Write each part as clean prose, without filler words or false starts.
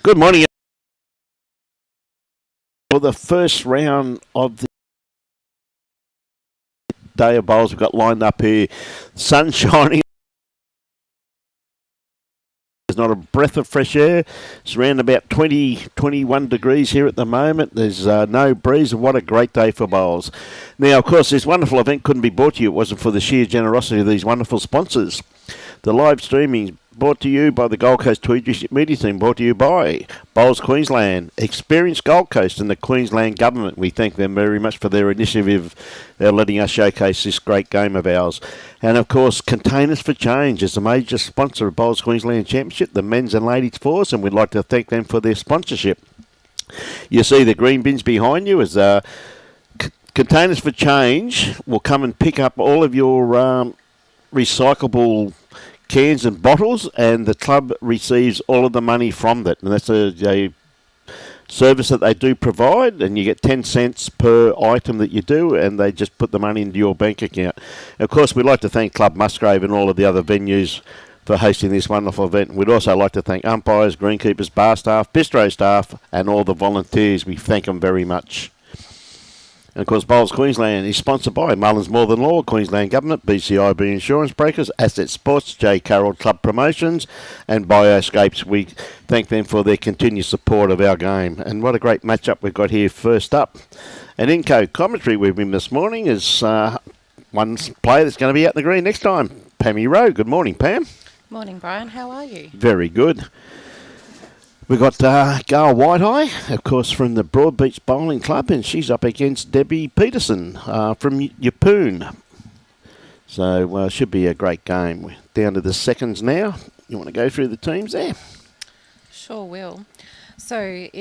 Good morning. For the first round of the day of bowls we've got lined up here, sun shining. There's not a breath of fresh air. It's around about 20, 21 degrees here at the moment. There's no breeze, and what a great day for bowls. Now, of course, this wonderful event couldn't be brought to you. It wasn't for the sheer generosity of these wonderful sponsors. The live streaming brought to you by the Gold Coast Tweed District Media Team, brought to you by Bowls Queensland, Experience Gold Coast and the Queensland Government. We thank them very much for their initiative. They're letting us showcase this great game of ours. And of course, Containers for Change is the major sponsor of Bowls Queensland Championship, the men's and ladies fours, and we'd like to thank them for their sponsorship. You see the green bins behind you as Containers for Change will come and pick up all of your recyclable cans and bottles, and the club receives all of the money from that. And that's a service that they do provide, and you get 10 cents per item that you do, and they just put the money into your bank account. Of course, we'd like to thank Club Musgrave and all of the other venues for hosting this wonderful event. We'd also like to thank umpires, greenkeepers, bar staff, bistro staff, and all the volunteers. We thank them very much. And of course, Bowls Queensland is sponsored by Mullins More Than Law, Queensland Government, BCIB Insurance Brokers, Asset Sports, J. Carroll Club Promotions, and Bioscapes. We thank them for their continued support of our game. And what a great matchup we've got here first up. And in co-commentary with me this morning is one player that's going to be out in the green next time, Pammy Rowe. Good morning, Pam. Morning, Brian. How are you? Very good. We've got Gail Waitai, of course, from the Broadbeach Bowling Club, and she's up against Debi Peterson from Yeppoon. So should be a great game. We're down to the seconds now. You want to go through the teams there? Sure will. So Yep.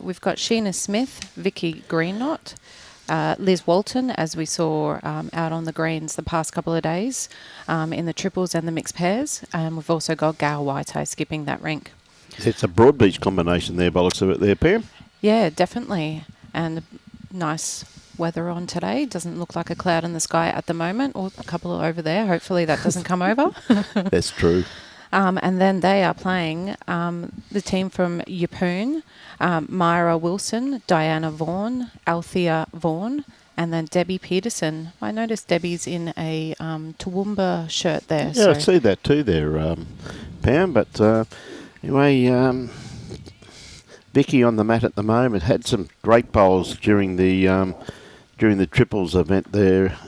We've got Sheena Smyth, Vikki Grenot, Liz Walton, as we saw out on the greens the past couple of days in the triples and the mixed pairs. And we've also got Gail Waitai skipping that rink. It's a Broadbeach combination there by the looks of it there, Pam. Yeah, definitely. And nice weather on today. Doesn't look like a cloud in the sky at the moment, or a couple over there. Hopefully that doesn't come over. That's true. And then they are playing the team from Yeppoon, Myra Wilson, Diana Vaughan, Althea Vaughan, and then Debi Peterson. I noticed Debi's in a Toowoomba shirt there. Yeah, I see that too there, Pam. But anyway, Vikki on the mat at the moment had some great bowls during the triples event there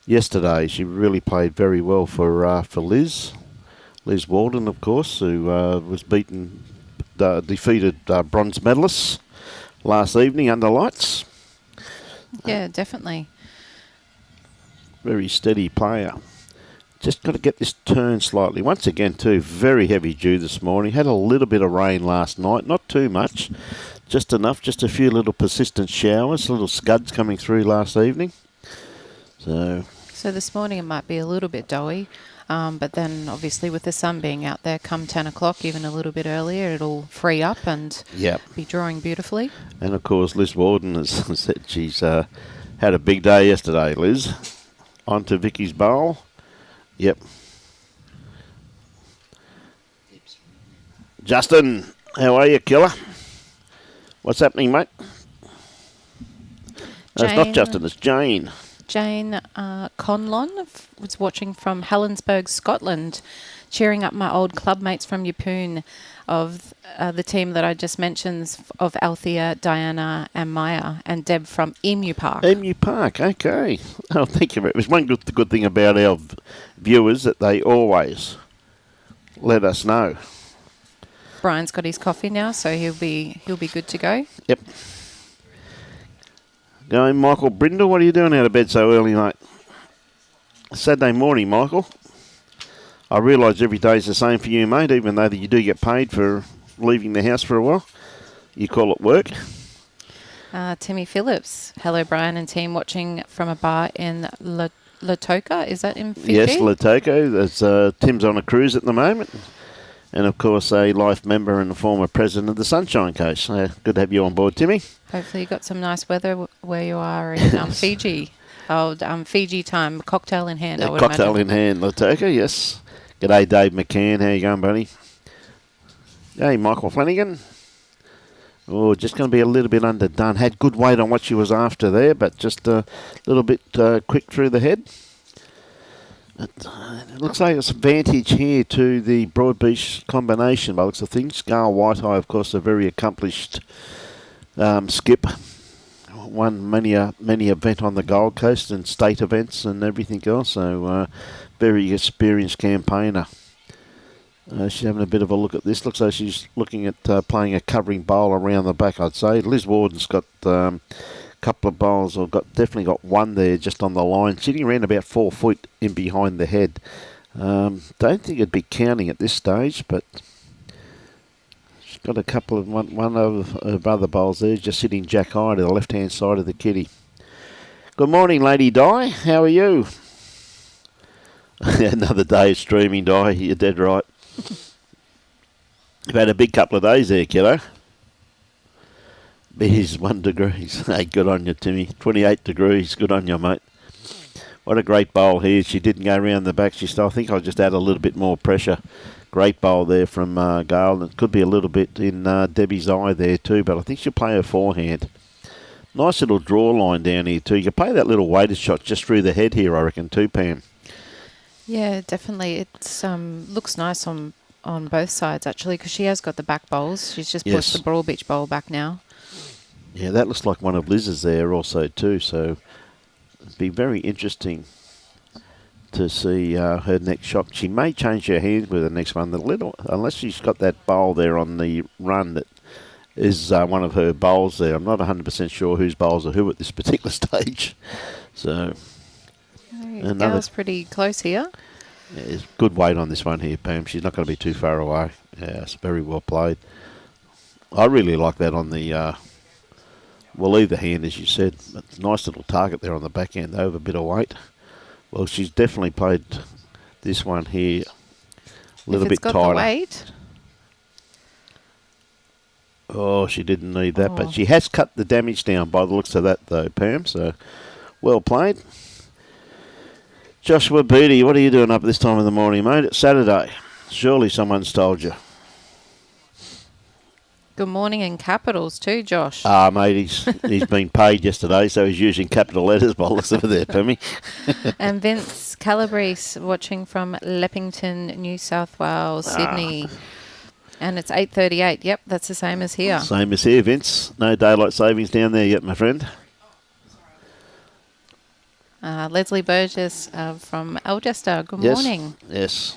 yesterday. She really played very well for Liz Walton, of course, who was defeated bronze medalists last evening under lights. Yeah, definitely. Very steady player. Just got to get this turn slightly. Once again, too, very heavy dew this morning. Had a little bit of rain last night, not too much, just enough, just a few little persistent showers, little scuds coming through last evening. So this morning it might be a little bit doughy, but then obviously with the sun being out there come 10 o'clock, even a little bit earlier, it'll free up and be drawing beautifully. And of course, Liz Walton has said she's had a big day yesterday, Liz. On to Vikki's bowl. Yep. Justin, how are you, killer? What's happening, mate? No, it's not Justin, it's Jane. Jane Conlon was watching from Helensburgh, Scotland, cheering up my old club mates from Yeppoon of the team that I just mentioned of Althea, Diana and Myra, and Deb from Emu Park. Emu Park, okay. Oh, thank you. It was one good thing about our viewers that they always let us know. Brian's got his coffee now, so he'll be good to go. Yep. Going, Michael Brindle, what are you doing out of bed so early, mate? Saturday morning, Michael. I realise every day's the same for you, mate, even though you do get paid for leaving the house for a while. You call it work. Timmy Phillips. Hello, Brian and team, watching from a bar in Lautoka. Is that in Fiji? Yes, Lautoka. Tim's on a cruise at the moment. And, of course, a life member and a former president of the Sunshine Coast. Good to have you on board, Timmy. Hopefully you got some nice weather where you are in Fiji. Oh, Fiji time, cocktail in hand, I would Cocktail imagine. in hand, Lataka, yes. G'day, Dave McCann. How you going, buddy? Hey, Michael Flanagan. Oh, just going to be a little bit underdone. Had good weight on what she was after there, but just a little bit quick through the head. It looks like it's advantage here to the Broadbeach combination by the looks of things. Gail Waitai, of course, a very accomplished skip. Won many event on the Gold Coast and state events and everything else. So very experienced campaigner. She's having a bit of a look at this. Looks like she's looking at playing a covering bowl around the back, I'd say. Liz Warden's got a couple of bowls, or definitely got one there just on the line, sitting around about 4 foot in behind the head. Don't think it'd be counting at this stage, but she's got a couple of one of other bowls there, just sitting jack high to the left-hand side of the kitty. Good morning, Lady Di. How are you? Another day of streaming, Di. You're dead right. You've had a big couple of days there, kiddo. It is 1 degree. Hey, good on you, Timmy. 28 degrees. Good on you, mate. What a great bowl here. She didn't go around the back. I think I'll just add a little bit more pressure. Great bowl there from Gail. It could be a little bit in Debi's eye there too, but I think she'll play her forehand. Nice little draw line down here too. You can play that little weighted shot just through the head here, I reckon, too, Pam. Yeah, definitely. It's looks nice on both sides, actually, because she has got the back bowls. She's just pushed the Broadbeach bowl back now. Yeah, that looks like one of Liz's there also too, so it'd be very interesting to see her next shot. She may change her hands with the next one, unless she's got that bowl there on the run that is one of her bowls there. I'm not 100% sure whose bowls are who at this particular stage. So... Gail's pretty close here. Yeah, there's good weight on this one here, Pam. She's not going to be too far away. Yeah, it's very well played. I really like that on the... we'll leave the hand, as you said. But nice little target there on the back end, over a bit of weight. Well, she's definitely played this one here a little bit tighter. The weight. Oh, she didn't need that, but she has cut the damage down by the looks of that, though, Pam. So, well played. Joshua Beattie, what are you doing up at this time of the morning, mate? It's Saturday. Surely someone's told you. Good morning in capitals too, Josh. Mate, he's been paid yesterday, so he's using capital letters by the looks of it there, Pammy. And Vince Calabrese watching from Leppington, New South Wales, Sydney. And it's 8:38. Yep, that's the same as here. Same as here, Vince. No daylight savings down there yet, my friend. Leslie Burgess from Algester. Good morning. Yes.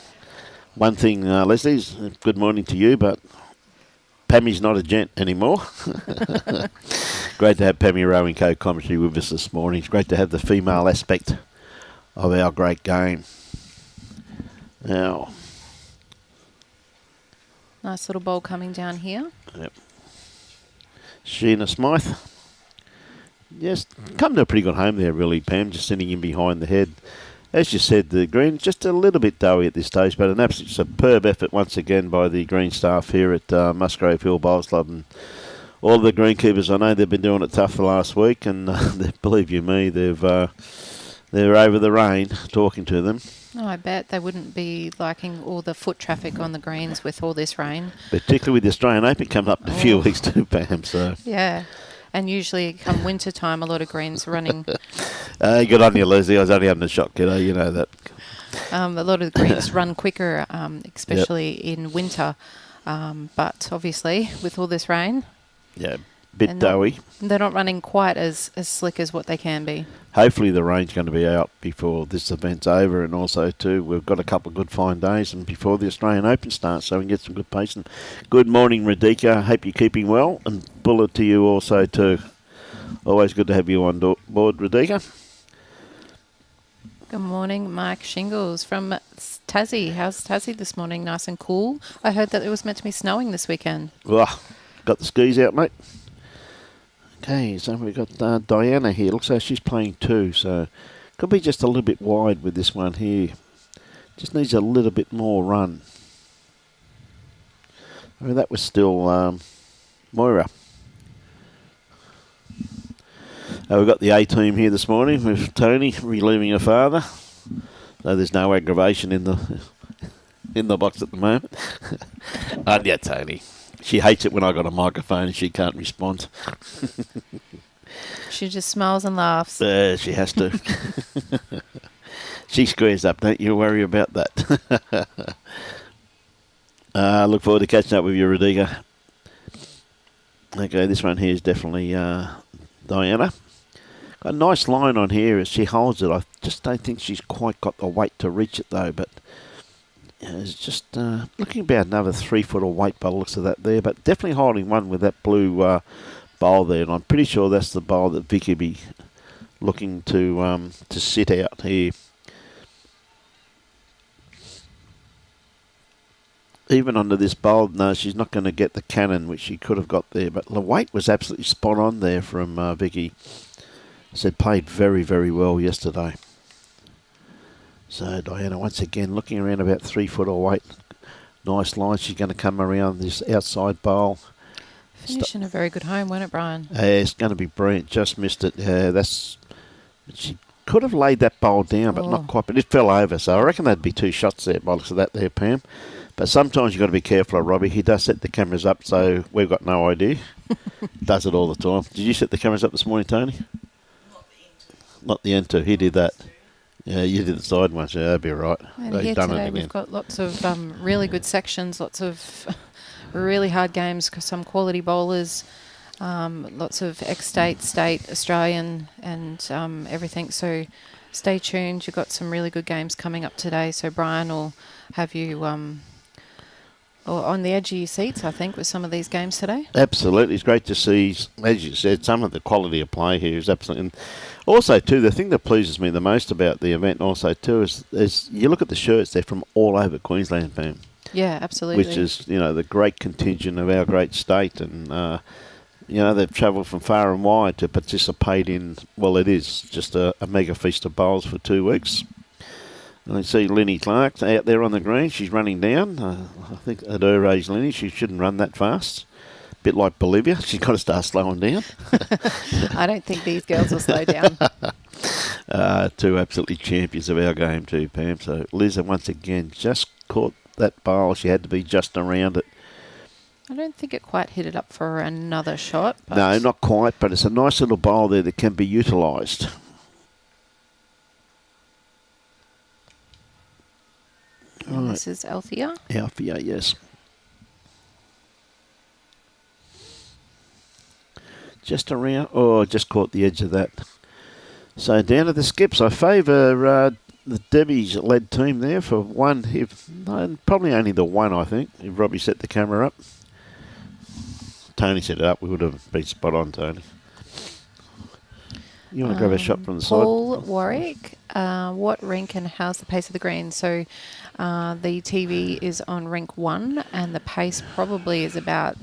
One thing, Leslie, good morning to you, but Pammy's not a gent anymore. Great to have Pammy Rowing co-commentary with us this morning. It's great to have the female aspect of our great game. Now, nice little ball coming down here. Yep. Sheena Smyth. Yes, come to a pretty good home there, really, Pam, just sitting in behind the head. As you said, the green, just a little bit doughy at this stage, but an absolute superb effort once again by the green staff here at Musgrave Hill Bowls Club. And all the greenkeepers, I know they've been doing it tough the last week, and believe you me, they're over the rain talking to them. Oh, I bet they wouldn't be liking all the foot traffic on the greens with all this rain. Particularly with the Australian Open coming up in a few weeks too, Pam. So. Yeah. And usually come winter time, a lot of greens running. Good on you, Leslie. I was only having a shot, kiddo. You know that. A lot of the greens run quicker, especially in winter. But obviously, with all this rain... Yeah, bit doughy. They're not running quite as slick as what they can be. Hopefully the rain's going to be out before this event's over, and also too we've got a couple of good fine days and before the Australian Open starts, so we can get some good pace. And good morning, Radika. Hope you're keeping well, and bullet to you also too. Always good to have you on board, Radika. Good morning, Mike Shingles from Tassie. How's Tassie this morning? Nice and cool. I heard that it was meant to be snowing this weekend. Got the skis out, mate. Okay, so we've got Diana here. Looks like she's playing two, so could be just a little bit wide with this one here. Just needs a little bit more run. I mean, that was still Myra. We've got the A team here this morning with Tony relieving her father. So there's no aggravation in the box at the moment. And yeah, Tony. She hates it when I got a microphone and she can't respond. She just smiles and laughs. She has to. She squares up, don't you worry about that. Look forward to catching up with you, Rodiga. Okay, this one here is definitely Diana. Got a nice line on here as she holds it. I just don't think she's quite got the weight to reach it though, but it's just looking about another 3 foot of weight by the looks of that there, but definitely holding one with that blue bowl there, and I'm pretty sure that's the bowl that Vikki be looking to sit out here. Even under this bowl, no, she's not going to get the cannon, which she could have got there. But the weight was absolutely spot on there from Vikki. Said played very, very well yesterday. So Diana, once again, looking around about 3 foot of weight. Nice line. She's going to come around this outside bowl. Finishing a very good home, wasn't it, Brian? It's going to be brilliant. Just missed it. She could have laid that bowl down, but not quite. But it fell over. So I reckon that'd be 2 shots there by the looks of that there, Pam. But sometimes you've got to be careful of Robbie. He does set the cameras up, so we've got no idea. Does it all the time. Did you set the cameras up this morning, Tony? Not the end two. He did that. Yeah, you did the side ones. Yeah, that'd be right. And here today we've got lots of really good sections, lots of really hard games, some quality bowlers, lots of ex-state, state, Australian and everything. So stay tuned. You've got some really good games coming up today. So Brian will have you on the edge of your seats, I think, with some of these games today. Absolutely. It's great to see, as you said, some of the quality of play here is absolutely... And also, too, the thing that pleases me the most about the event also, too, is you look at the shirts, they're from all over Queensland, Pam. Yeah, absolutely. Which is, the great contingent of our great state. And, they've travelled from far and wide to participate in, well, it is just a mega feast of bowls for 2 weeks. And I see Lenny Clark out there on the green. She's running down. I think at her age, Lenny, she shouldn't run that fast. Bit like Bolivia. She's got to start slowing down. I don't think these girls will slow down. 2 absolutely champions of our game too, Pam. So Liza, once again, just caught that bowl. She had to be just around it. I don't think it quite hit it up for another shot. But No, not quite, but it's a nice little bowl there that can be utilised. And this is Althea. Althea, yes. Just around, just caught the edge of that. So down to the skips. I favour the Debi's led team there for one. Probably only the one, I think, if Robbie set the camera up. Tony set it up. We would have been spot on, Tony. You want to grab a shot from the side? Paul Warwick, what rink and how's the pace of the green? So the TV is on rink 1 and the pace probably is about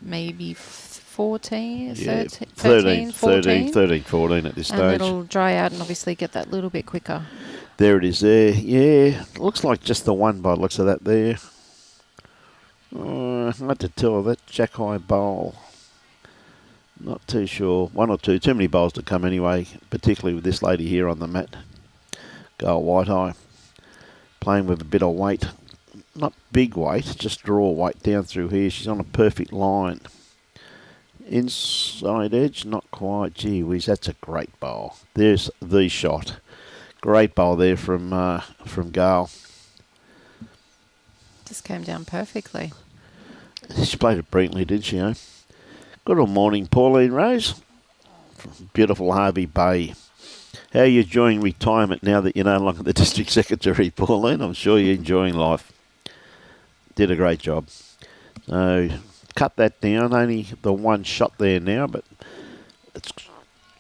maybe 14, 13, 14 at this stage. And it'll dry out and obviously get that little bit quicker. There it is there. Yeah, looks like just the one by the looks of that there. Hard to tell. That Jack High bowl. Not too sure. 1 or 2. Too many bowls to come anyway, particularly with this lady here on the mat. Gail Waitai. Playing with a bit of weight. Not big weight, just draw weight down through here. She's on a perfect line. Inside edge, not quite. Gee whiz, that's a great bowl. There's the shot. Great bowl there from Gail. Just came down perfectly. She played it brilliantly, didn't she, eh? Good old morning, Pauline Rose. From beautiful Harvey Bay. How are you enjoying retirement now that you're no longer the district secretary, Pauline? I'm sure you're enjoying life. Did a great job. So, cut that down. Only the one shot there now, but it's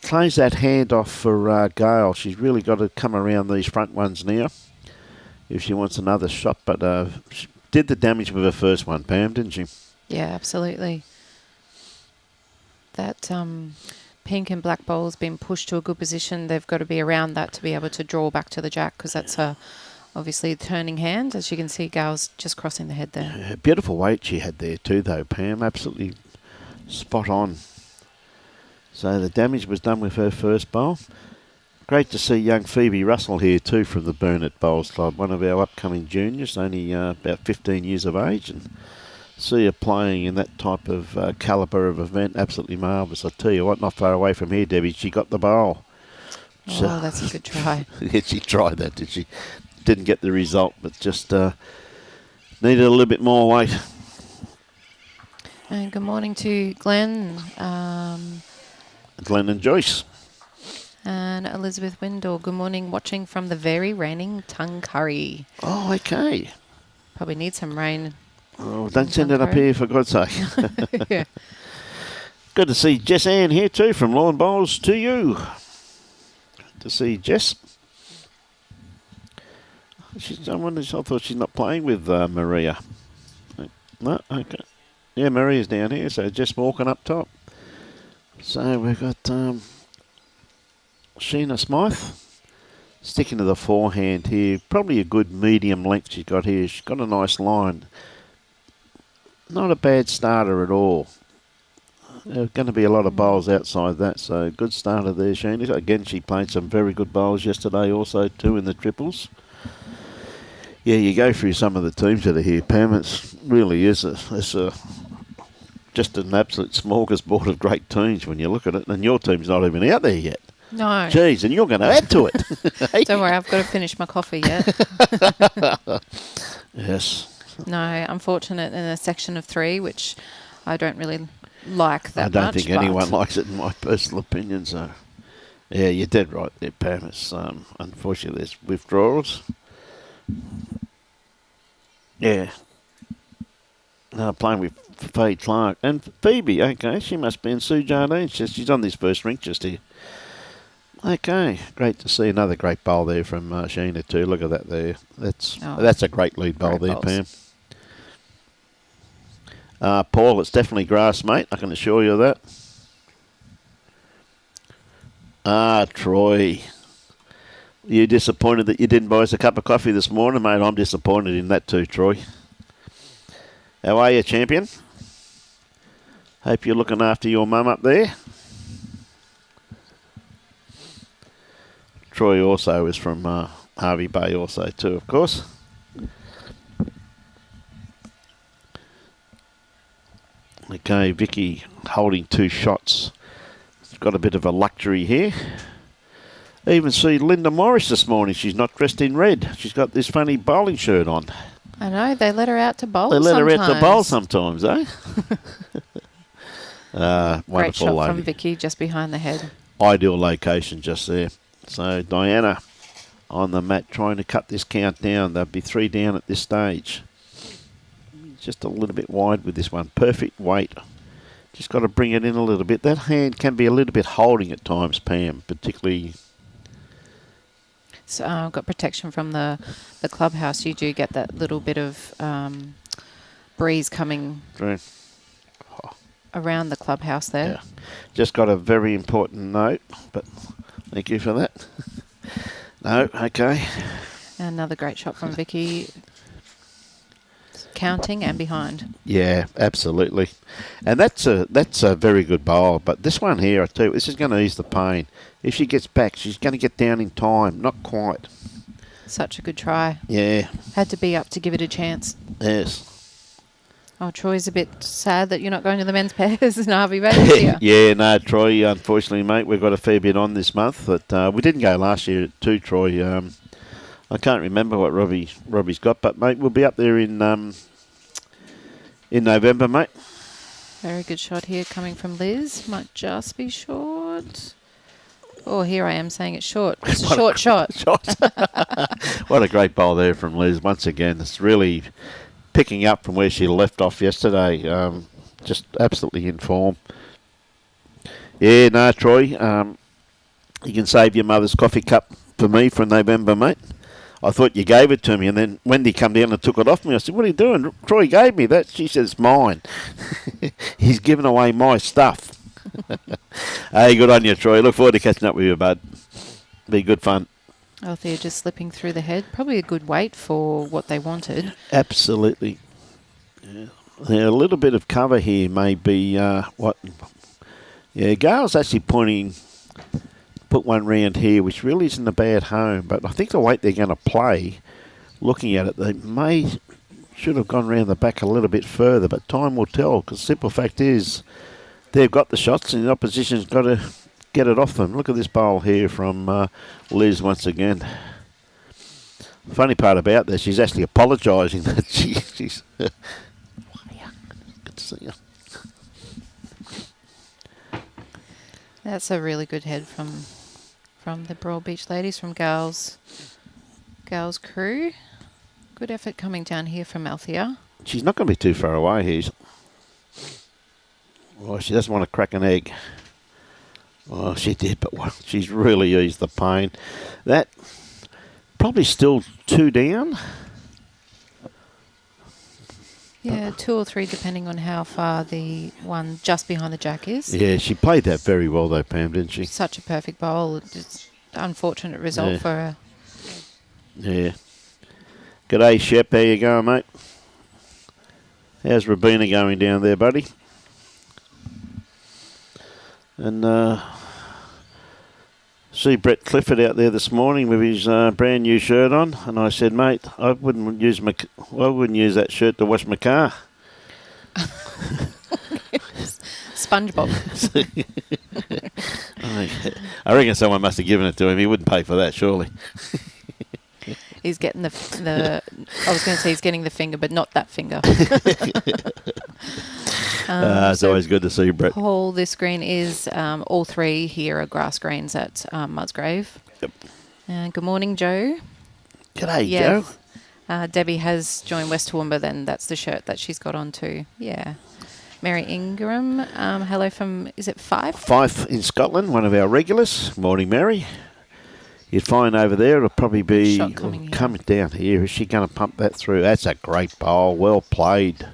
close that hand off for Gail. She's really got to come around these front ones now if she wants another shot. But she did the damage with her first one, Pam, didn't she? Yeah, absolutely. That pink and black bowl's been pushed to a good position. They've got to be around that to be able to draw back to the jack because that's obviously a turning hand. As you can see, Gail's just crossing the head there. Beautiful weight she had there too, though, Pam. Absolutely spot on. So the damage was done with her first bowl. Great to see young Phoebe Russell here too from the Burnett Bowls Club, one of our upcoming juniors, only about 15 years of age, and see her playing in that type of calibre of event, absolutely marvellous. I tell you what, not far away from here, Debbie, she got the bowl. Oh, that's a good try. Yeah, she tried that, did she? Didn't get the result, but just needed a little bit more weight. And good morning to Glenn. Glenn and Joyce. And Elizabeth Windle, good morning, watching from the very raining Tungurry. Oh, okay. Probably need some rain. Oh, don't send it up here, for God's sake. Yeah. Good to see Jess Ann here too from Lawn Bowls to you. Good to see Jess. I thought she's not playing with Maria. No, okay. Yeah, Maria's down here, so Jess walking up top. So we've got Sheena Smyth sticking to the forehand here. Probably a good medium length she's got here. She's got a nice line. Not a bad starter at all. There's going to be a lot of bowls outside that, so good starter there, Sheena. Again, she played some very good bowls yesterday also too in the triples. Yeah, you go through some of the teams that are here, Pam. It really is just an absolute smorgasbord of great teams when you look at it, and your team's not even out there yet. No. Jeez, and you're going to add to it. Don't worry, I've got to finish my coffee yet. Yes. No, I'm fortunate in a section of 3, which I don't really like that much. I don't think anyone likes it, in my personal opinion. So, yeah, you're dead right there, Pam. It's, unfortunately, there's withdrawals. Yeah. Playing with Faye Clark. And Phoebe, okay, she must be in Sue Jardine. She's on this first rink just here. Okay, great to see another great bowl there from Sheena too. Look at that there. That's a great lead bowl there, bowls. Pam. Paul, it's definitely grass, mate. I can assure you of that. Troy. You disappointed that you didn't buy us a cup of coffee this morning, mate? I'm disappointed in that too, Troy. How are you, champion? Hope you're looking after your mum up there. Troy also is from Harvey Bay also too, of course. Okay, Vikki holding 2 shots. She's got a bit of a luxury here. Even see Linda Morris this morning. She's not dressed in red. She's got this funny bowling shirt on. I know, they let her out to bowl They let sometimes. her out to bowl sometimes, eh? Wonderful Great shot lady. from Vikki, just behind the head. Ideal location just there. So Diana on the mat trying to cut this count down. There'll be 3 down at this stage. Just a little bit wide with this one. Perfect weight. Just got to bring it in a little bit. That hand can be a little bit holding at times, Pam, particularly. So I've got protection from the clubhouse. You do get that little bit of breeze coming around the clubhouse there. Yeah. Just got a very important note, but thank you for that. No, okay. Another great shot from Vikki. Counting and behind. Yeah, absolutely. And that's a very good bowl. But this one here, I tell you, this is going to ease the pain. If she gets back, she's going to get down in time. Not quite. Such a good try. Yeah. Had to be up to give it a chance. Yes. Oh, Troy's a bit sad that you're not going to the men's pairs in Harvey Bay this year. Yeah, no, Troy, unfortunately, mate, we've got a fair bit on this month. But we didn't go last year too, Troy. I can't remember what Robbie's got, but, mate, we'll be up there in November, mate. Very good shot here coming from Liz. Might just be short. Oh, here I am saying it's short. It's a short shot. What a great bowl there from Liz. Once again, it's really picking up from where she left off yesterday. Just absolutely in form. Yeah, no, Troy, you can save your mother's coffee cup for me for November, mate. I thought you gave it to me, and then Wendy come down and took it off me. I said, what are you doing? Troy gave me that. She said, it's mine. He's giving away my stuff. Hey, good on you, Troy. Look forward to catching up with you, bud. Be good fun. Althea just slipping through the head. Probably a good weight for what they wanted. Absolutely. Yeah. A little bit of cover here may be what Yeah, Gail's actually put one round here, which really isn't a bad home, but I think the weight they're going to play, looking at it, they should have gone round the back a little bit further, but time will tell, because the simple fact is they've got the shots and the opposition's got to get it off them. Look at this bowl here from Liz once again. The funny part about this, she's actually apologising that she's... Good to see you. That's a really good head from the Broad Beach ladies, from Gail's crew. Good effort coming down here from Althea. She's not going to be too far away here. Well, she doesn't want to crack an egg. Well, she did, but she's really eased the pain. That probably still 2 down. Yeah, 2 or 3 depending on how far the one just behind the jack is. Yeah, she played that very well though, Pam, didn't she? Such a perfect bowl. Just unfortunate result for her. Yeah. G'day, Shep. How you going, mate? How's Rabina going down there, buddy? And see Brett Clifford out there this morning with his brand new shirt on, and I said, mate, I wouldn't use that shirt to wash my car. SpongeBob. I reckon someone must have given it to him. He wouldn't pay for that, surely. He's getting the I was going to say he's getting the finger, but not that finger. It's always good to see you, Brett. Paul, this green is all 3 here are grass greens at Musgrave. Yep. Good morning, Joe. G'day, Joe. Debi has joined West Toowoomba, then that's the shirt that she's got on too. Yeah. Mary Ingram, hello from, is it Fife? Fife in Scotland, one of our regulars. Morning, Mary. You'd find over there it'll probably be coming down here. Is she going to pump that through? That's a great bowl. Well played.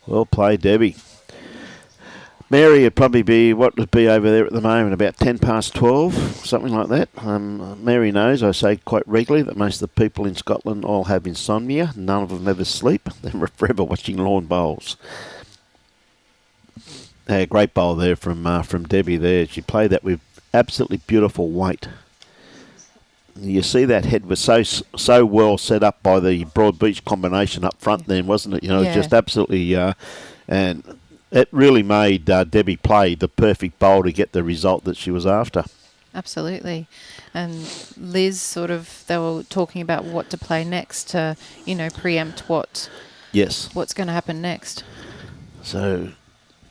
Well played, Debi. Mary would probably be, what would be over there at the moment, about 10 past 12, something like that. Mary knows, I say quite regularly, that most of the people in Scotland all have insomnia. None of them ever sleep. They're forever watching lawn bowls. A great bowl there from Debi there. She played that with absolutely beautiful weight. You see that head was so well set up by the Broad Beach combination up front then, wasn't it? You know, just absolutely... and it really made Debi play the perfect bowl to get the result that she was after. Absolutely. And Liz they were talking about what to play next to, preempt what's going to happen next. So,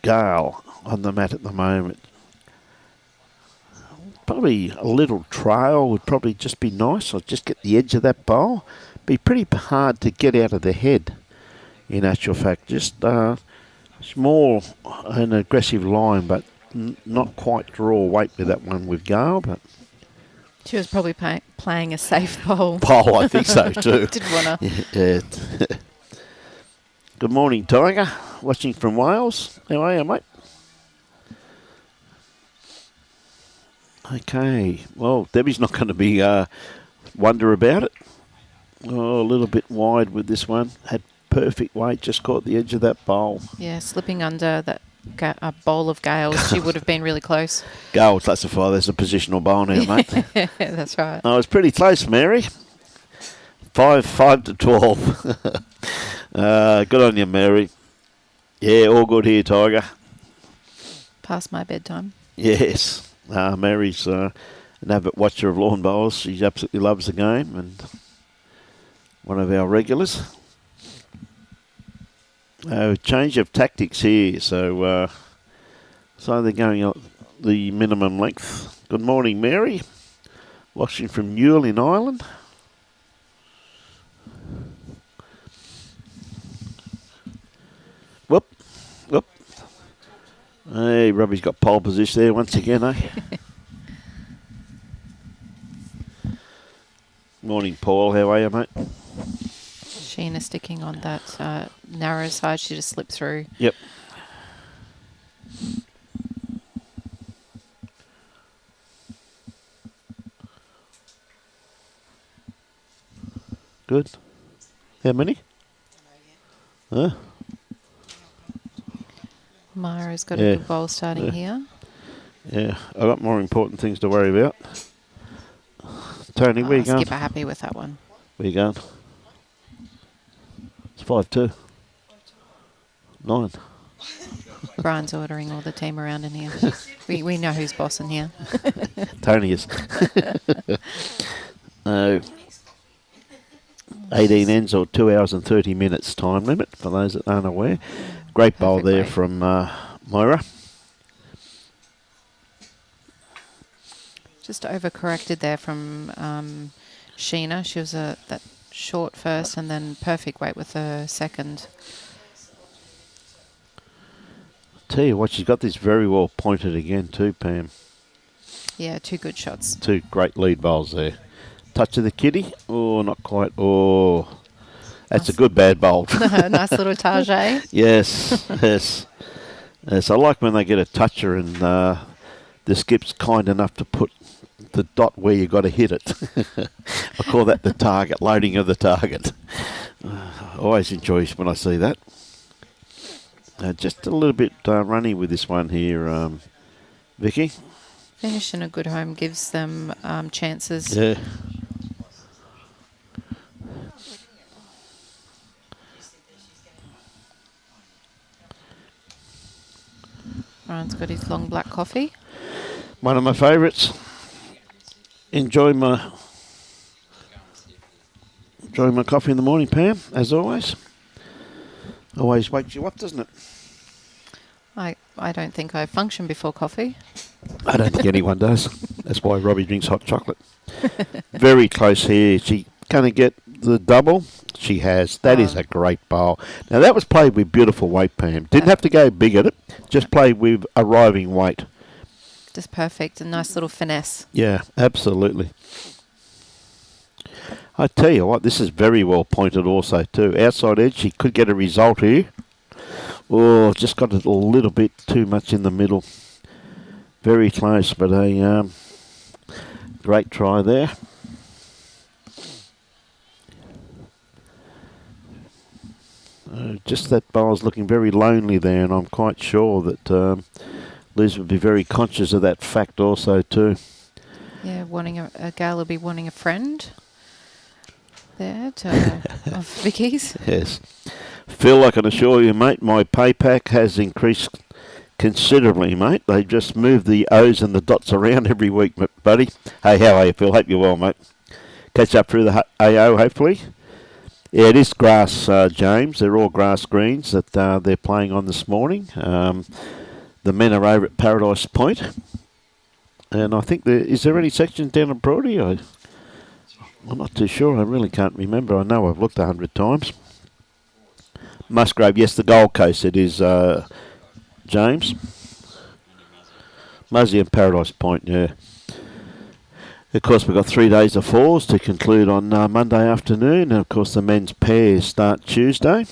Gail on the mat at the moment. Probably a little trail would probably just be nice. I'll just get the edge of that bowl. Be pretty hard to get out of the head, in actual fact. Just more an aggressive line, but not quite draw weight with that one with Gail. But she was probably playing a safe bowl. Oh, I think so too. Didn't want to. Yeah. Good morning, Tiger. Watching from Wales. How are you, mate? Okay, well, Debi's not going to be wonder about it. Oh, a little bit wide with this one. Had perfect weight, just caught the edge of that bowl. Yeah, slipping under that a bowl of Gail's. She would have been really close. Gail will classify as a positional bowl now, mate. That's right. I was pretty close, Mary. 5 to 12. Good on you, Mary. Yeah, all good here, Tiger. Past my bedtime. Yes. Mary's an avid watcher of lawn bowls. She absolutely loves the game and one of our regulars. Change of tactics here. So they're going up the minimum length. Good morning, Mary. Watching from Newell in Ireland. Whoop. Hey, Robbie's got pole position there once again, eh? Morning, Paul. How are you, mate? Sheena sticking on that narrow side. She just slipped through. Yep. Good. How many? Huh? Myra's got a good bowl starting here. Yeah, I've got more important things to worry about. Tony, where you going? Skipper happy with that one. Where you going? It's 5-2. 9. Brian's ordering all the team around in here. We know who's boss in here. Tony is. 18 ends or 2 hours and 30 minutes time limit for those that aren't aware. Great bowl Perfect there weight. from Myra. Just overcorrected there from Sheena. She was that short first and then perfect weight with the second. Tell you what, she's got this very well pointed again too, Pam. Yeah, 2 good shots. 2 great lead bowls there. Touch of the kitty. Oh, not quite. Oh, that's a good bad bowl. Nice little Tajay. Yes, yes. Yes, I like when they get a toucher and the skip's kind enough to put the dot where you got to hit it. I call that the target, loading of the target. I always enjoy when I see that. Just a little bit runny with this one here, Vikki. Finish in a good home gives them chances. Yeah. Brian's got his long black coffee. One of my favourites. Enjoy my coffee in the morning, Pam, as always. Always wakes you up, doesn't it? I don't think I function before coffee. I don't think anyone does. That's why Robbie drinks hot chocolate. Very close here. She going to get the double? She has. That is a great bowl. Now, that was played with beautiful weight, Pam. Didn't have to go big at it. Just played with arriving weight. Just perfect. A nice little finesse. Yeah, absolutely. I tell you what, this is very well pointed also too. Outside edge, she could get a result here. Oh, just got a little bit too much in the middle. Very close, but a great try there. Just that bowl's looking very lonely there, and I'm quite sure that Liz would be very conscious of that fact also too. Yeah, wanting a Gail will be wanting a friend there of Vikki's. Yes. Phil, I can assure you, mate, my pay pack has increased considerably, mate. They just move the O's and the dots around every week, buddy. Hey, how are you, Phil? Hope you're well, mate. Catch up through the AO, hopefully. Yeah, it is grass, James. They're all grass greens that they're playing on this morning. The men are over at Paradise Point. And I think is there any sections down at Broady? I'm not too sure. I really can't remember. I know I've looked 100 times. Musgrave, yes, the Gold Coast it is, James. Muzzy and Paradise Point, yeah. Of course, we've got 3 days of fours to conclude on Monday afternoon. And, of course, the men's pairs start Tuesday.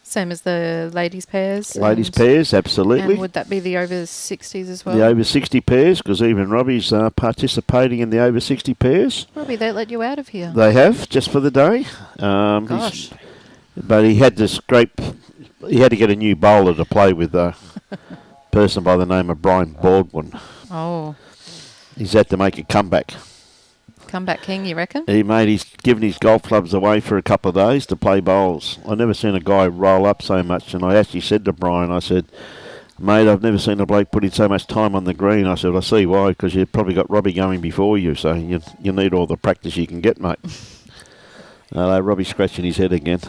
Same as the ladies' pairs? Ladies' pairs, absolutely. And would that be the over 60s as well? The over 60 pairs, because even Robbie's participating in the over 60 pairs. Robbie, they let you out of here. They have, just for the day. Gosh. But he had to he had to get a new bowler to play with a person by the name of Brian Baldwin. Oh. He's had to make a comeback. Comeback king, you reckon? He's given his golf clubs away for a couple of days to play bowls. I've never seen a guy roll up so much, and I actually said to Brian, I said, mate, I've never seen a bloke put in so much time on the green. I said, I see why, because you've probably got Robbie going before you, so you need all the practice you can get, mate. Robbie's scratching his head again.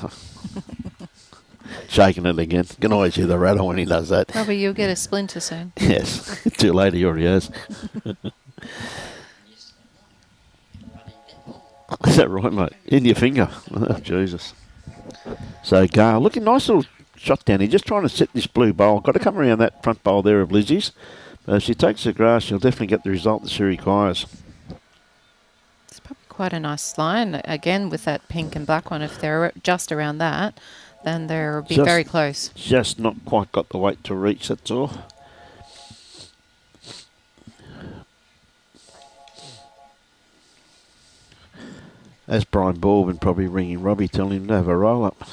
Shaking it again. You can always hear the rattle when he does that. Robbie, you'll get a splinter soon. Yes, too late, he already has. Is that right, mate? In your finger. Oh, Jesus. So, Gail, looking nice little shot down here. Just trying to set this blue bowl. Got to come around that front bowl there of Lizzie's. But if she takes the grass, she'll definitely get the result that she requires. It's probably quite a nice line. Again, with that pink and black one, if they're just around that, then they'll be very close. Just not quite got the weight to reach, that's all. As Brian Baldwin probably ringing Robbie, telling him to have a roll-up.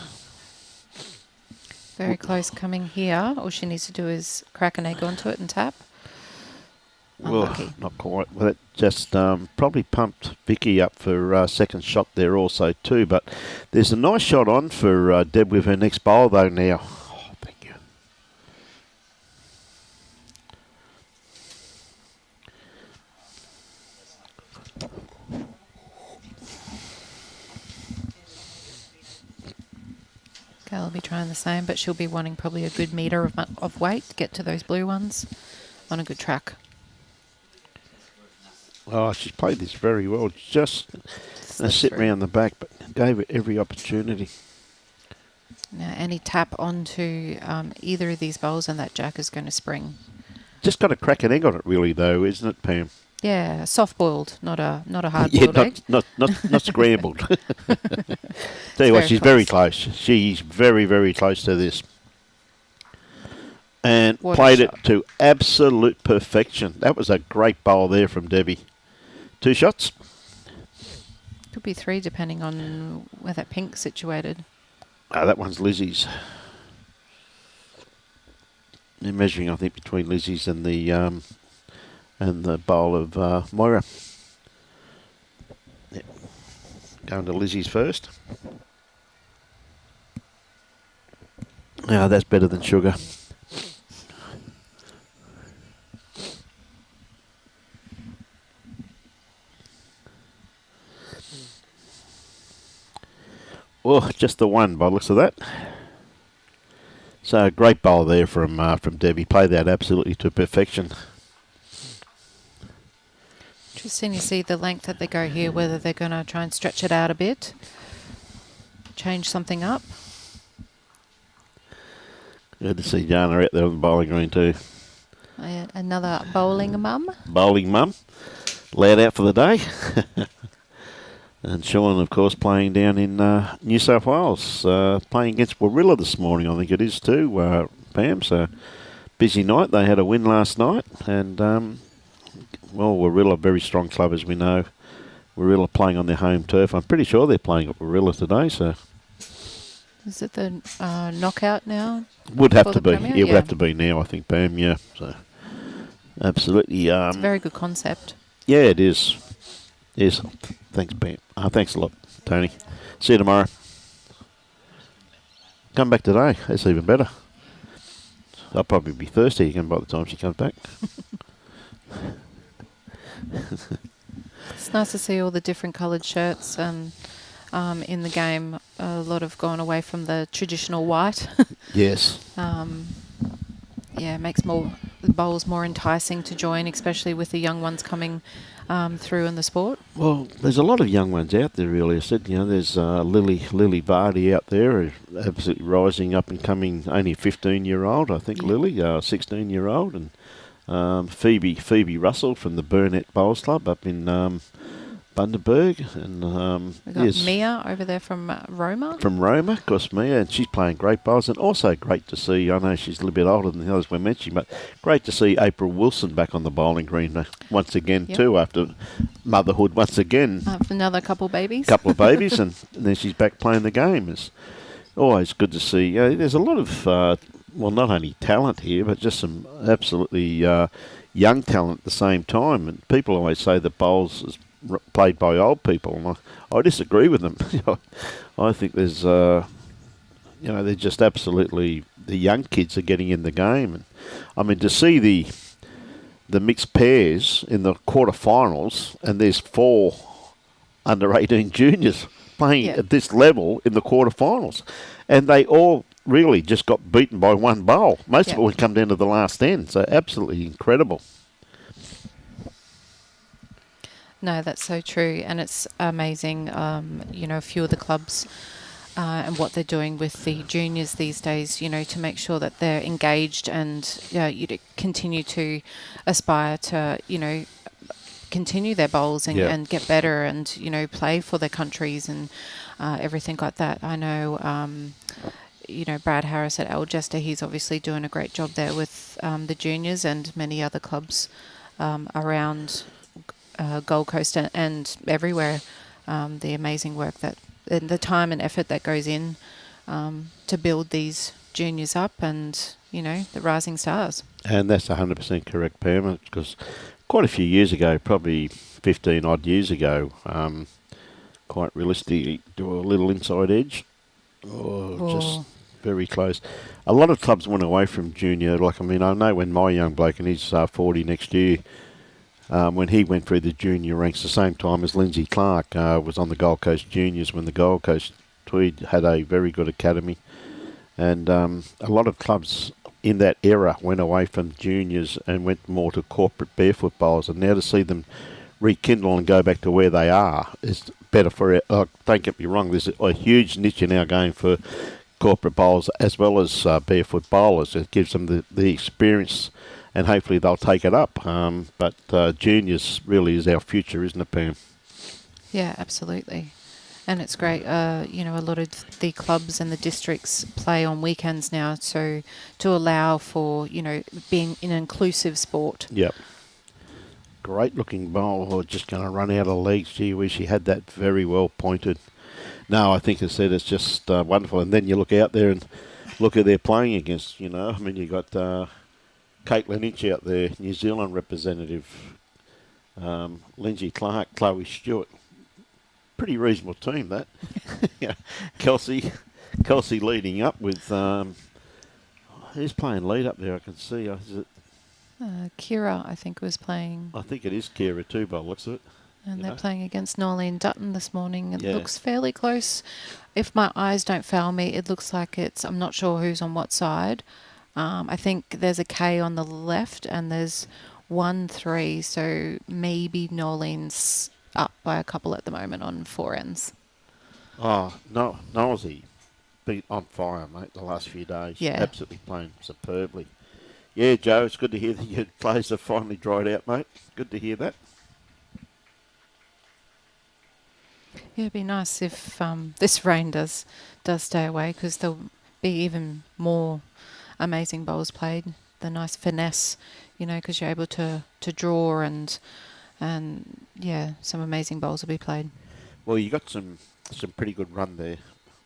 Very close coming here. All she needs to do is crack an egg onto it and tap. Unlucky. Well, not quite. Well, it just probably pumped Vikki up for second shot there also too. But there's a nice shot on for Deb with her next bowl though now. Oh, thank you. Gail will be trying the same, but she'll be wanting probably a good metre of weight to get to those blue ones on a good track. Oh, she's played this very well. Just sit round the back, but gave it every opportunity. Now, any tap onto either of these bowls and that jack is going to spring. Just got a crack and egg on it, really, though, isn't it, Pam? Yeah, soft-boiled, not a hard-boiled egg. not scrambled. Tell you what, she's very close. She's very, very close to this. And played it to absolute perfection. That was a great bowl there from Debi. 2 shots? Could be 3, depending on where that pink's situated. Oh, that one's Lizzie's. They're measuring, I think, between Lizzie's and the bowl of Myra. Yep. Going to Lizzie's first. Oh, that's better than sugar. Oh, just the one by the looks of that. So a great bowl there from Debi. Played that absolutely to perfection. Interesting to see the length that they go here, whether they're going to try and stretch it out a bit, change something up. Good to see Jana out there on the bowling green too. Another bowling mum. Bowling mum. Loud out for the day. And Sean, of course, playing down in New South Wales, playing against Warilla this morning, I think it is too, Pam. So, busy night. They had a win last night. And, well, Warilla, very strong club, as we know. Warilla playing on their home turf. I'm pretty sure they're playing at Warilla today. So, is it the knockout now? Would have to be. Premier? Yeah, would have to be now, I think, Pam. Yeah. So, absolutely. It's a very good concept. Yeah, it is. Yes. Thanks, Pam. Thanks a lot, Tony. See you tomorrow. Come back today. That's even better. I'll probably be thirsty again by the time she comes back. It's nice to see all the different coloured shirts in the game. A lot have gone away from the traditional white. Yes. Yeah, it makes the bowls more enticing to join, especially with the young ones coming through in the sport. Well, there's a lot of young ones out there, really. I said, there's Lily Vardy out there, absolutely rising up and coming, only a 15-year-old, I think, yeah. Lily, 16-year-old, and Phoebe Russell from the Burnett Bowls Club up in Bundaberg. And we've got Mia over there from Roma. From Roma, of course, Mia, and she's playing great bowls. And also great to see, I know she's a little bit older than the others we're mentioning, but great to see April Wilson back on the bowling green once again, yep. too, after motherhood once again. After another couple of babies. And then she's back playing the game. It's always good to see. There's a lot of, not only talent here, but just some absolutely young talent at the same time. And people always say that bowls is played by old people, and I disagree with them. I think there's, they're just absolutely, the young kids are getting in the game. And I mean, to see the mixed pairs in the quarterfinals, and there's 4 under 18 juniors playing at this level in the quarterfinals, and they all really just got beaten by one bowl. Most of it would come down to the last end, so absolutely incredible. No, that's so true, and it's amazing, a few of the clubs and what they're doing with the juniors these days, to make sure that they're engaged and continue to aspire to, continue their bowls and get better and, play for their countries and everything like that. I know, Brad Harris at Algester, he's obviously doing a great job there with the juniors and many other clubs around Gold Coast and everywhere, the amazing work and the time and effort that goes in to build these juniors up and, the rising stars. And that's 100% correct, Pam, because quite a few years ago, probably 15 odd years ago, quite realistically, do a little inside edge. Just Oh, very close. A lot of clubs went away from junior. Like, I mean, I know when my young bloke, and he's 40 next year, when he went through the junior ranks the same time as Lindsay Clark was on the Gold Coast Juniors when the Gold Coast Tweed had a very good academy. And a lot of clubs in that era went away from juniors and went more to corporate barefoot bowls. And now to see them rekindle and go back to where they are is better for it. Don't get me wrong, there's a huge niche in our game for corporate bowlers as well as barefoot bowlers. It gives them the experience and hopefully they'll take it up. But juniors really is our future, isn't it, Pam? yeah, absolutely. And it's great, you know, a lot of the clubs and the districts play on weekends now, so to allow for, you know, being an inclusive sport. Yep. Great looking bowl, just going to run out of legs. Gee whiz, she had that very well pointed. No, I think I said it's just wonderful. And then you look out there and look who they're playing against, you know. I mean, you got Caitlin Inch out there, New Zealand representative, Lindsay Clark, Chloe Stewart. Pretty reasonable team, that. Yeah. Kelsey leading up with, who's playing lead up there? I can see. Is it? Kira, I think, was playing. I think it is Kira too, by the looks of it. And they're playing against Norleen Dutton this morning. It Yeah. looks fairly close. If my eyes don't fail me, it looks like I'm not sure who's on what side. I think there's a K on the left and there's 1-3, so maybe Norleen's up by a couple at the moment on 4 ends. Oh, no, Nosy been on fire, mate, the last few days. Yeah. Absolutely playing superbly. Yeah, Joe, it's good to hear that your players have finally dried out, mate. Good to hear that. Yeah, it'd be nice if this rain does stay away, because there'll be even more amazing bowls played. The nice finesse, you know, because you're able to draw and yeah, some amazing bowls will be played. Well, you got some pretty good run there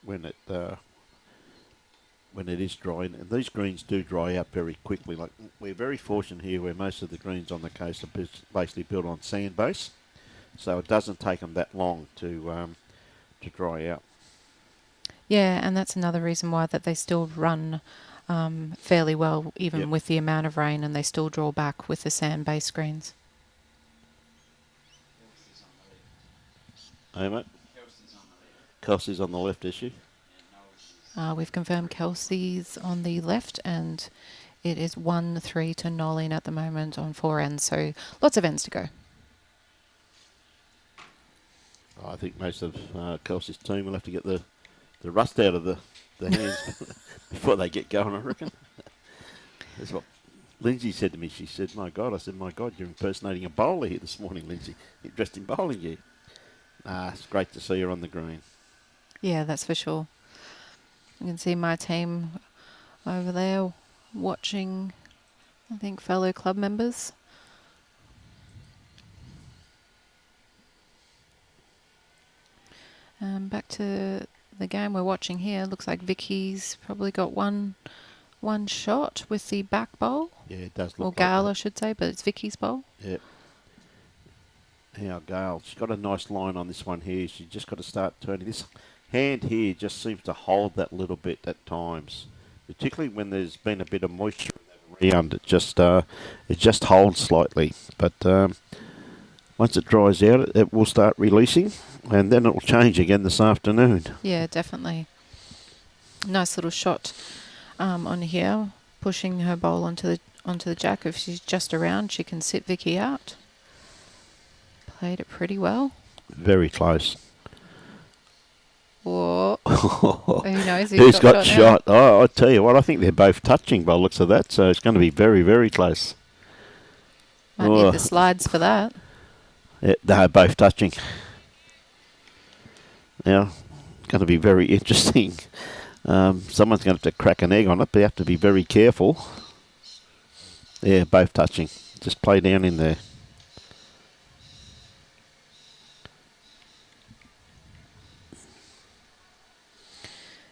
when it is drying, and these greens do dry out very quickly. Like, we're very fortunate here where most of the greens on the coast are basically built on sand base, so it doesn't take them that long to dry out. Yeah, and that's another reason why that they still run fairly well, even with the amount of rain, and they still draw back with the sand-based greens. Hey, mate? Kelsey's on the left, is she? We've confirmed Kelsey's on the left, and it is 1-3 to Nolene at the moment on 4 ends, so lots of ends to go. I think most of Kelsey's team will have to get the rust out of the hands before they get going, I reckon. That's what Lindsay said to me. She said, "My God," I said, "My God, you're impersonating a bowler here this morning, Lindsay. You're dressed in bowling gear." It's great to see her on the green. Yeah, that's for sure. You can see my team over there watching, I think, fellow club members. Back to the game we're watching here. Looks like Vikki's probably got one shot with the back bowl. Yeah, it does Or look Gail, like I should say, but it's Vikki's bowl. Yep. Now, Gail, she's got a nice line on this one here. She's just got to start turning. This hand here just seems to hold that little bit at times, particularly when there's been a bit of moisture in that round. It just holds slightly, but once it dries out, it will start releasing, and then it will change again this afternoon. Yeah, definitely. Nice little shot on here, pushing her bowl onto the jack. If she's just around, she can sit Vikki out. Played it pretty well. Very close. Whoa. Who knows Who's got shot? now? Oh, I tell you what, I think they're both touching by the looks of that, so it's going to be very, very close. Might need the slides for that. Yeah, they're both touching. Now, it's going to be very interesting. Someone's going to have to crack an egg on it, but you have to be very careful. Yeah, both touching. Just play down in there.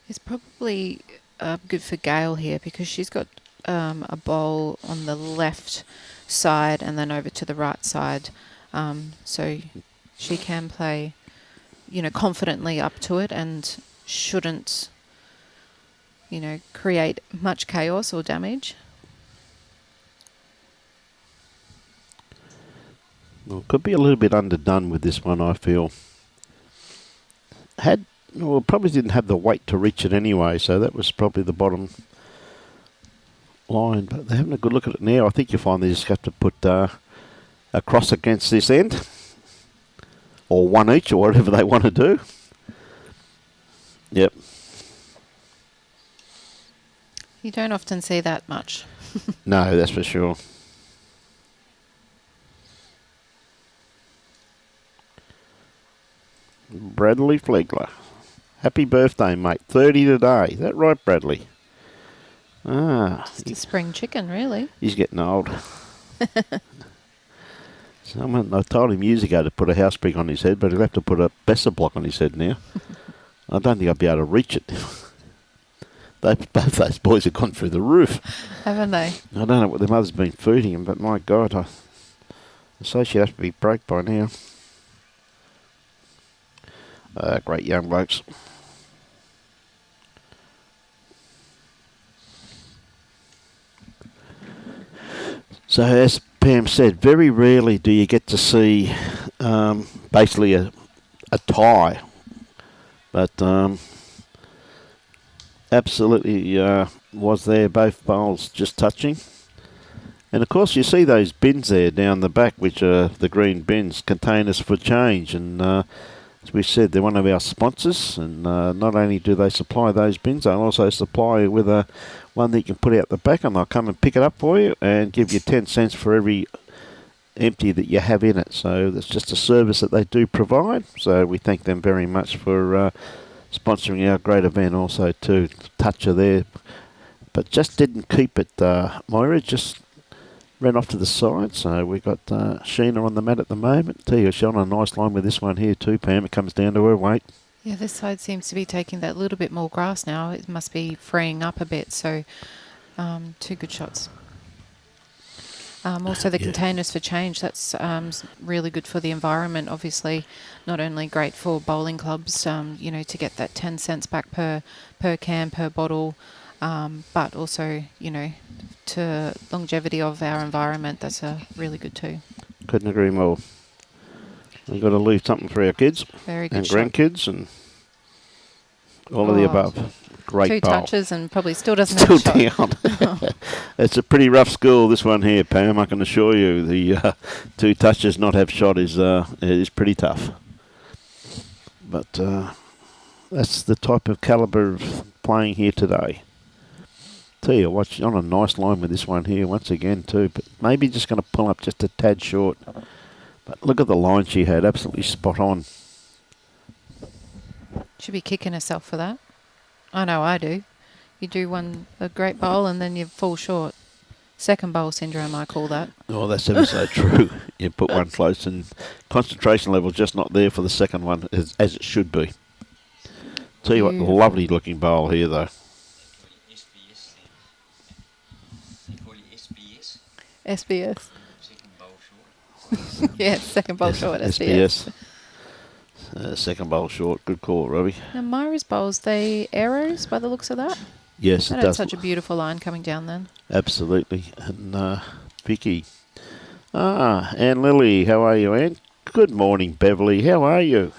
It's probably good for Gail here because she's got a bowl on the left side and then over to the right side. So she can play, confidently up to it and shouldn't, create much chaos or damage. Well, could be a little bit underdone with this one, I feel. Probably didn't have the weight to reach it anyway, so that was probably the bottom line. But they're having a good look at it now. I think you'll find they just have to put a cross against this end, or one each, or whatever they want to do. Yep. You don't often see that much. No, that's for sure. Bradley Flegler. Happy birthday, mate. 30 today. Is that right, Bradley? Just a spring chicken, really. He's getting old. I told him years ago to put a house brick on his head, but he'll have to put a Besser block on his head now. I don't think I'll be able to reach it. Both those boys have gone through the roof. Haven't they? I don't know what their mother's been feeding them, but my God, I say she'd have to be broke by now. Great young blokes. So as Pam said, very rarely do you get to see basically a tie, but absolutely was there, both bowls just touching. And of course you see those bins there down the back, which are the green bins, containers for change, and as we said, they're one of our sponsors, and not only do they supply those bins, they'll also supply you with one that you can put out the back, and they'll come and pick it up for you and give you 10 cents for every empty that you have in it. So that's just a service that they do provide. So we thank them very much for sponsoring our great event also too. Toucher there, but just didn't keep it. Myra just ran off to the side, so we've got Sheena on the mat at the moment. Tell you, she's on a nice line with this one here too, Pam. It comes down to her weight. Yeah, this side seems to be taking that little bit more grass now. It must be freeing up a bit, so 2 good shots. Also the containers for change, that's really good for the environment, obviously. Not only great for bowling clubs, to get that 10 cents back per can, per bottle, but also, to longevity of our environment, that's really good too. Couldn't agree more. We've got to leave something for our kids. Very good and shot. grandkids and all of the above. Great 2 bowl. touches and probably still doesn't Still have a shot. down. It's a pretty rough school, this one here, Pam. I can assure you the 2 touches not have shot is pretty tough. But that's the type of calibre of playing here today. Tell you what, she's on a nice line with this one here once again too, but maybe just going to pull up just a tad short. But look at the line she had, absolutely spot on. Should be kicking herself for that. I know I do. You do a great bowl and then you fall short. Second bowl syndrome, I call that. Oh, that's ever so true. You put one close and concentration level just not there for the second one as it should be. Tell you what, lovely looking bowl here though. SBS. Yeah, second bowl short, SBS. Second bowl short. Good call, Robbie. Now, Myra's bowls, they arrows by the looks of that? Yes, that it does. Such a beautiful line coming down then. Absolutely. And Vikki. Anne Lily, how are you, Anne? Good morning, Beverly. How are you?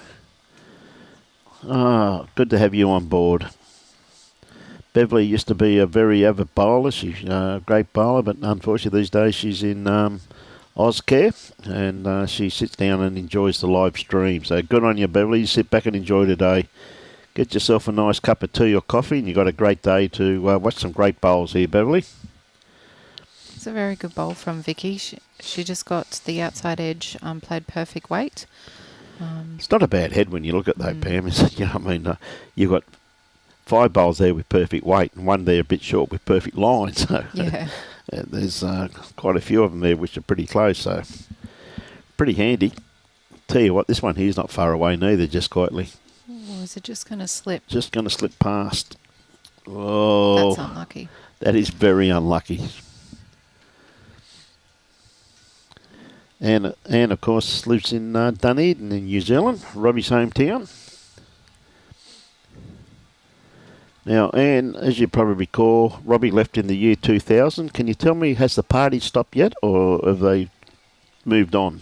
Good to have you on board. Beverly used to be a very avid bowler. She's a great bowler, but unfortunately these days she's in Ozcare, and she sits down and enjoys the live stream. So good on you, Beverly. You sit back and enjoy today. Get yourself a nice cup of tea or coffee, and you've got a great day to watch some great bowls here, Beverly. It's a very good bowl from Vikki. She just got the outside edge, played perfect weight. It's not a bad head when you look at that, Pam. Is it? You know what I mean? You've got 5 bowls there with perfect weight, and 1 there a bit short with perfect line. So yeah. There's quite a few of them there which are pretty close, so pretty handy. Tell you what, this one here's not far away neither, just quietly. Oh, is it just going to slip? Just going to slip past. Oh, that's unlucky. That is very unlucky. Anne, of course, lives in Dunedin in New Zealand, Robbie's hometown. Now, Anne, as you probably recall, Robbie left in the year 2000. Can you tell me, has the party stopped yet, or have they moved on?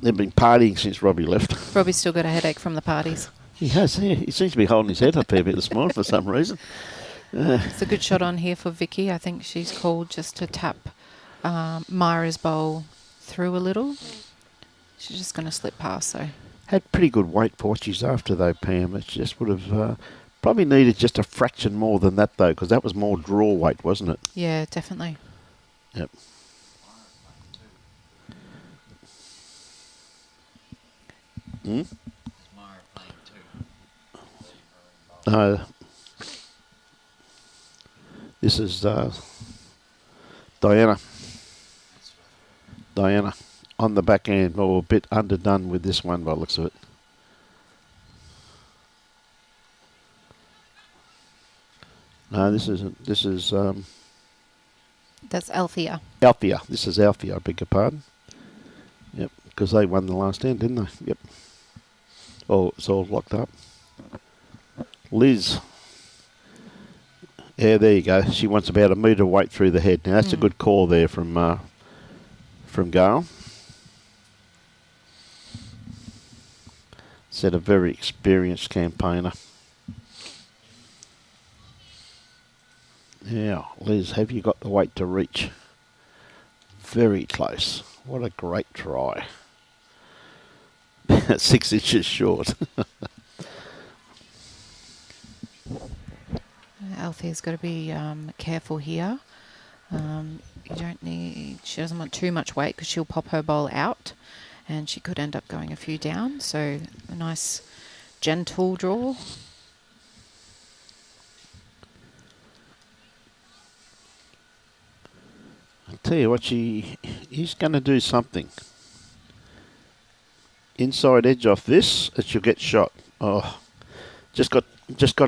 They've been partying since Robbie left. Robbie's still got a headache from the parties. He has, yeah. He seems to be holding his head up a fair bit this morning for some reason. It's a good shot on here for Vikki. I think she's called just to tap Myra's bowl through a little. She's just going to slip past, so. Had pretty good weight for what she's after, though, Pam. It just would have probably needed just a fraction more than that, though, because that was more draw weight, wasn't it? Yeah, definitely. Yep. Hmm? This is Diana. Diana on the back end, or a bit underdone with this one by the looks of it. No, this isn't. This is That's Althea. Althea. This is Althea, I beg your pardon. Yep, because they won the last end, didn't they? Yep. Oh, it's all locked up. Liz. Yeah, there you go. She wants about a metre weight through the head. Now, that's a good call there from Gail. Said a very experienced campaigner. Now, Liz, have you got the weight to reach? Very close. What a great try. 6 inches short. Althea's got to be careful here. You don't need. She doesn't want too much weight because she'll pop her bowl out, and she could end up going a few down. So a nice, gentle draw. I'll tell you what, he's going to do something. Inside edge off this, and she'll get shot. Oh, just got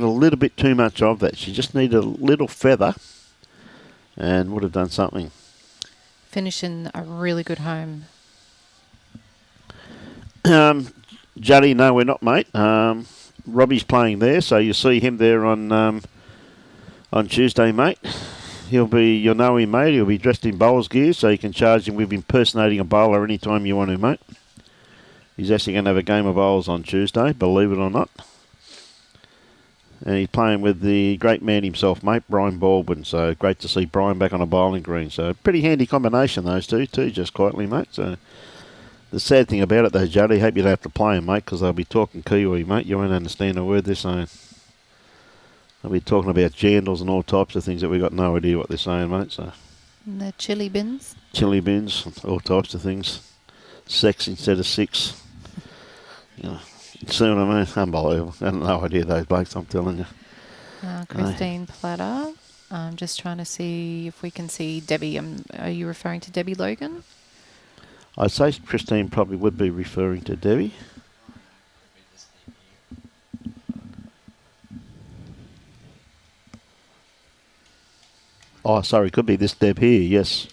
a little bit too much of that. She just needed a little feather, and would have done something. Finishing a really good home. Juddy, no, we're not, mate. Robbie's playing there, so you'll see him there on Tuesday, mate. You'll know him, mate. He'll be dressed in bowler's gear, so you can charge him with impersonating a bowler anytime you want to, mate. He's actually going to have a game of bowls on Tuesday, believe it or not. And he's playing with the great man himself, mate, Brian Baldwin. So great to see Brian back on a bowling green. So pretty handy combination, those two, too, just quietly, mate. So the sad thing about it, though, Juddy, hope you don't have to play him, mate, because they'll be talking Kiwi, mate. You won't understand a word they're saying. They'll be talking about jandals and all types of things that we've got no idea what they're saying, mate. So And the chili bins. chili bins, all types of things. Sex instead of six. You know, see what I mean? Unbelievable. I had no idea those blokes, I'm telling you. Christine Platter. I'm just trying to see if we can see Debi. Are you referring to Debi Logan? I'd say Christine probably would be referring to Debi. Oh, sorry, could be this Deb here, yes.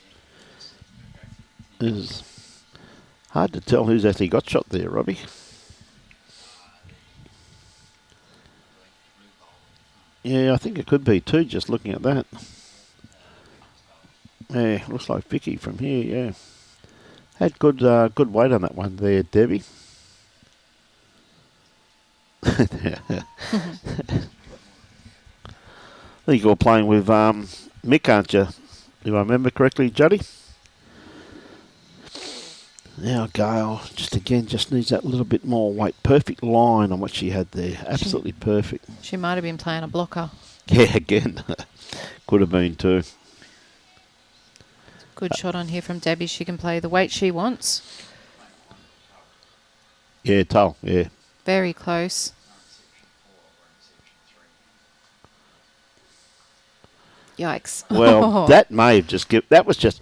It's hard to tell who's actually got shot there, Robbie. Yeah, I think it could be too, just looking at that. Yeah, looks like Vikki from here, yeah. Had good weight on that one there, Debi. I think you're playing with Mick, aren't you? If I remember correctly, Juddy? Now Gail, just needs that little bit more weight. Perfect line on what she had there. Absolutely perfect. She might have been playing a blocker. Yeah, again. Could have been too. Good shot on here from Debi. She can play the weight she wants. Yeah, Tull, yeah. Very close. Yikes. Well, that may have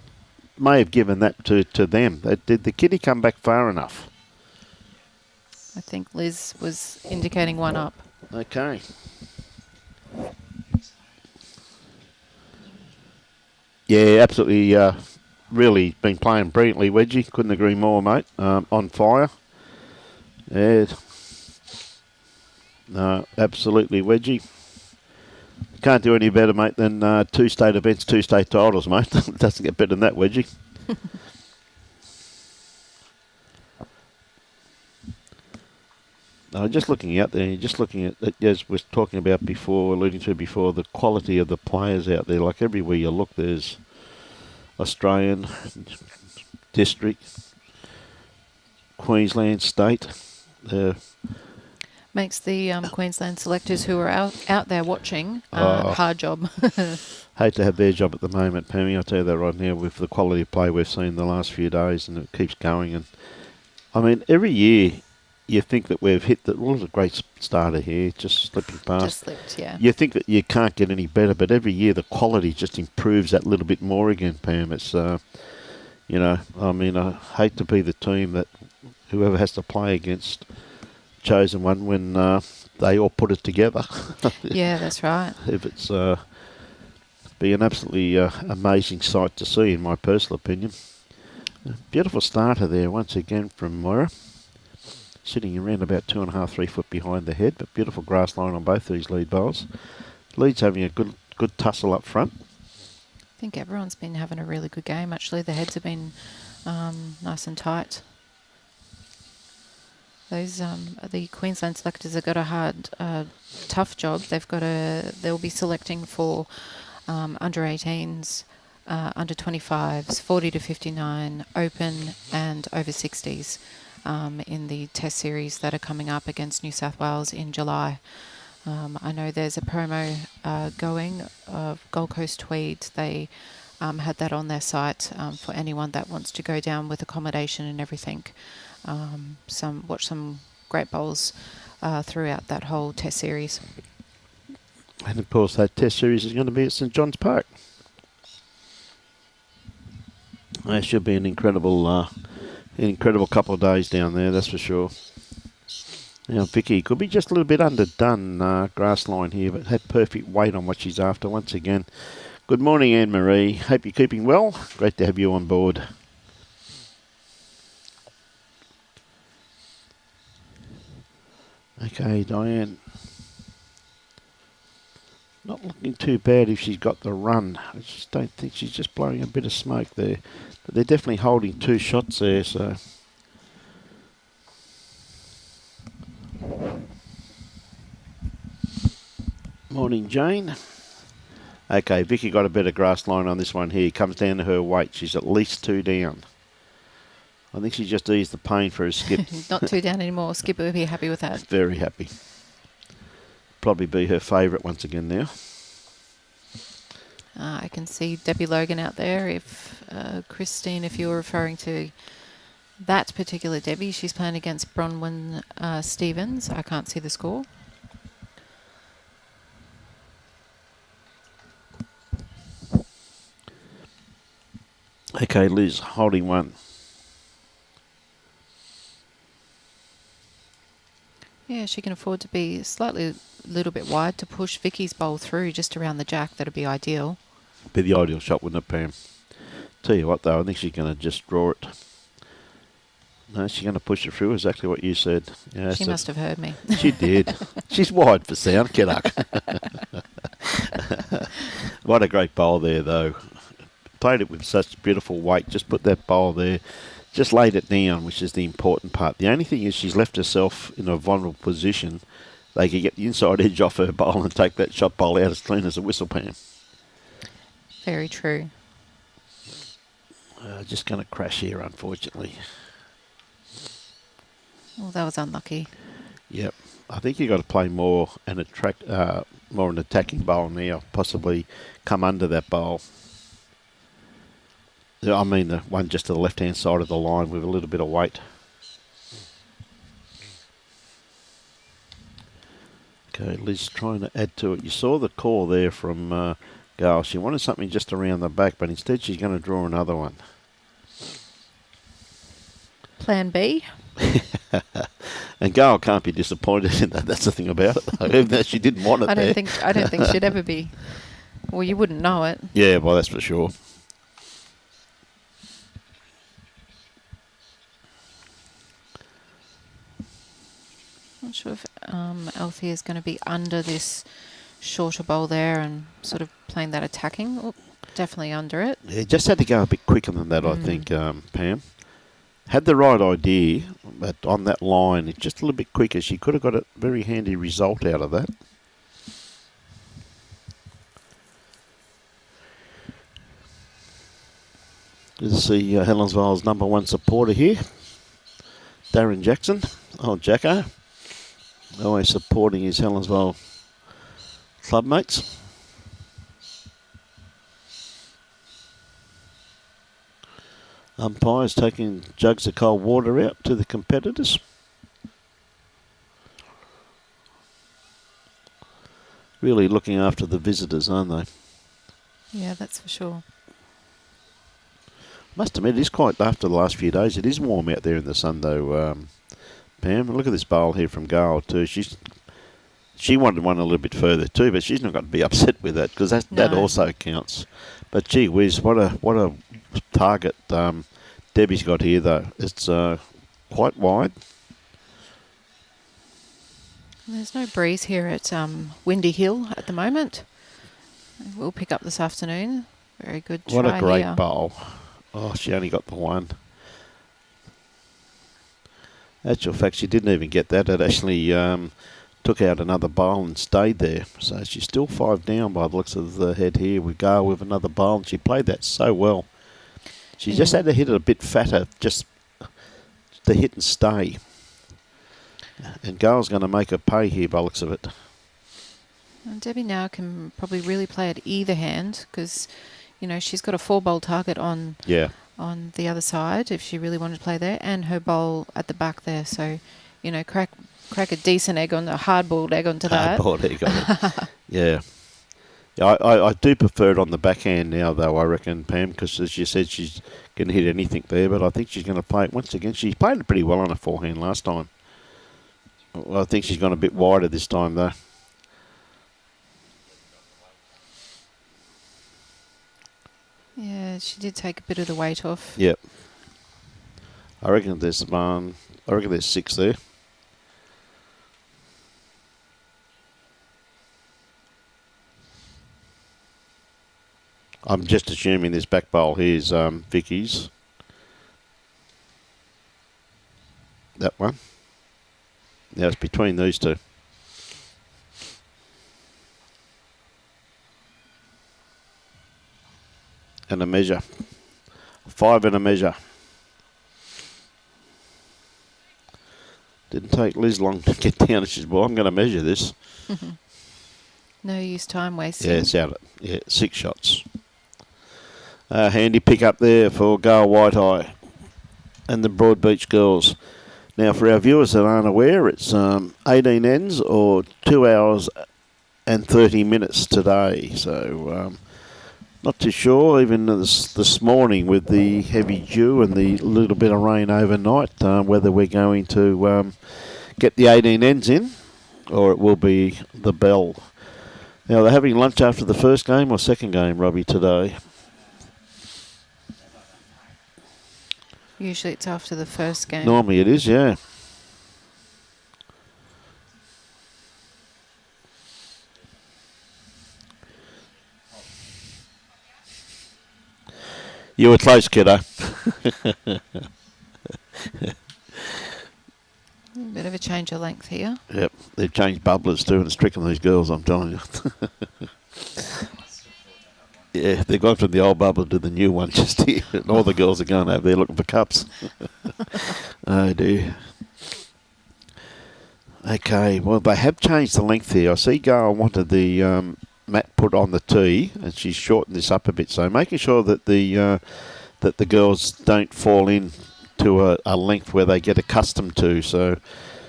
may have given that to them. Did the kitty come back far enough? I think Liz was indicating one up. Okay. Yeah, absolutely. Really been playing brilliantly, Wedgie. Couldn't agree more, mate. On fire. Yeah. No, absolutely, Wedgie. Can't do any better, mate, than 2 state events, 2 state titles, mate. Doesn't get better than that, Wedgie. Just looking out there, just looking at, as we were talking about before, alluding to before, the quality of the players out there. Like everywhere you look, there's Australian, district, Queensland, state. Makes the Queensland selectors who are out there watching hard job. Hate to have their job at the moment, Pammy. I'll tell you that right now with the quality of play we've seen the last few days, and it keeps going. And I mean, every year you think that we've hit the... Well, it was a great starter here, just slipping past. Just slipped, yeah. You think that you can't get any better, but every year the quality just improves that little bit more again, Pam. It's, you know, I mean, I hate to be the team that whoever has to play against chosen one when they all put it together. Yeah, that's right. If it's be an absolutely amazing sight to see, in my personal opinion. Beautiful starter there once again from Myra. Sitting around about 2.5, 3 foot behind the head, but beautiful grass line on both these lead bowls. Lead's having a good tussle up front. I think everyone's been having a really good game, actually. The heads have been nice and tight. Those the Queensland selectors have got a hard, tough job. They'll be selecting for under 18s, under 25s, 40 to 59, open and over 60s. In the test series that are coming up against New South Wales in July. I know there's a promo going of Coast-Tweed. They had that on their site for anyone that wants to go down with accommodation and everything. Watch some great bowls throughout that whole test series. And of course that test series is going to be at St John's Park. That should be an incredible couple of days down there, that's for sure. Now, Vikki could be just a little bit underdone grass line here, but had perfect weight on what she's after once again. Good morning, Anne-Marie. Hope you're keeping well. Great to have you on board. Okay, Diane. Not looking too bad if she's got the run. I just don't think she's just blowing a bit of smoke there. But they're definitely holding 2 shots there, so... Morning, Jane. Okay, Vikki got a better grass line on this one here. Comes down to her weight. She's at least 2 down. I think she just eased the pain for her skip. Not 2 down anymore. Skipper would be happy with that. Very happy. Probably be her favourite once again now. I can see Debi Logan out there. If Christine, if you're referring to that particular Debi, she's playing against Bronwyn Stevens. I can't see the score. Okay, Liz, holding one. Yeah, she can afford to be a little bit wide to push Vikki's bowl through just around the jack. That'd be ideal. Be the ideal shot, wouldn't it, Pam? Tell you what, though, I think she's going to just draw it. No, she's going to push it through, exactly what you said. Yeah, she must have heard me. She did. She's wide for sound, Kedak. What a great bowl there, though. Played it with such beautiful weight. Just put that bowl there. Just laid it down, which is the important part. The only thing is she's left herself in a vulnerable position. They could get the inside edge off her bowl and take that shot bowl out as clean as a whistle, Pam. Very true. Just going to crash here, unfortunately. Well, that was unlucky. Yep. I think you've got to play more an attacking bowl now, possibly come under that bowl. I mean the one just to the left-hand side of the line with a little bit of weight. Okay, Liz trying to add to it. You saw the call there from Gail. She wanted something just around the back, but instead she's going to draw another one. Plan B. And Gail can't be disappointed in that. That's the thing about it, though, even though she didn't want it I don't think she'd ever be. Well, you wouldn't know it. Yeah, well, that's for sure. Not sure if Althea is going to be under this shorter bowl there and sort of playing that attacking. Oh, definitely under it. Yeah, just had to go a bit quicker than that, I think, Pam. Had the right idea, but on that line, it's just a little bit quicker. She could have got a very handy result out of that. Good to see Helensvale's number one supporter here, Darren Jackson, old Jacko, always supporting his Helensvale clubmates. Umpires taking jugs of cold water out to the competitors. Really looking after the visitors, aren't they? Yeah, that's for sure. Must admit, it is quite, after the last few days, it is warm out there in the sun though, Pam. Look at this bowl here from Gail too. She wanted one a little bit further too, but she's not got to be upset with that because that also counts. But gee whiz, what a target Debi's got here though. It's quite wide. There's no breeze here at Windy Hill at the moment. We'll pick up this afternoon. Very good try. What a great here. bowl. Oh, she only got the one. Actual fact, she didn't even get that. It actually took out another bowl and stayed there. So she's still 5 down by the looks of the head here. We go with another bowl, and she played that so well. She just had to hit it a bit fatter, just to hit and stay. And Gail's going to make her pay here by the looks of it. And Debi now can probably really play at either hand because, you know, she's got a 4-bowl target on the other side if she really wanted to play there, and her bowl at the back there. So, you know, crack a decent egg on a hard-boiled egg onto that. Hard-boiled egg on it. Yeah. I do prefer it on the backhand now, though, I reckon, Pam, because as you said, she's going to hit anything there, but I think she's going to play it once again. She played it pretty well on a forehand last time. Well, I think she's gone a bit wider this time, though. Yeah, she did take a bit of the weight off. Yep. I reckon there's 6 there. I'm just assuming this back bowl here is Vikki's. That one. Now it's between these two. And a measure. 5 and a measure. Didn't take Liz long to get down. She said, well, I'm going to measure this. No use time wasting. Yeah, it's out. 6 shots. Handy pick up there for Gail Waitai and the Broadbeach girls. Now, for our viewers that aren't aware, it's 18 ends or 2 hours and 30 minutes today. So, not too sure, even this morning with the heavy dew and the little bit of rain overnight, whether we're going to get the 18 ends in or it will be the bell. Now, they're having lunch after the first game or second game, Robbie, today? Usually it's after the first game. Normally it is, yeah. You were close, kiddo. Bit of a change of length here. Yep, they've changed bubblers too, and it's tricking these girls, I'm telling you. Yeah, they've gone from the old bubbler to the new one just here. And all the girls are going over there looking for cups. Oh, dear. Okay, well, they have changed the length here. I see Gail wanted the mat put on the tee, and she's shortened this up a bit. So making sure that the girls don't fall in to a length where they get accustomed to. So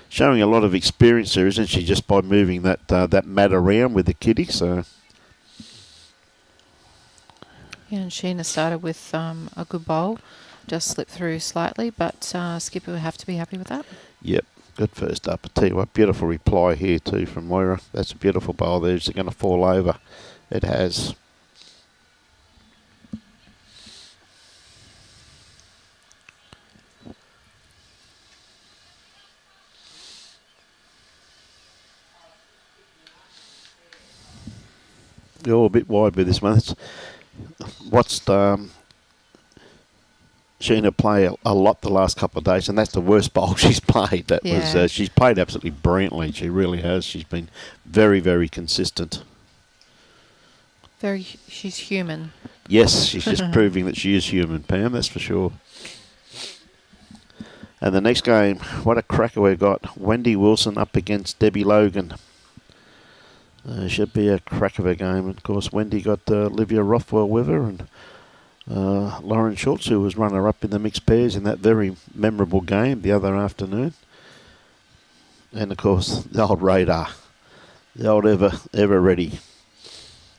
showing a lot of experience there, isn't she, just by moving that mat around with the kiddie. So. Yeah, and Sheena started with a good bowl, just slipped through slightly, but Skipper would have to be happy with that. Yep, good first up. I tell you what, beautiful reply here too from Myra. That's a beautiful bowl there. Is it going to fall over? It has. You're a bit wide with this one. Watched Sheena play a lot the last couple of days, and that's the worst bowl she's played. That was she's played absolutely brilliantly. She really has. She's been very, very consistent. She's human. Yes, she's just proving that she is human, Pam. That's for sure. And the next game, what a cracker we've got. Wendy Wilson up against Debi Logan. Should be a crack of a game. Of course, Wendy got Olivia Rothwell with her, and Lauren Schultz, who was runner-up in the mixed pairs in that very memorable game the other afternoon. And, of course, the old Radar. The old ever ready.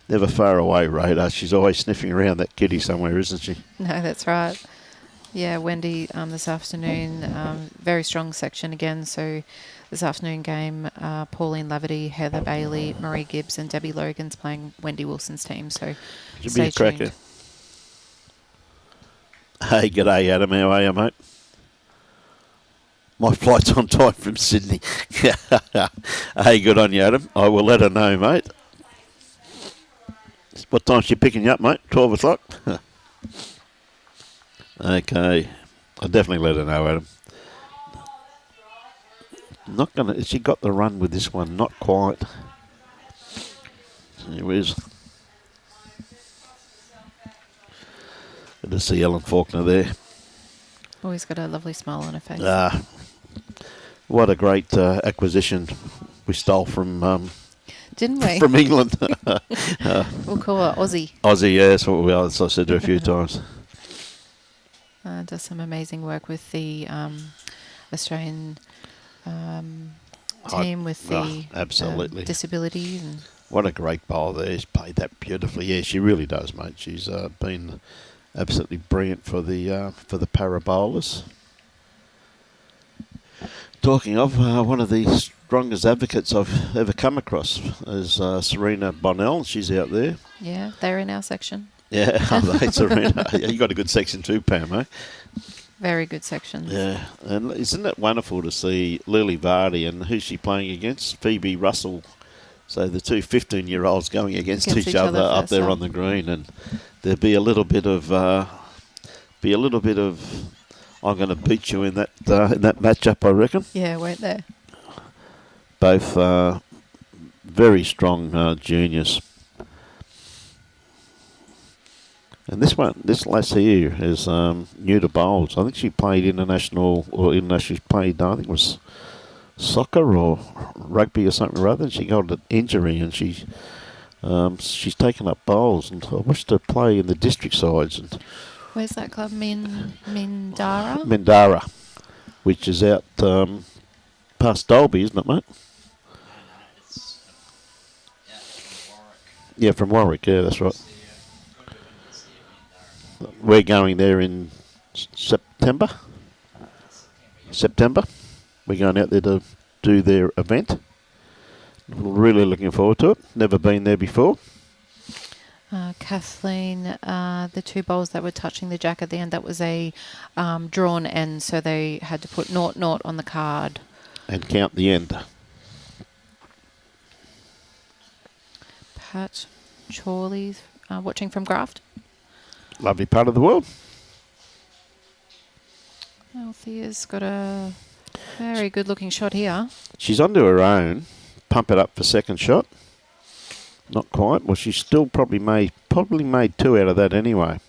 Never far away Radar. She's always sniffing around that kitty somewhere, isn't she? No, that's right. Yeah, Wendy this afternoon, very strong section again. So this afternoon game, Pauline Laverty, Heather Bailey, Marie Gibbs and Debi Logan's playing Wendy Wilson's team. So should stay be a cracker. tuned. Hey, g'day Adam, how are you, mate? My flight's on time from Sydney. Hey, good on you, Adam. I will let her know, mate. What time's she picking you up, mate? 12 o'clock? Okay. I'll definitely let her know, Adam. Not gonna. She got the run with this one, not quite. Here is. Good to see Ellen Faulkner there. Always got a lovely smile on her face. What a great acquisition we stole from. Didn't we? From England. We'll call her Aussie. Aussie, yeah, that's what we are. As I said to her a few times. Does some amazing work with the Australian team with the absolutely disabilities. And what a great bowler there. She's played that beautifully. Yeah, she really does, mate. She's been absolutely brilliant for the para bowlers. Talking of, one of the strongest advocates I've ever come across is Serena Bonnell. She's out there. Yeah, they're in our section. Yeah, Serena. Yeah, you got a good section too, Pam, eh? Very good sections. Yeah, and isn't it wonderful to see Lily Vardy and who's she playing against? Phoebe Russell. So the two 15-year-olds going against each other up there on the green, and there'll be a little bit of, I'm going to beat you in that matchup, I reckon. Yeah, won't there? Both very strong juniors. And this lass here is new to bowls. I think she played she's played, I think it was soccer or rugby or something rather. And she got an injury, and she's taken up bowls. And I watched her play in the district sides. And where's that club? Mindara? Mindara, which is out past Dolby, isn't it, mate? Yeah, from Warwick. Yeah, that's right. We're going there in September. We're going out there to do their event. Really looking forward to it. Never been there before. Kathleen, the two bowls that were touching the jack at the end, that was a drawn end, so they had to put 0-0 on the card. And count the end. Pat Chorley's watching from Graft. Lovely part of the world. Althea's got a very good looking shot here. She's onto her own. Pump it up for second shot. Not quite. Well, she's still probably made two out of that anyway.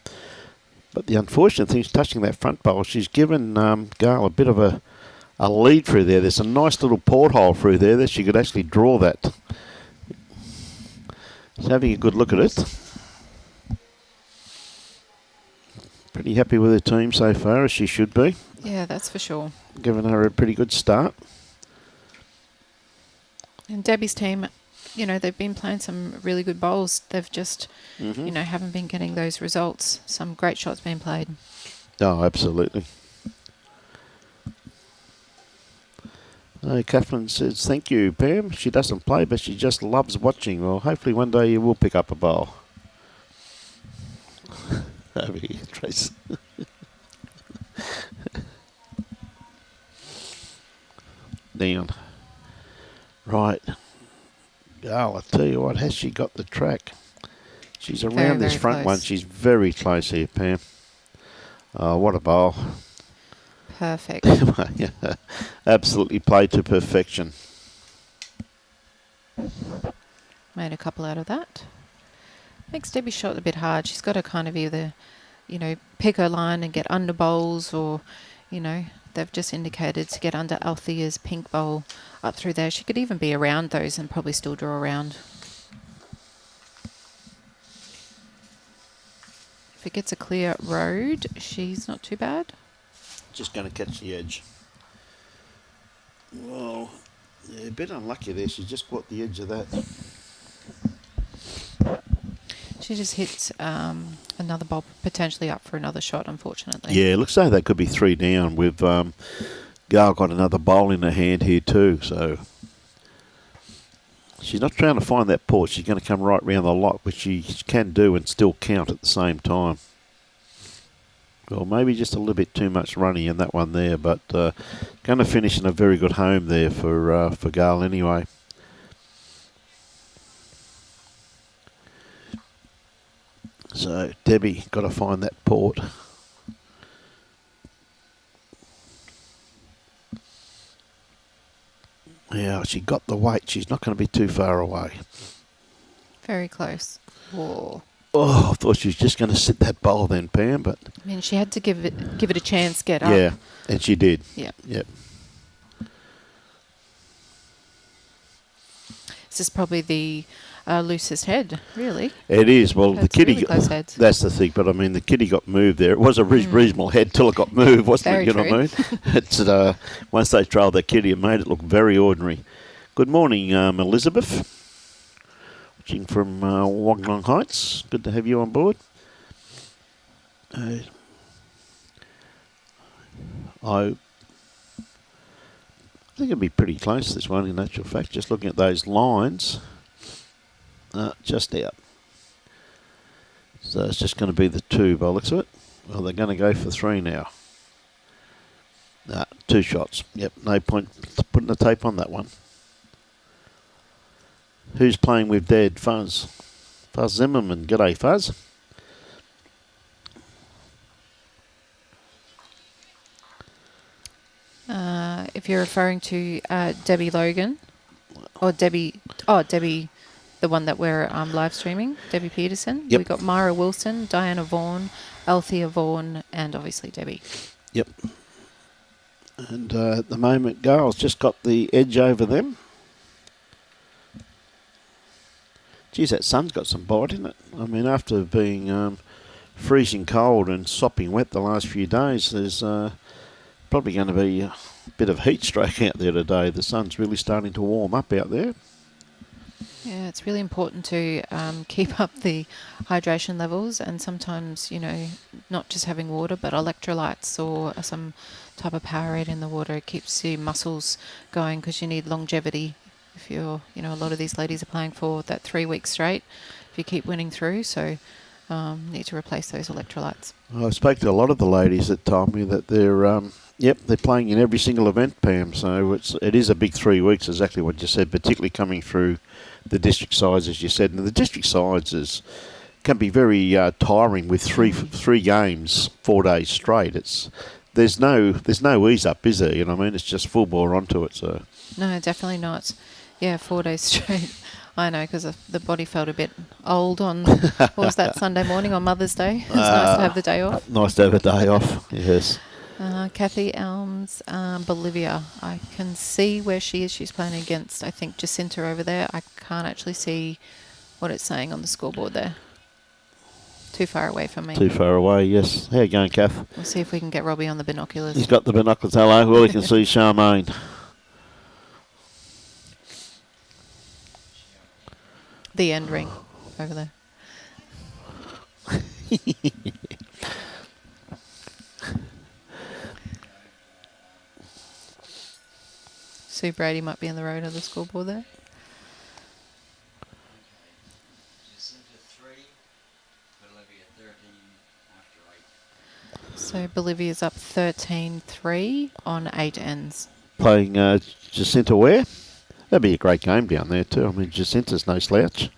But the unfortunate thing is touching that front bowl. She's given Gail a bit of a lead through there. There's a nice little porthole through there that she could actually draw that. She's having a good look at it. Pretty happy with her team so far, as she should be. Yeah, that's for sure. Giving her a pretty good start. And Debbie's team, they've been playing some really good bowls. They've just, haven't been getting those results. Some great shots being played. Oh, absolutely. Catherine says, thank you, Pam. She doesn't play, but she just loves watching. Well, hopefully one day you will pick up a bowl. Over here, Trace. Down. Right. Oh, I tell you what, has she got the track? She's around this very front one. close. She's very close here, Pam. Oh, what a bowl. Perfect. Absolutely played to perfection. Made a couple out of that. Makes Debbie shot a bit hard. She's got to kind of either, pick her line and get under bowls, or, they've just indicated to get under Althea's pink bowl up through there. She could even be around those and probably still draw around. If it gets a clear road, she's not too bad. Just going to catch the edge. Well, yeah, a bit unlucky there. She just caught the edge of that. She just hit another bowl, potentially up for another shot, unfortunately. Yeah, it looks like that could be 3 down. With Gail got another bowl in her hand here too, so she's not trying to find that port. She's going to come right round the lot, which she can do and still count at the same time. Well, maybe just a little bit too much running in that one there, but going to finish in a very good home there for Gail anyway. So Debi got to find that port. Yeah, she got the weight. She's not going to be too far away. Very close. Whoa. Oh, I thought she was just going to sit that bowl then, Pam, but I mean, she had to give it a chance, get up. yeah, and she did. Yeah. Yep. This is probably the loosest head, really. It is. Well, That's the kitty. really close heads. That's the thing. But I mean, the kitty got moved there. It was a reasonable head till it got moved, wasn't Very it? You know what I mean? It's once they trailed that kitty, it made it look very ordinary. Good morning, Elizabeth. Watching from Wollongong Heights. Good to have you on board. I think it'd be pretty close, this one, in actual fact. Just looking at those lines. Just out. So it's just going to be the 2 by the looks of it. Well, they're going to go for 3 now. 2 shots. Yep, no point putting the tape on that one. Who's playing with Dad? Fuzz. Fuzz Zimmerman. G'day, Fuzz. If you're referring to Debi Logan, or Debi, the one that we're live streaming, Debi Peterson. Yep. We've got Myra Wilson, Diana Vaughan, Althea Vaughan, and obviously Debi. Yep. And at the moment, Gail's just got the edge over them. Geez, that sun's got some bite in it. I mean, after being freezing cold and sopping wet the last few days, there's probably going to be a bit of heat stroke out there today. The sun's really starting to warm up out there. Yeah, it's really important to keep up the hydration levels, and sometimes, not just having water, but electrolytes or some type of Powerade in the water. It keeps your muscles going because you need longevity. If you're, a lot of these ladies are playing for that 3 weeks straight if you keep winning through, so need to replace those electrolytes. I spoke to a lot of the ladies that told me that they're playing in every single event, Pam, so it is a big 3 weeks, exactly what you said, particularly coming through the district sides, as you said. And the district sides can be very tiring with three games 4 days straight. There's no ease up, is there? You know what I mean? It's just full bore onto it. So No, definitely not. Yeah, 4 days straight. I know, because the body felt a bit old on, what was that, Sunday morning on Mother's Day? It's nice to have the day off. Nice to have a day off, yes. Kathy Elms, Bolivia. I can see where she is. She's playing against, I think, Jacinta over there. I can't actually see what it's saying on the scoreboard there. Too far away from me. Too far away, yes. How you going, Kath? We'll see if we can get Robbie on the binoculars. He's got the binoculars. Hello. Well, he can see Charmaine. The end ring over there. Sue Brady might be in the road of the scoreboard there. So Bolivia's up 13-3 on 8 ends. Playing Jacinta where? That'd be a great game down there too. I mean, Jacinta's no slouch.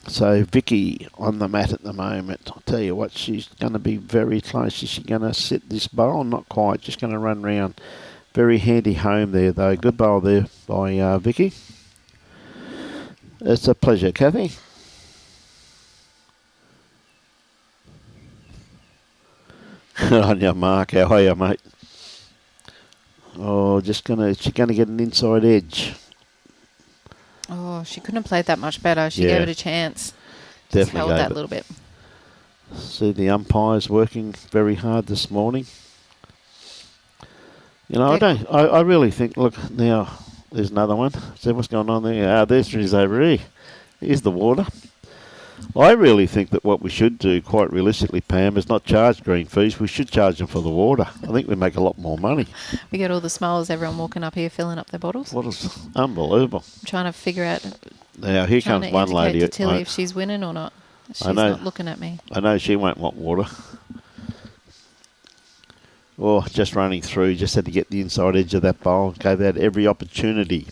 So Vikki on the mat at the moment. I'll tell you what, she's going to be very close. Is she going to sit this bowl? Not quite. Just going to run round. Very handy home there, though. Good bowl there by Vikki. It's a pleasure, Kathy. Good on you, Mark. How are you, mate? Oh, she's gonna get an inside edge. Oh, she couldn't have played that much better. She Yeah. gave it a chance. Just Definitely held gave that it. little bit. See the umpires working very hard this morning. You know, I really think, look, now, there's another one. See what's going on there? There's trees over here. Here's the water. I really think that what we should do, quite realistically, Pam, is not charge green fees. We should charge them for the water. I think we make a lot more money. We get all the smiles, everyone walking up here filling up their bottles. What is unbelievable. I'm trying to figure out, Now, here trying comes to one indicate lady. to Tilly if she's winning or not. She's know. not looking at me. I know she won't want water. Oh, just running through. Just had to get the inside edge of that bowl. Gave that every opportunity.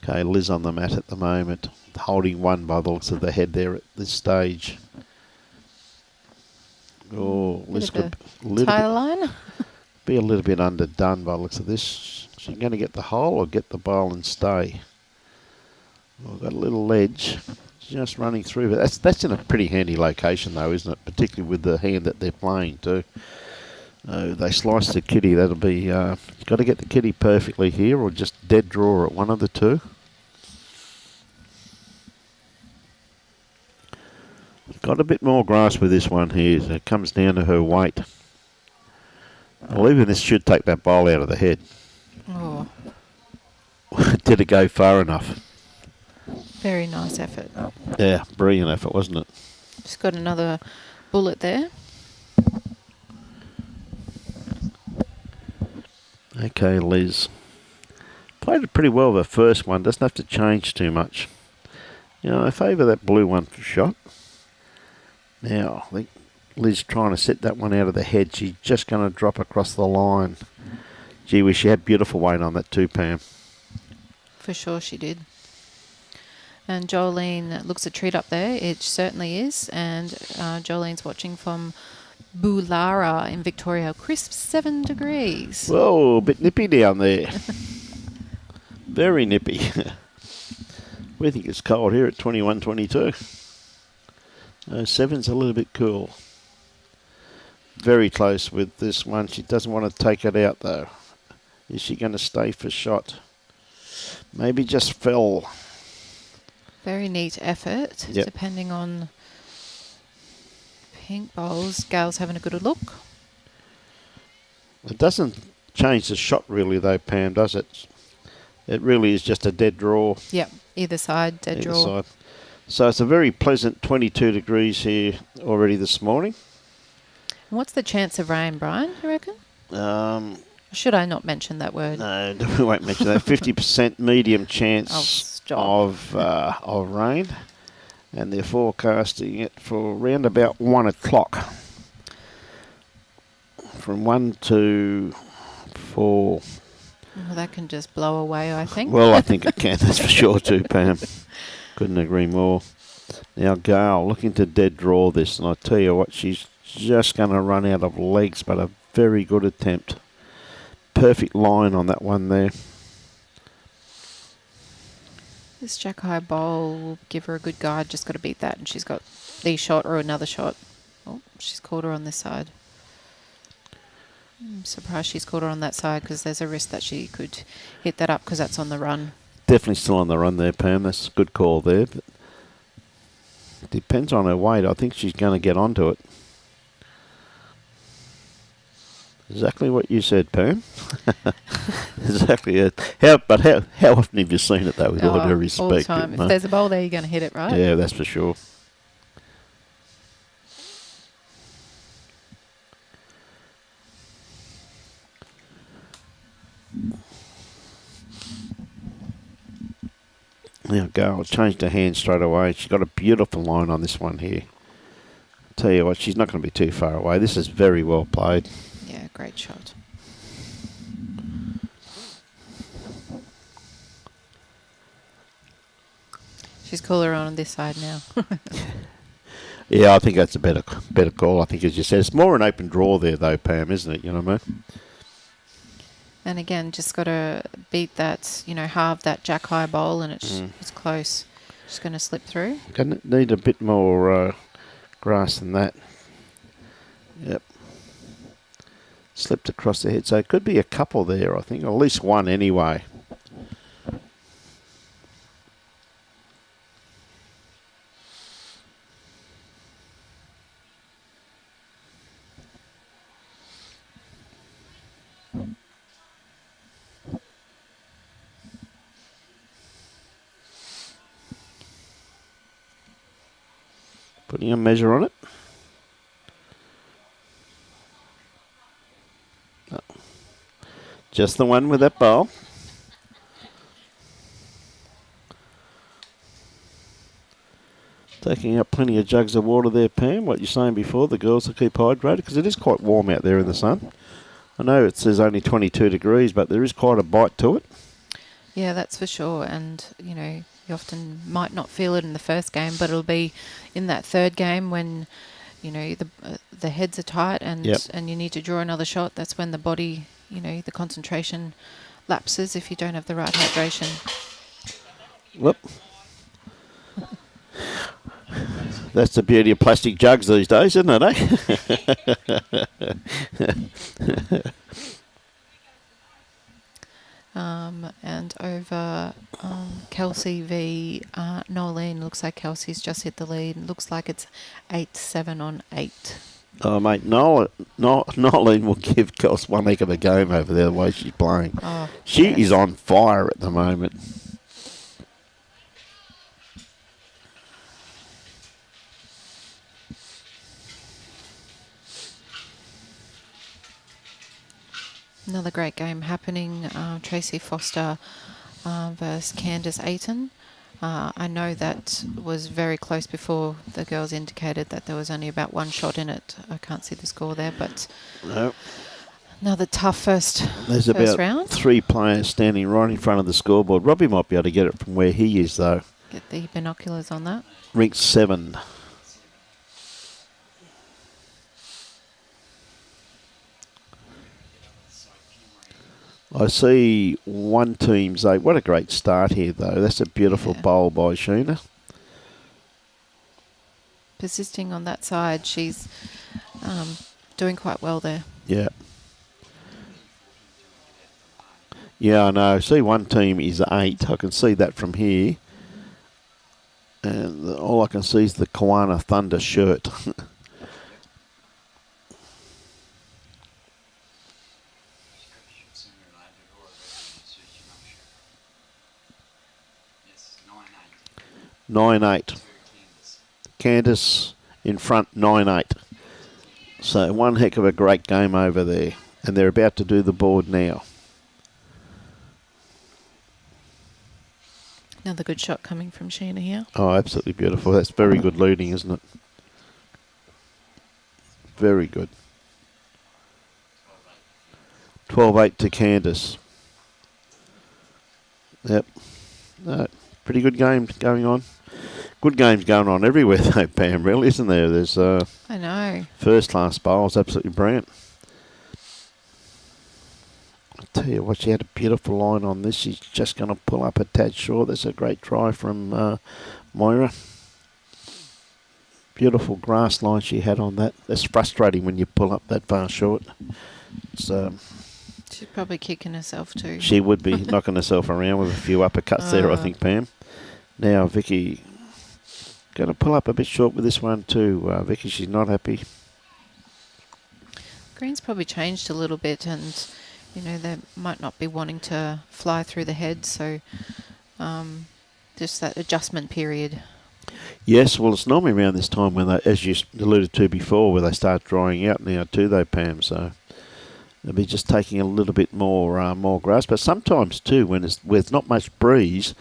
Okay, Liz on the mat at the moment. Holding one by the looks of the head there at this stage. Oh, Liz could Tire line? be a little bit underdone by the looks of this. She's going to get the hole or get the bowl and stay. We've got a little ledge. Just running through, but that's in a pretty handy location though, isn't it? Particularly with the hand that they're playing too. They slice the kitty. That'll be you've got to get the kitty perfectly here, or just dead draw at one of the two. Got a bit more grass with this one here. So it comes down to her weight. Well, even this should take that bowl out of the head. Oh, Did it go far enough? very nice effort. Yeah, brilliant effort, wasn't it? Just got another bullet there. Okay, Liz. Played it pretty well the first one. Doesn't have to change too much. You know, I favour that blue one for shot. Now, I think Liz trying to set that one out of the head. She's just going to drop across the line. Gee whiz, she had beautiful weight on that too, Pam. For sure she did. And Jolene looks a treat up there. It certainly is. And Jolene's watching from Boolara in Victoria. Crisp 7 degrees. Whoa, a bit nippy down there. Very nippy. We think it's cold here at 21, 22. 7's a little bit cool. Very close with this one. She doesn't want to take it out though. Is she going to stay for shot? Maybe just fell. Very neat effort, Yep. depending on pink bowls. Gail's having a good look. It doesn't change the shot really though, Pam, does it? It really is just a dead draw. Yep, either side, dead either draw. side. So it's a very pleasant 22 degrees here already this morning. And what's the chance of rain, Brian, you reckon? Should I not mention that word? No, we won't mention that. 50% medium Oh, chance stop. of rain. And they're forecasting it for around about 1 o'clock. From 1 to 4. Well, that can just blow away, I think. Well, I think it can, that's for sure too, Pam. Couldn't agree more. Now, Gail looking to dead draw this, and I tell you what, she's just going to run out of legs, but a very good attempt. Perfect line on that one there. This Jack High bowl will give her a good guide. Just got to beat that, and she's got the shot or another shot. Oh, she's caught her on this side. I'm surprised she's caught her on that side because there's a risk that she could hit that up because that's on the run. Definitely still on the run there, Pam. That's a good call there. But depends on her weight. I think she's going to get onto it. Exactly what you said, Pam. Exactly it. How often have you seen it, though, with all due respect? All the time. If there's a bowl there, you're going to hit it, right? Yeah, that's for sure. Now, Gail changed her hand straight away. She's got a beautiful line on this one here. Tell you what, she's not going to be too far away. This is very well played. Yeah, great shot. She's cooler on this side now. Yeah, I think that's a better call. I think, as you said, it's more an open draw there, though, Pam, isn't it? You know what I mean? And again, just got to beat that, halve that jack high bowl, and it's close. Just going to slip through. Gonna need a bit more grass than that. Yep. Slipped across the head, so it could be a couple there, I think, or at least one anyway. Putting a measure on it. No. Just the one with that bowl. Taking up plenty of jugs of water there, Pam. What you're saying before, the girls will keep hydrated, because it is quite warm out there in the sun. I know it says only 22 degrees, but there is quite a bite to it. Yeah, that's for sure. And, you often might not feel it in the first game, but it'll be in that third game when, the heads are tight and you need to draw another shot. That's when the body, the concentration lapses if you don't have the right hydration. Whoop. That's the beauty of plastic jugs these days, isn't it, eh? And over Kelsey v. Nolene. Looks like Kelsey's just hit the lead. Looks like it's 8-7 on 8. Oh, mate, Nolene will give Kels one heck of a game over there, the way she's playing. Oh, she yes. is on fire at the moment. Another great game happening. Tracy Foster versus Candice Ayton. I know that was very close before the girls indicated that there was only about one shot in it. I can't see the score there, but No. another tough first about round. 3 players standing right in front of the scoreboard. Robbie might be able to get it from where he is, though. Get the binoculars on that. Rink 7. I see one team's 8. What a great start here, though. That's a beautiful bowl by Sheena. Persisting on that side. She's doing quite well there. Yeah. Yeah, I know. See, one team is 8. I can see that from here. And all I can see is the Kiwana Thunder shirt. Yes, 9-8. 9-8. Candice in front, 9-8. So one heck of a great game over there. And they're about to do the board now. Another good shot coming from Sheena here. Oh, absolutely beautiful. That's very good leading, isn't it? Very good. 12-8 to Candice. Yep. No, pretty good game going on. Good games going on everywhere, though, Pam, really, isn't there? There's I know. first-class bowls, absolutely brilliant. I tell you what, she had a beautiful line on this. She's just going to pull up a tad short. That's a great try from Myra. Beautiful grass line she had on that. That's frustrating when you pull up that far short. It's, she's probably kicking herself too. she would be knocking herself around with a few uppercuts there, I think, Pam. Now, Vikki going to pull up a bit short with this one too. Vikki, she's not happy. Green's probably changed a little bit, and they might not be wanting to fly through the head, so just that adjustment period. Yes, well, it's normally around this time when they, as you alluded to before, where they start drying out now too, though, Pam. So they'll be just taking a little bit more grass. But sometimes too, when there's not much breeze,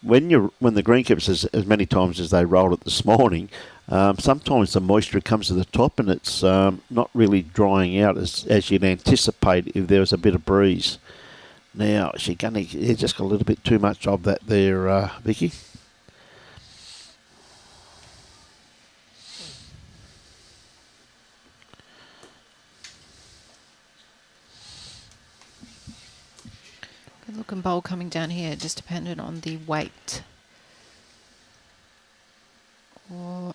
when the greenkeepers, as many times as they rolled it this morning, sometimes the moisture comes to the top and it's not really drying out as you'd anticipate if there was a bit of breeze. Now, she's just got a little bit too much of that there, Vikki. can bowl coming down here, just dependent on the weight. Or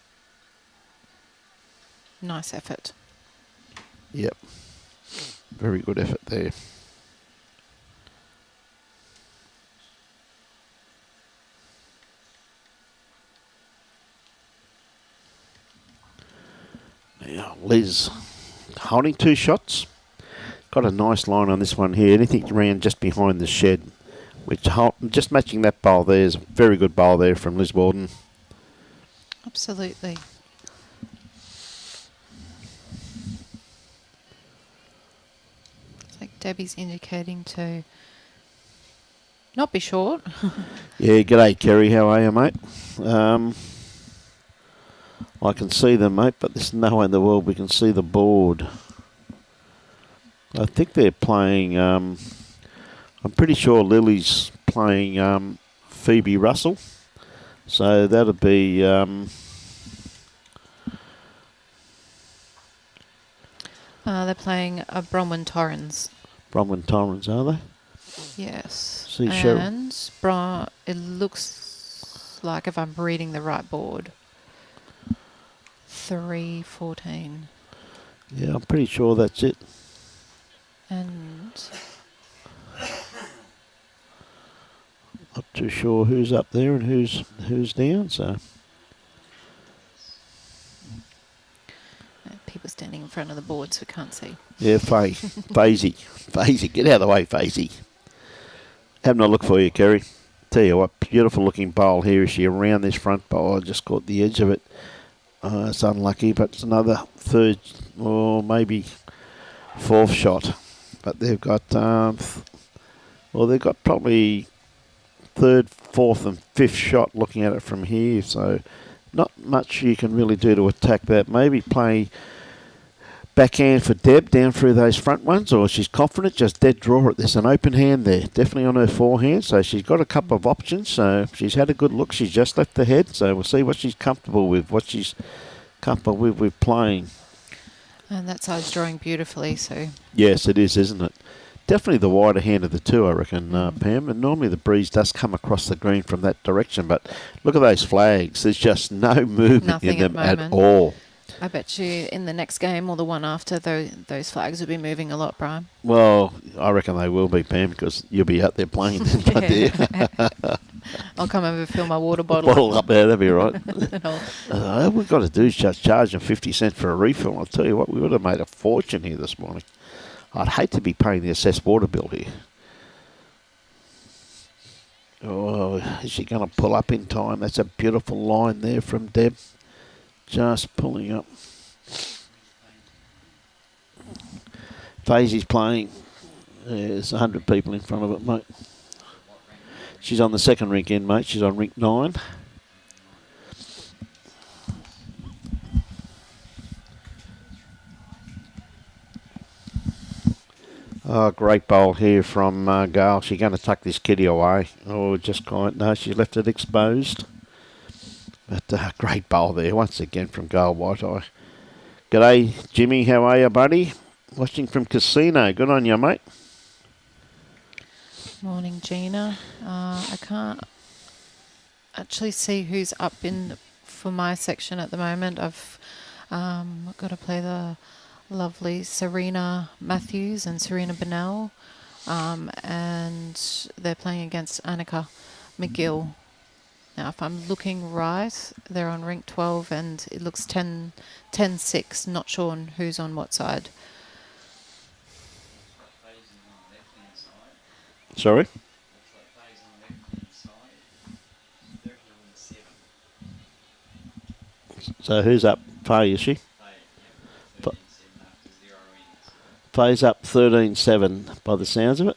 nice effort. Yep. Very good effort there. Now, Liz holding 2 shots. Got a nice line on this one here. Anything around just behind the shed. Which just matching that bowl there is a very good bowl there from Liz Walton. Absolutely. It's like Debbie's indicating to not be short. Yeah, g'day Kerry, how are you, mate? I can see them, mate, but there's no way in the world we can see the board. I think they're playing, I'm pretty sure Lily's playing Phoebe Russell. So that'll be... They're playing Bronwyn Torrens. Bronwyn Torrens, are they? Yes. See, Cheryl. And it looks like, if I'm reading the right board, 3-14. Yeah, I'm pretty sure that's it. And Not too sure who's up there and who's down, so... people standing in front of the board, so we can't see. Yeah, Fazy, get out of the way, Fazy. Having a look for you, Kerry. Tell you what, beautiful looking bowl here. Is she around this front bowl? I just caught the edge of it. It's unlucky, but it's another third or maybe fourth shot. But they've got, they've got probably third, fourth and fifth shot looking at it from here. So not much you can really do to attack that. Maybe play backhand for Deb down through those front ones, or she's confident, just dead draw it. There's an open hand there, definitely on her forehand, so she's got a couple of options. So she's had a good look. She's just left the head, so we'll see what she's comfortable with, with playing. And that side's drawing beautifully, so... Yes, it is, isn't it? Definitely the wider hand of the two, I reckon, Pam. And normally the breeze does come across the green from that direction, but look at those flags. There's just no movement in them at all. I bet you in the next game or the one after, those flags will be moving a lot, Brian. Well, I reckon they will be, Pam, because you'll be out there playing. I'll come over and fill my water bottle up there, that'd be right. I'll All we've got to do is just charge them 50 cents for a refill. I'll tell you what, we would have made a fortune here this morning. I'd hate to be paying the assessed water bill here. Oh, is she going to pull up in time? That's a beautiful line there from Deb. Just pulling up. Fazy's playing. There's 100 people in front of it, mate. She's on the second rink end, mate. She's on rink 9. Oh, great bowl here from Gail. She's going to tuck this kitty away. Oh, just quite. No, she's left it exposed. But great bowl there once again from Gail Waitai. G'day, Jimmy. How are you, buddy? Watching from Casino. Good on you, mate. Morning, Gina. I can't actually see who's up in for my section at the moment. I've got to play the lovely Serena Matthews and Serena Bennell, and they're playing against Annika McGill. Now, if I'm looking right, they're on rink 12 and it looks 10-6. Not sure on who's on what side. Sorry? So who's up? Faye, is she? Faye's up 13-7 by the sounds of it.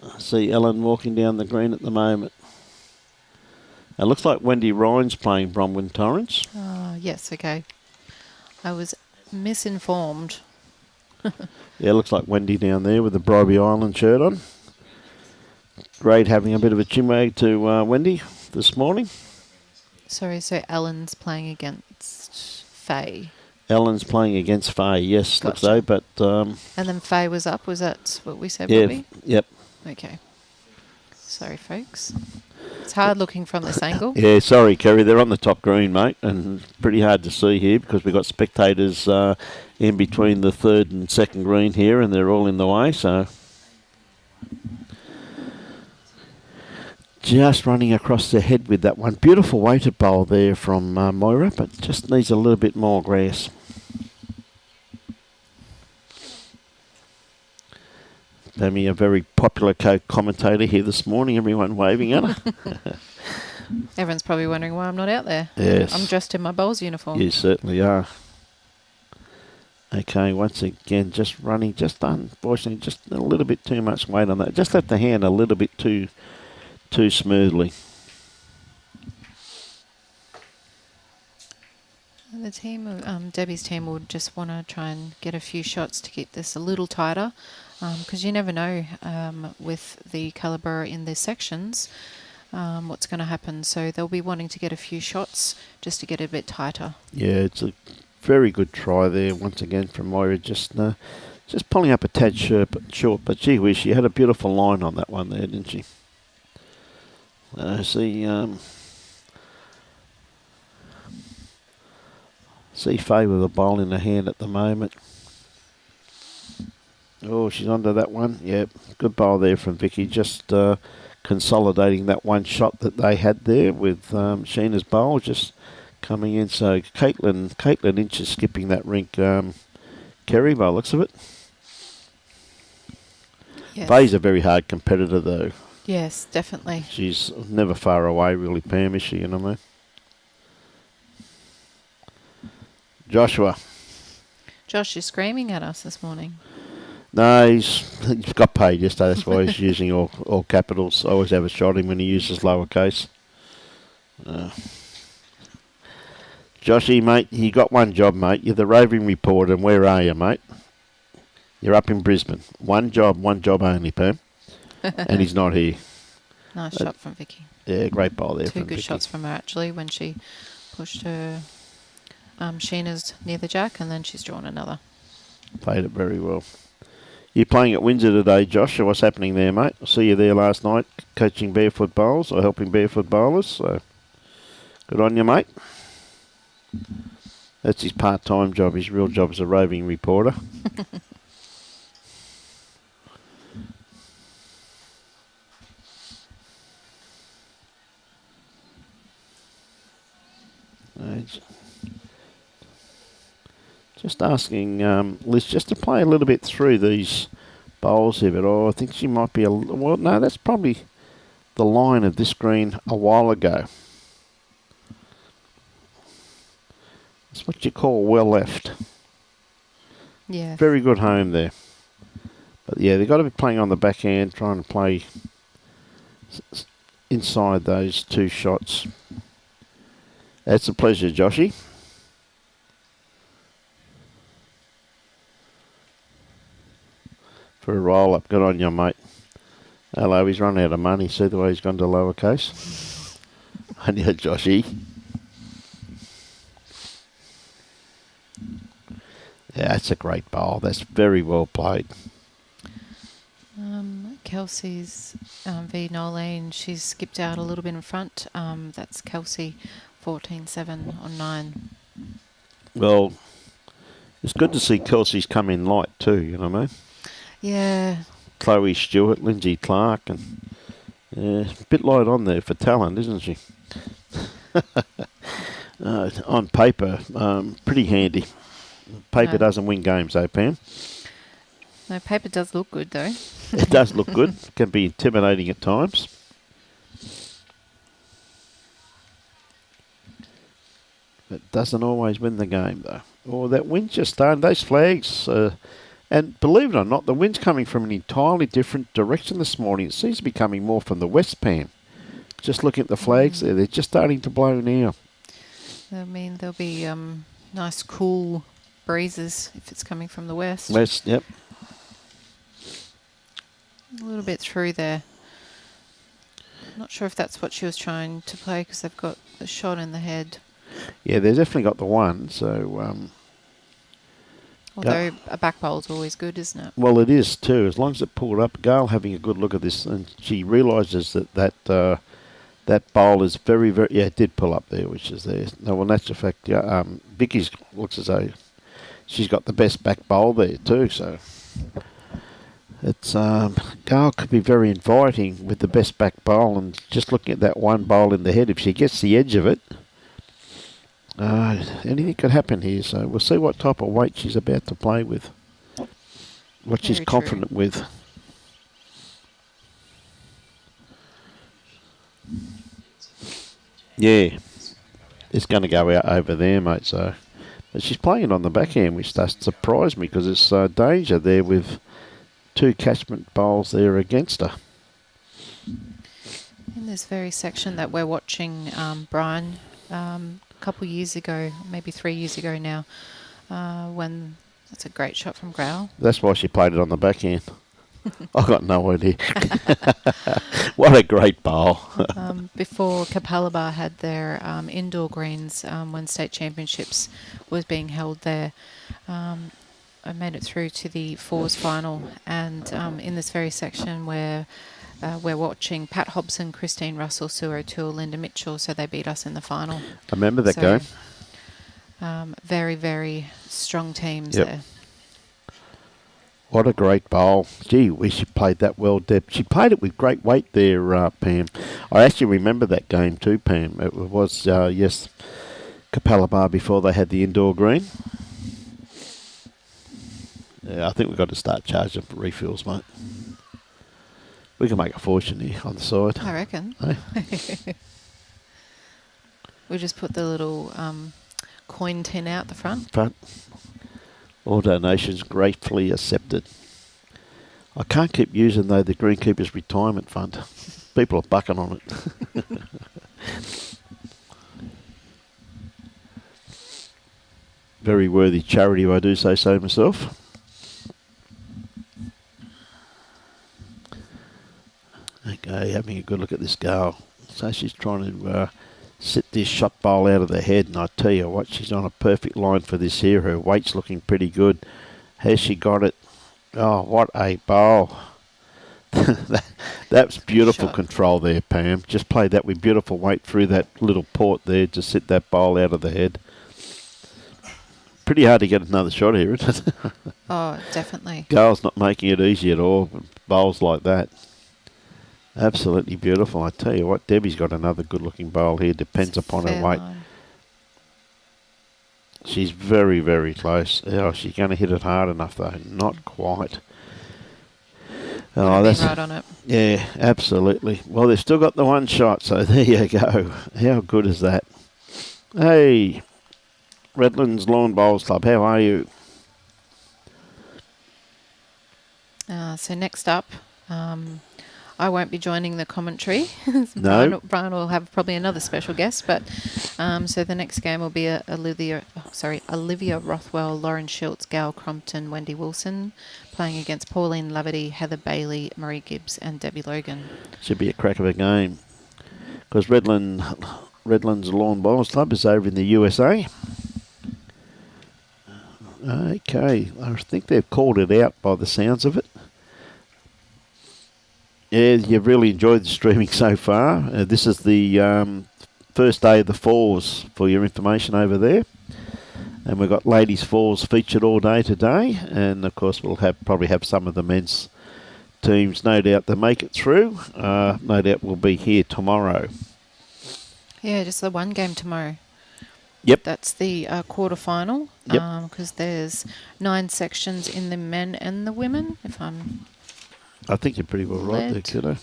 I see Ellen walking down the green at the moment. It looks like Wendy Ryan's playing Bronwyn Torrens. Yes, okay. I was misinformed. Yeah, looks like Wendy down there with the Bribey Island shirt on. Great having a bit of a chinwag to Wendy this morning. Sorry, so Ellen's playing against Faye. Ellen's playing against Faye, yes, Gotcha. looks so, but... And then Faye was up. Was that what we said, yeah, Bobby? yep. Okay. Sorry, folks. It's hard looking from this angle. Yeah, sorry, Kerry, they're on the top green, mate, and pretty hard to see here because we've got spectators in between the third and second green here, and they're all in the way, so... Just running across the head with that one. Beautiful weighted bowl there from Myra, but just needs a little bit more grass. Demi, a very popular co-commentator here this morning. Everyone waving at her. Everyone's probably wondering why I'm not out there. Yes. I'm dressed in my bowls uniform. You certainly are. Okay, once again, just running, just unfortunately, just a little bit too much weight on that. Just left the hand a little bit too smoothly. The team, Debbie's team, will just want to try and get a few shots to keep this a little tighter, because you never know with the calibre in their sections what's going to happen. So they'll be wanting to get a few shots just to get it a bit tighter. Yeah, it's a very good try there once again from Myra. Just pulling up a tad short, but gee whiz, she had a beautiful line on that one there, didn't she? See Faye with a bowl in her hand at the moment. Oh, she's onto that one. Yep, good bowl there from Vikki. Just consolidating that one shot that they had there with Sheena's bowl just coming in. So Caitlin Inch is skipping that rink. Kerry, by the looks of it. Yes. Faye's a very hard competitor though. Yes, definitely. She's never far away, really, Pam, is she? You know what I mean? Joshua. Josh is screaming at us this morning. No, he's got paid yesterday. That's why he's using all capitals. I always have a shot at him when he uses lowercase. Joshy, mate, you got one job, mate. You're the roving reporter, and where are you, mate? You're up in Brisbane. One job only, Pam. And he's not here. Nice shot from Vikki. Yeah, great bowl there from Two good Vikki. shots from her, actually, when she pushed her Sheena's near the jack, and then she's drawn another. Played it very well. You're playing at Windsor today, Josh. So what's happening there, mate? I see you there last night coaching barefoot bowls or helping barefoot bowlers. So good on you, mate. That's his part-time job. His real job is a roving reporter. Just asking Liz just to play a little bit through these bowls here, but I think she might be well, no, that's probably the line of this green a while ago. It's what you call well left. Yeah. Very good home there. But yeah, they've got to be playing on the backhand, trying to play inside those two shots. It's a pleasure, Joshy. For a roll-up. Good on you, mate. Hello, he's run out of money. See the way he's gone to lowercase? On you, Joshy. Yeah, that's a great bowl. That's very well played. Kelsey's v. Nolene, she's skipped out a little bit in front. That's Kelsey 14-7 on 9. Well, it's good to see Kelsey's come in light too, you know what I mean? Yeah. Chloe Stewart, Lindsay Clark, and a bit light on there for talent, isn't she? On paper, pretty handy. Paper doesn't win games, though, Pam. No, paper does look good, though. It does look good. Can be intimidating at times. But doesn't always win the game, though. Oh, that wind's just starting. Those flags, and believe it or not, the wind's coming from an entirely different direction this morning. It seems to be coming more from the west, Pam. Just looking at the flags there, they're just starting to blow now. I mean, there'll be nice, cool breezes if it's coming from the west. West, yep. A little bit through there. Not sure if that's what she was trying to play because they've got the shot in the head. Yeah, they've definitely got the one, so Although a back bowl's always good, isn't it? Well, it is too. As long as it pulled up, Gail having a good look at this, and she realises that bowl is very, very... Yeah, it did pull up there, which is there. No, well, that's a fact. Yeah, Vikki looks as though she's got the best back bowl there too, so... It's Gail could be very inviting with the best back bowl, and just looking at that one bowl in the head, if she gets the edge of it, anything could happen here. So we'll see what type of weight she's about to play with, what she's confident with. Yeah, it's going to go out over there, mate. So, but she's playing it on the backhand, which does surprise me because it's danger there with 2 catchment bowls there against her. In this very section that we're watching, Brian, a couple of years ago, maybe 3 years ago now, when that's a great shot from Gail. That's why she played it on the backhand. I've got no idea. What a great bowl. Before Capalaba had their indoor greens, when state championships was being held there, I made it through to the fours final, and in this very section where we're watching Pat Hobson, Christine Russell, Sue O'Toole, Linda Mitchell, so they beat us in the final. I remember that game. Very, very strong teams there. What a great bowl. Gee, she played that well, Deb. She played it with great weight there, Pam. I actually remember that game too, Pam. It was, yes, Capalaba before they had the indoor green. Yeah, I think we've got to start charging for refills, mate. We can make a fortune here on the side. I reckon. Hey? We just put the little coin tin out the front. All donations gratefully accepted. I can't keep using, though, the Greenkeepers Retirement Fund. People are bucking on it. Very worthy charity, if I do say so myself. Okay, having a good look at this girl. So she's trying to sit this shot bowl out of the head, and I tell you what, she's on a perfect line for this here. Her weight's looking pretty good. Has she got it? Oh, what a bowl. That's beautiful control there, Pam. Just play that with beautiful weight through that little port there to sit that bowl out of the head. Pretty hard to get another shot here, isn't it? Oh, definitely. Gail's not making it easy at all. Bowls like that. Absolutely beautiful. I tell you what, Debi's got another good-looking bowl here. Depends upon her weight. Line. She's very, very close. Oh, she's going to hit it hard enough, though. Not quite. Oh, that's right on it. Yeah, absolutely. Well, they've still got the one shot, so there you go. How good is that? Hey, Redlands Lawn Bowls Club, how are you? So next up, I won't be joining the commentary. No. Brian will have probably another special guest, but so the next game will be Olivia Rothwell, Lauren Schultz, Gail Crompton, Wendy Wilson, playing against Pauline Laverty, Heather Bailey, Marie Gibbs and Debbie Logan. Should be a crack of a game, because Redlands Lawn Bowls Club is over in the USA. Okay, I think they've called it out by the sounds of it. Yeah, you've really enjoyed the streaming so far. This is the first day of the fours for your information over there. And we've got ladies fours featured all day today. And, of course, we'll probably have some of the men's teams, no doubt, to make it through. No doubt we'll be here tomorrow. Yeah, just the one game tomorrow. Yep. That's the quarterfinal. Yep. Because there's 9 sections in the men and the women, I think you're pretty well right there, kiddo.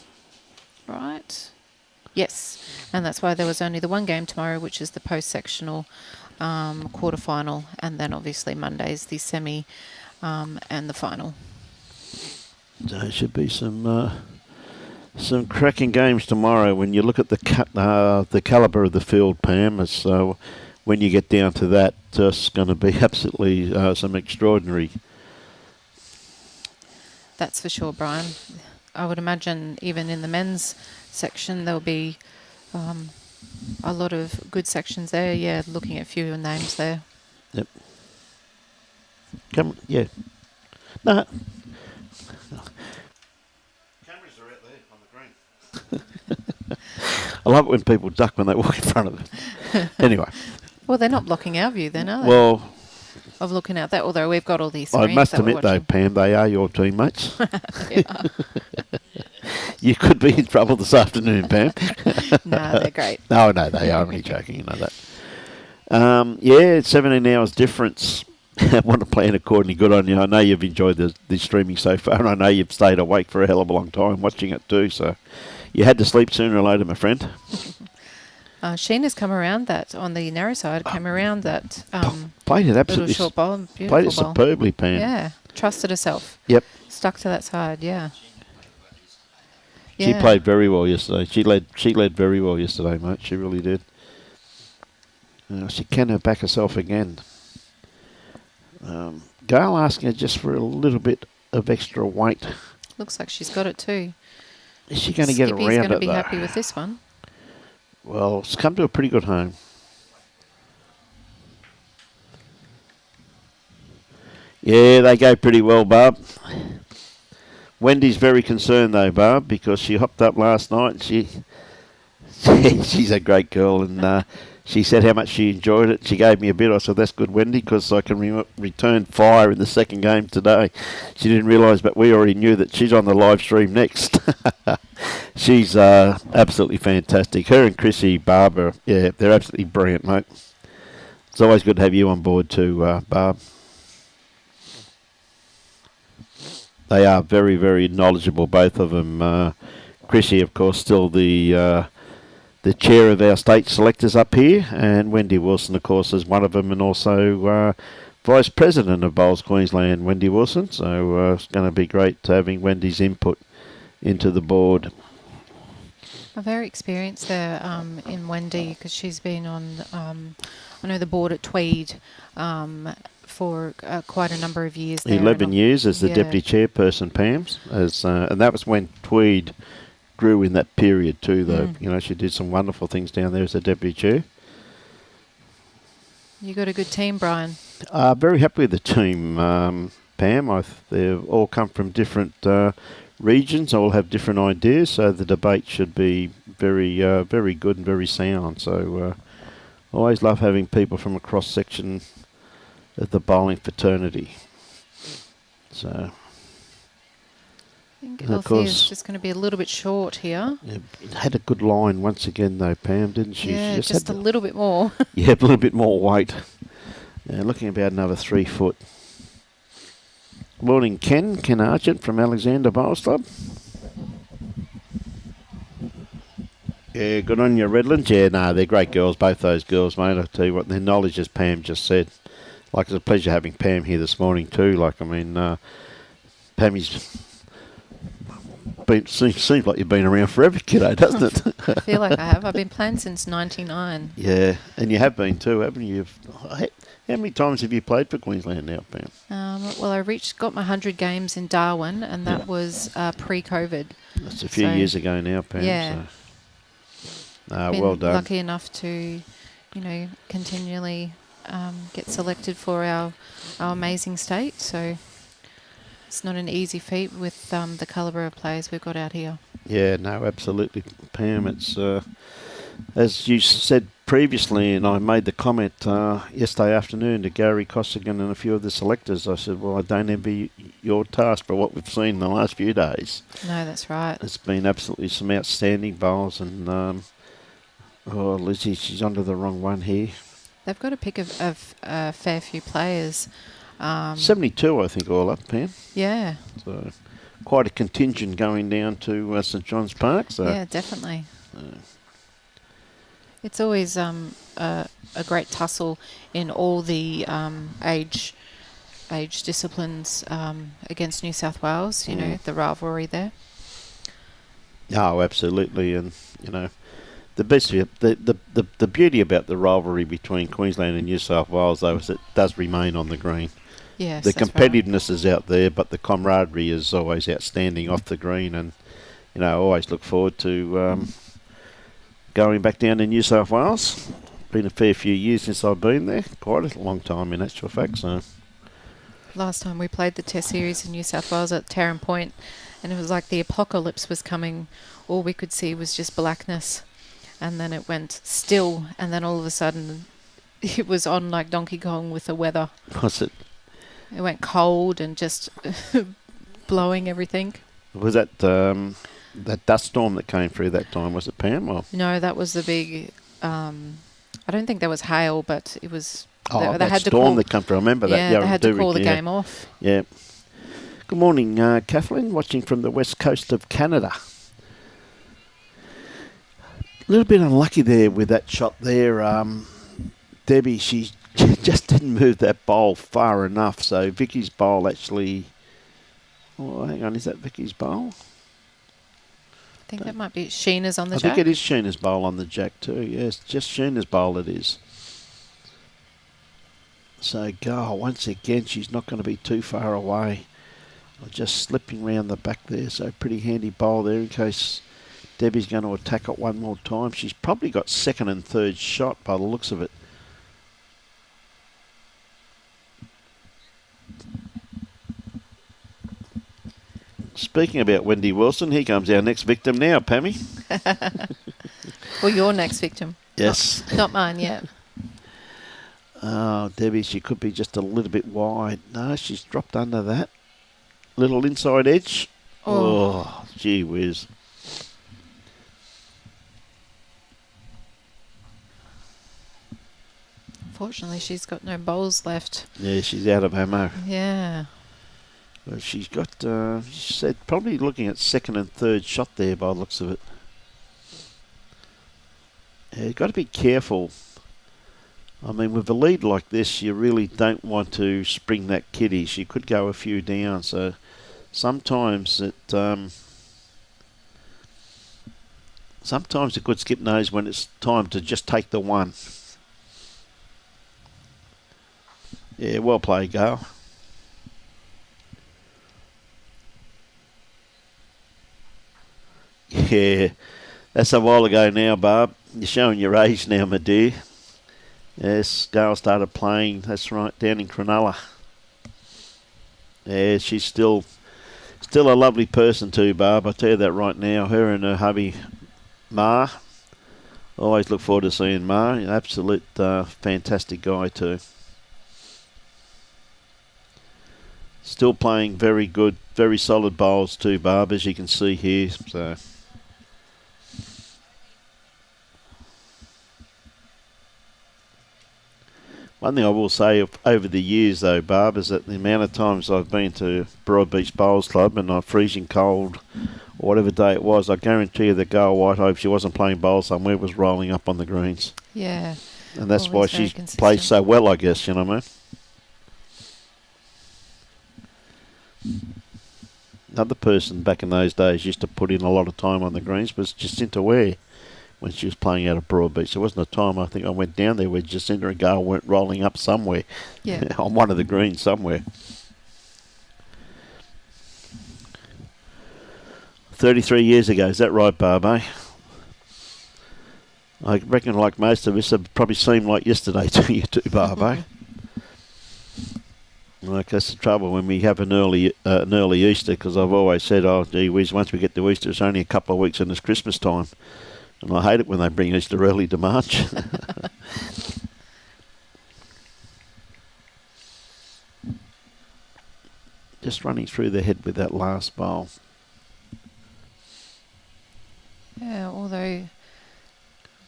Right. Yes. And that's why there was only the one game tomorrow, which is the post-sectional quarterfinal. And then obviously Monday's the semi and the final. So there should be some cracking games tomorrow. When you look at the calibre of the field, Pam, so when you get down to that, it's going to be absolutely some extraordinary. That's for sure, Brian. I would imagine even in the men's section there'll be a lot of good sections there. Yeah, looking at a few names there. Yep. Yeah. No. Cameras are out there on the green. I love it when people duck when they walk in front of them. Anyway. Well, they're not blocking our view then, are they? Well, of looking out that, although we've got all these I screens must that we're admit though, watching. Pam, they are your teammates. Yeah. You could be in trouble this afternoon, Pam. No, they're great. No, they are only joking, you know that. It's 17 hours difference. I want to plan accordingly. Good on you. I know you've enjoyed the streaming so far, and I know you've stayed awake for a hell of a long time watching it too, so you had to sleep sooner or later, my friend. Sheena's come around that on the narrow side, came around that played it little absolutely. short bowl. Beautiful Played it bowl. superbly, Pam. Yeah, trusted herself. Yep. Stuck to that side, yeah. She played very well yesterday. She led very well yesterday, mate. She really did. She can back herself again. Gail asking her just for a little bit of extra weight. Looks like she's got it too. Is she going to get around it, Skippy's going to be though? happy with this one. Well, it's come to a pretty good home. Yeah, they go pretty well, Barb. Wendy's very concerned though, Barb, because she hopped up last night. She's a great girl, and she said how much she enjoyed it. She gave me a bit. I said, that's good, Wendy, because I can return fire in the second game today. She didn't realise, but we already knew that she's on the live stream next. She's absolutely fantastic. Her and Chrissy, Barbara, yeah, they're absolutely brilliant, mate. It's always good to have you on board too, Barb. They are very, very knowledgeable, both of them. Chrissy, of course, still the chair of our state selectors up here, and Wendy Wilson, of course, is one of them, and also Vice President of Bowls Queensland, Wendy Wilson. So it's going to be great having Wendy's input into the board. I'm very experienced there in Wendy, because she's been on, I know, the board at Tweed for quite a number of years there. 11 years as the deputy chairperson, Pam's, and that was when Tweed grew in that period too, though. You know, she did some wonderful things down there as a deputy chair. You got a good team, Brian. Very happy with the team, Pam. They've all come from different regions, all have different ideas, so the debate should be very, very good and very sound. So always love having people from a cross-section of the bowling fraternity. So, I think of Althea's course, just going to be a little bit short here. yeah, had a good line once again, though, Pam, didn't she? Yeah, She just had a little bit more. yeah, a little bit more weight. Looking about another 3 foot. Morning, Ken Argent from Alexander Bowls Club. Yeah, good on you, Redlands. Yeah, no, they're great girls, both those girls, mate. I'll tell you what, their knowledge, as Pam just said. Like, it's a pleasure having Pam here this morning too. Like, I mean, Pammy's seems like you've been around forever, kiddo, doesn't it? I feel like I have. I've been playing since '99. Yeah, and you have been too, haven't you? How many times have you played for Queensland now, Pam? Well, I got my 100 games in Darwin, and that was pre-COVID. That's a few years ago now, Pam. Yeah. So. Been Well done. lucky enough to, continually get selected for our amazing state. So it's not an easy feat with the calibre of players we've got out here. Yeah, no, absolutely, Pam. It's as you said previously, and I made the comment yesterday afternoon to Gary Costigan and a few of the selectors. I said, well, I don't envy your task for what we've seen in the last few days. No, that's right. It's been absolutely some outstanding bowls, and Lizzie, she's onto the wrong one here. They've got a pick of a fair few players. 72, I think, all up, Pam. Yeah. So quite a contingent going down to St John's Park. So. Yeah, definitely. It's always a great tussle in all the age disciplines against New South Wales. You know, the rivalry there. Oh, absolutely, and the best, the beauty about the rivalry between Queensland and New South Wales, though, is it does remain on the green. Yes, the that's competitiveness right. is out there, but the camaraderie is always outstanding off the green, and I always look forward to going back down to New South Wales. Been a fair few years since I've been there, quite a long time in actual fact. So last time we played the Test Series in New South Wales at Tarrant Point, and it was like the apocalypse was coming. All we could see was just blackness, and then it went still, and then all of a sudden it was on like Donkey Kong with the weather. Was it? It went cold and just blowing everything. Was that that dust storm that came through that time? Was it, Pam? Or? No, that was the big... I don't think there was hail, but it was... Oh, they that had storm to that came through. I remember that. Yeah, they had to call the game off. Yeah. Good morning, Kathleen, watching from the west coast of Canada. A little bit unlucky there with that shot there. Debi, she just didn't move that bowl far enough. So Vikki's bowl actually... Oh, hang on, is that Vikki's bowl? I think that might be Sheena's on the I jack. think it is Sheena's bowl on the jack too. Yes, just Sheena's bowl it is. So Gail, once again, she's not going to be too far away. Just slipping round the back there. So pretty handy bowl there in case Debi's going to attack it one more time. She's probably got second and third shot by the looks of it. Speaking about Wendy Wilson, here comes our next victim now, Pammy. Well, your next victim. Yes. Not mine yet. Oh, Debi, she could be just a little bit wide. No, she's dropped under that. Little inside edge. Oh, gee whiz. Unfortunately, she's got no bowls left. Yeah, she's out of ammo. Yeah. Well, she's got, she said, probably looking at second and third shot there by the looks of it. Yeah, you've got to be careful. I mean, with a lead like this, you really don't want to spring that kiddie. She could go a few down, so sometimes sometimes a good skip knows when it's time to just take the one. Yeah, well played, Gail. Yeah, that's a while ago now, Barb. You're showing your age now, my dear. Yes, Gail started playing, that's right, down in Cronulla. Yeah, she's still a lovely person too, Barb. I tell you that right now. Her and her hubby, Ma. Always look forward to seeing Ma. An absolute fantastic guy too. Still playing very good, very solid bowls too, Barb, as you can see here. So. One thing I will say over the years, though, Barb, is that the amount of times I've been to Broadbeach Bowls Club and I'm freezing cold, or whatever day it was, I guarantee you that Gail Waitai, if she wasn't playing bowls somewhere, was rolling up on the greens. Yeah. And that's why Always she very plays so well, I guess, you know what I mean? Another person back in those days used to put in a lot of time on the greens was Jacinta Ware. When she was playing out of Broadbeach. There wasn't a time I think I went down there where Jacinta and Gail weren't rolling up somewhere. Yeah. On one of the greens somewhere. 33 years ago, is that right, Barb, eh? I reckon like most of us, it probably seemed like yesterday to you too, Barb, eh? Like, that's the trouble when we have an early Easter, because I've always said, oh, gee whiz, once we get to Easter, it's only a couple of weeks and it's Christmas time. And I hate it when they bring Easter early to March. Just running through the head with that last bowl. Yeah, although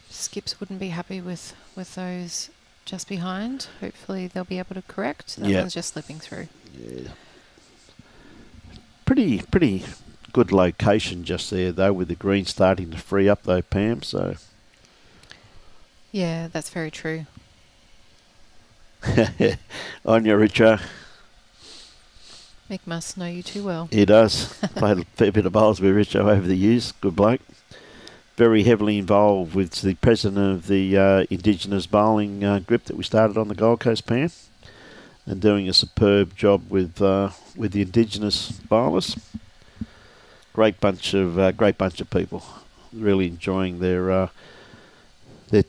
skips wouldn't be happy with those just behind. Hopefully they'll be able to correct. That one's just slipping through. Yeah. Pretty good location just there, though, with the green starting to free up, though, Pam, so... Yeah, that's very true. On you, Richard. Mick must know you too well. He does. Played a fair bit of bowls with Richard over the years. Good bloke. Very heavily involved with the president of the Indigenous bowling group that we started on the Gold Coast, Pam, and doing a superb job with the Indigenous bowlers. Great bunch of people, really enjoying their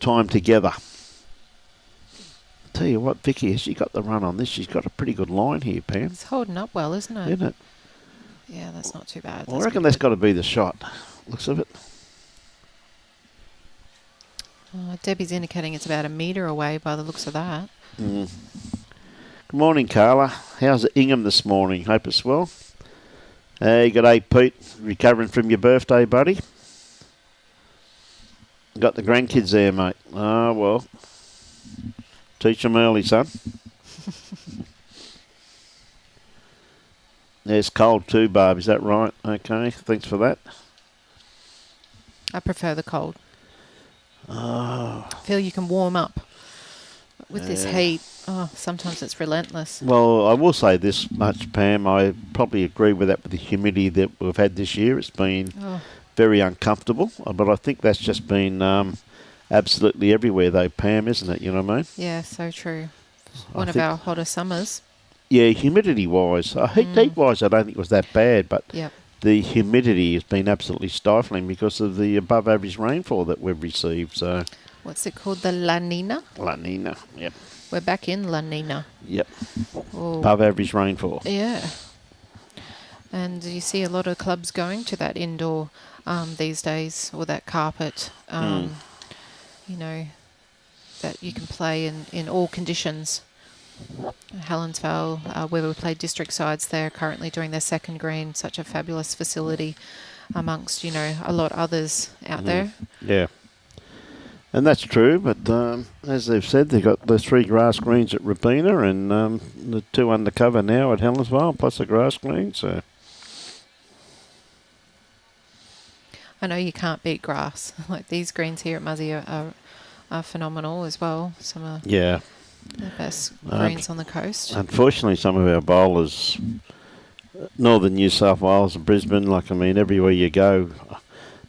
time together. Tell you what, Vikki, has she got the run on this? She's got a pretty good line here, Pam. It's holding up well, isn't it? Isn't it? Yeah, that's not too bad. Well, I reckon that's got to be the shot. Looks of it. Debi's indicating it's about a metre away by the looks of that. Mm. Good morning, Carla. How's Ingham this morning? Hope it's well. G'day, Pete. Recovering from your birthday, buddy? Got the grandkids there, mate. Oh, well. Teach them early, son. It's cold too, Barb. Is that right? Okay, thanks for that. I prefer the cold. Oh. I feel you can warm up with this heat. Oh, sometimes it's relentless. Well, I will say this much, Pam. I probably agree with that with the humidity that we've had this year. It's been very uncomfortable, but I think that's just been absolutely everywhere, though, Pam, isn't it? You know what I mean? Yeah, so true. One of our hotter summers. Yeah, humidity-wise. Heat-wise, I don't think it was that bad, but the humidity has been absolutely stifling because of the above-average rainfall that we've received. So, what's it called? The La Nina? La Nina, yep. We're back in La Nina. Yep. Oh. Above-average rainfall. Yeah. And you see a lot of clubs going to that indoor these days, or that carpet, you know, that you can play in all conditions. Helensvale, where we play district sides, they're currently doing their second green, such a fabulous facility amongst, you know, a lot of others out there. Yeah. And that's true, but as they've said, they've got the 3 grass greens at Robina and the 2 undercover now at Helensvale, plus a grass green, so... I know you can't beat grass. Like these greens here at Muzzy are phenomenal as well. Some of the best greens on the coast. Unfortunately, some of our bowlers, northern New South Wales and Brisbane, everywhere you go,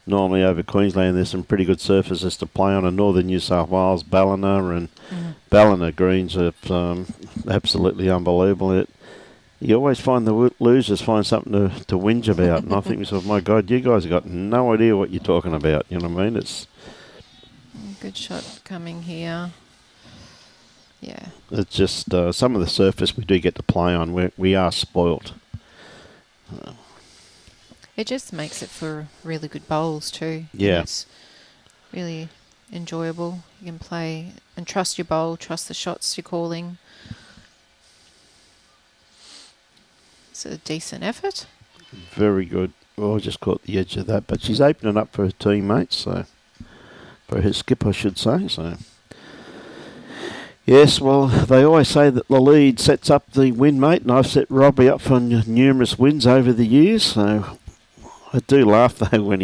normally over Queensland, there's some pretty good surfaces to play on. In northern New South Wales, Ballina and Ballina greens are absolutely unbelievable. You always find the losers find something to whinge about. And I think to myself, my God, you guys have got no idea what you're talking about. You know what I mean? It's good shot coming here. Yeah. It's just some of the surface we do get to play on, we are spoilt. It just makes it for really good bowls too. Yeah. It's really enjoyable. You can play and trust your bowl, trust the shots you're calling. It's a decent effort. Very good. Oh, I just caught the edge of that. But she's opening up for her teammates, so for her skip, I should say. So yes, well, they always say that the lead sets up the win, mate, and I've set Robbie up for numerous wins over the years. So I do laugh though when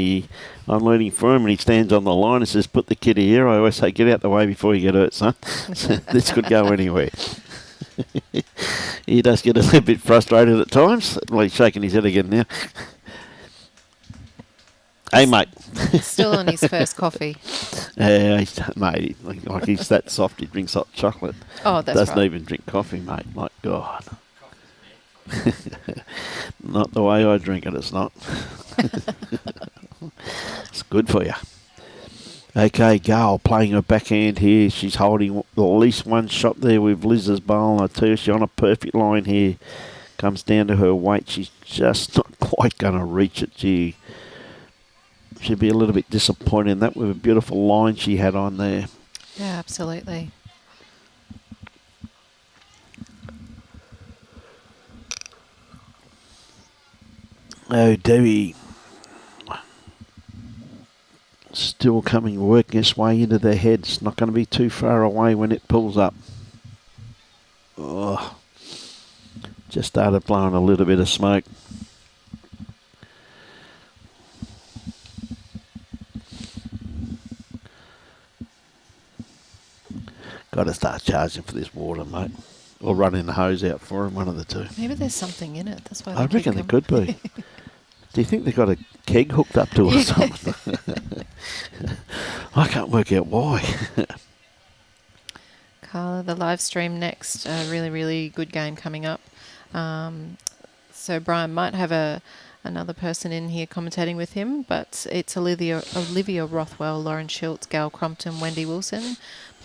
I'm leading for him and he stands on the line and says, "Put the kid here." I always say, "Get out the way before you get hurt, son." This could go anywhere. He does get a little bit frustrated at times. Well, he's shaking his head again now. Hey, mate. Still on his first coffee. Yeah, mate, like he's that soft, he drinks hot chocolate. Oh, that's Doesn't right. even drink coffee, mate. My God. Not the way I drink it, it's not. It's good for you. Okay, Gail playing her backhand here. She's holding at least one shot there with Liz's bowl. I tell you, she's on a perfect line here. Comes down to her weight. She's just not quite going to reach it. She'd be a little bit disappointed in that with a beautiful line she had on there. Yeah, absolutely. Oh, Debi. Still working its way into their heads. Not going to be too far away when it pulls up. Oh, just started blowing a little bit of smoke. Got to start charging for this water, mate. Or running the hose out for him, one of the two. Maybe there's something in it. That's why I reckon there could be. Do you think they've got a keg hooked up to it or something? I can't work out why. Carla, the live stream next. A really, really good game coming up. So Brian might have another person in here commentating with him, but it's Olivia Rothwell, Lauren Schultz, Gail Crompton, Wendy Wilson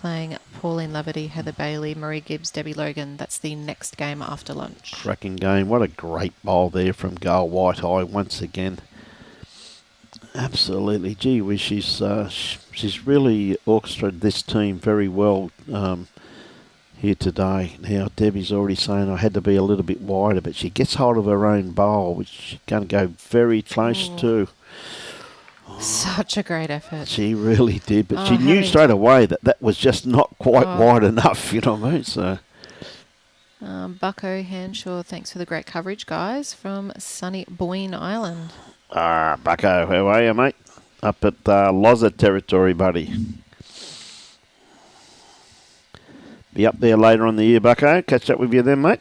playing Pauline Laverty, Heather Bailey, Marie Gibbs, Debbie Logan. That's the next game after lunch. Cracking game. What a great bowl there from Gail Waitai once again. Absolutely. Gee whiz, she's really orchestrated this team very well here today. Now, Debbie's already saying I had to be a little bit wider, but she gets hold of her own bowl, which she's going to go very close to. Such a great effort. She really did, but she knew straight away that was just not quite wide enough, you know what I mean? So, Bucko Hanshaw, thanks for the great coverage, guys, from sunny Boyne Island. Bucko, how are you, mate? Up at Loza territory, buddy. Be up there later on the year, Bucko. Catch up with you then, mate.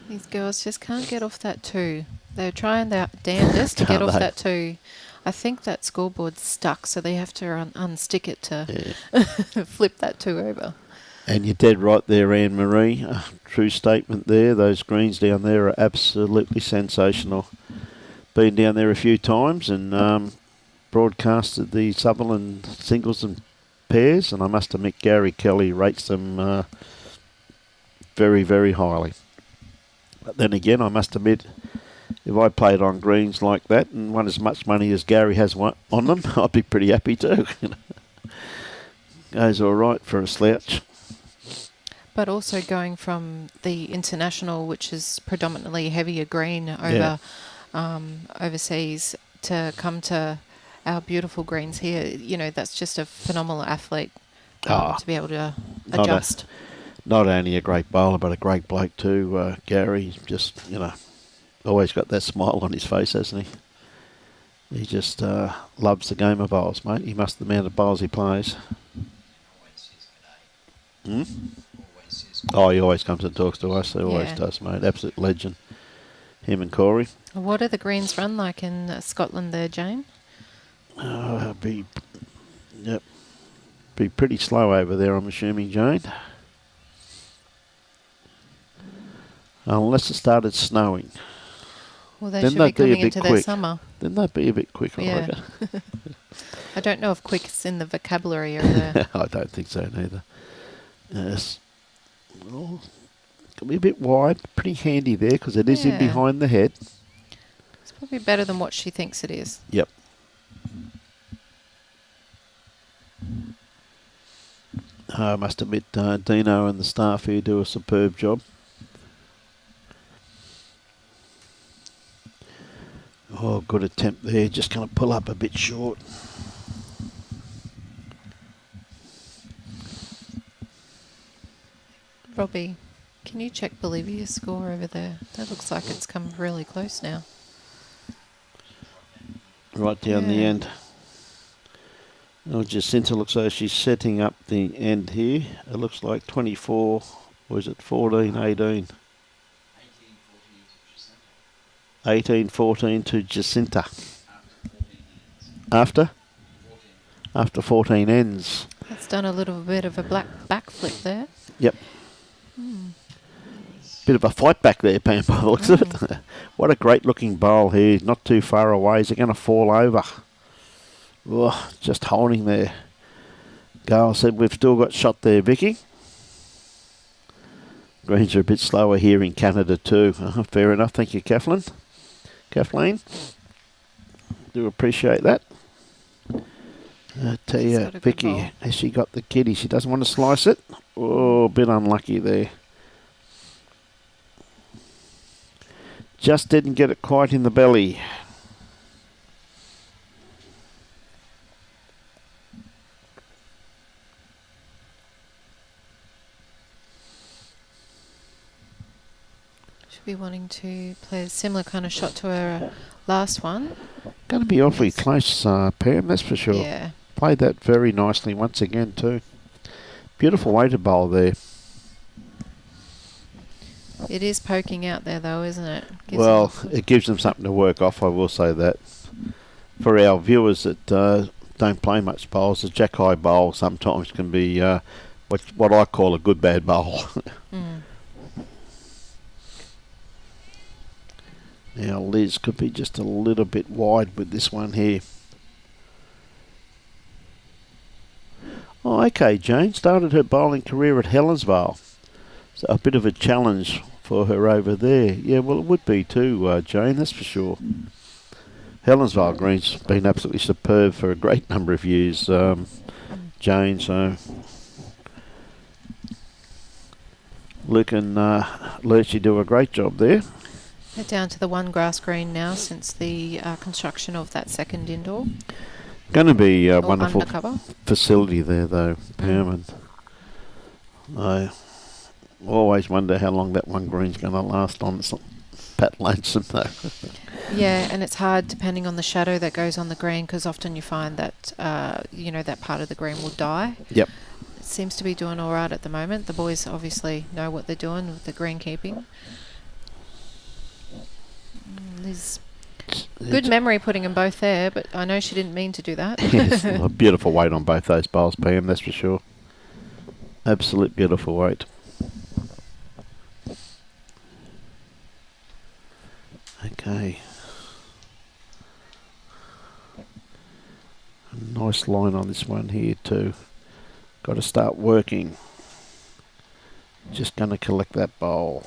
These girls just can't get off that 2. They're trying their damnedest to get off that 2. I think that scoreboard's stuck, so they have to unstick it to flip that 2 over. And you're dead right there, Anne-Marie. True statement there. Those greens down there are absolutely sensational. Been down there a few times and broadcasted the Sutherland singles and pairs, and I must admit Gary Kelly rates them very, very highly. But then again, I must admit, if I played on greens like that and won as much money as Gary has on them, I'd be pretty happy too. Goes all right for a slouch. But also going from the international, which is predominantly heavier green over overseas, to come to our beautiful greens here, you know, that's just a phenomenal athlete to be able to adjust. Not only a great bowler, but a great bloke too. Gary, just, you know, always got that smile on his face, hasn't he? He just loves the game of bowls, mate. He must the amount of bowls he plays. Oh, he always comes and talks to us. He always does, mate. Absolute legend. Him and Corey. What do the greens run like in Scotland there, Jane? Be pretty slow over there, I'm assuming, Jane. Unless it started snowing. Well, they should be coming into their summer. Then they'd be a bit quicker, I reckon. I don't know if quick's in the vocabulary over there. I don't think so neither. Yes. Well, could be a bit wide. Pretty handy there because it is in behind the head. It's probably better than what she thinks it is. Yep. I must admit, Dino and the staff here do a superb job. Oh, good attempt there. Just going to pull up a bit short. Robbie, can you check Bolivia's score over there? That looks like it's come really close now. Right down the end. Oh, Jacinta looks like she's setting up the end here. It looks like 24, or is it 14, 18? 18-14 to Jacinta. After 14 ends. That's done a little bit of a black backflip there. Yep. Bit of a fight back there, Pam, by the looks of it. What a great looking bowl here. Not too far away. Is it going to fall over? Oh, just holding there. Gail said we've still got shot there, Vikki. Greens are a bit slower here in Canada too. Fair enough. Thank you, Kathleen. Do appreciate that. I tell you, Vikki, has she got the kitty? She doesn't want to slice it. Oh, a bit unlucky there. Just didn't get it quite in the belly. Should be wanting to play a similar kind of shot to her last one. Going to be awfully close, Pam, that's for sure. Yeah. Played that very nicely once again too. Beautiful way to bowl there. It is poking out there though, isn't it? It gives them something to work off, I will say that. For our viewers that don't play much bowls, a jack high bowl sometimes can be what I call a good bad bowl. Now Liz could be just a little bit wide with this one here. Oh, okay, Jane started her bowling career at Helensvale. So a bit of a challenge for her over there. Yeah, well, it would be too, Jane, that's for sure. Helensvale Green's been absolutely superb for a great number of years, Jane, so Luke and Lurchy do a great job there. They're down to the one grass green now since the construction of that second indoor. Going to be a wonderful undercover facility there, though, Pam. I always wonder how long that one green's going to last on. It's not Pat Lonesome, though. Yeah, and it's hard depending on the shadow that goes on the green, because often you find that, that part of the green will die. Yep. It seems to be doing all right at the moment. The boys obviously know what they're doing with the greenkeeping. There's good memory putting them both there, but I know she didn't mean to do that. Yes, a beautiful weight on both those bowls, Pam, that's for sure. Absolute beautiful weight. Okay. Nice line on this one here too. Got to start working. Just going to collect that bowl.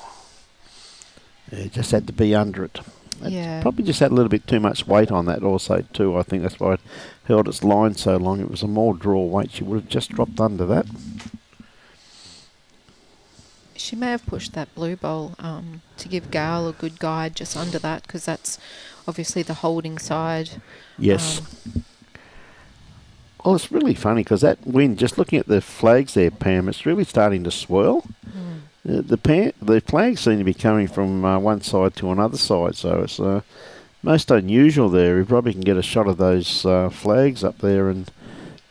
Yeah, just had to be under it. Yeah. Probably just had a little bit too much weight on that also too. I think that's why it held its line so long. It was a more draw weight. She would have just dropped under that. She may have pushed that blue bowl to give Gail a good guide just under that, because that's obviously the holding side. Yes. Well, it's really funny because that wind, just looking at the flags there, Pam, it's really starting to swirl. The flags seem to be coming from one side to another side, so it's most unusual there. We probably can get a shot of those flags up there and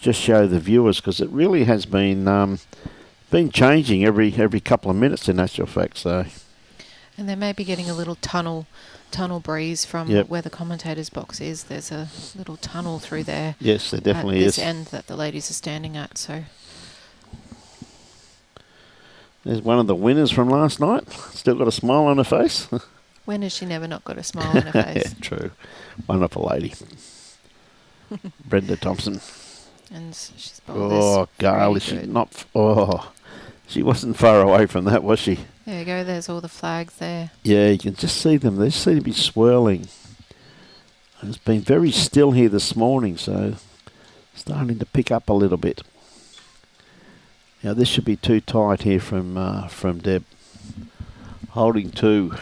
just show the viewers, because it really has been changing every couple of minutes in actual fact. So, and they may be getting a little tunnel breeze from where the commentators' box is. There's a little tunnel through there. Yes, there definitely at is. this end that the ladies are standing at. So there's one of the winners from last night. Still got a smile on her face. when has she never not got a smile on her face? Yeah, true. Wonderful lady. Brenda Thompson. And she's bowled this Gail, is she not? She wasn't far away from that, was she? There you go. There's all the flags there. Yeah, you can just see them. They seem to be swirling. And it's been very still here this morning, so starting to pick up a little bit. Now this should be too tight here from Deb. Holding two.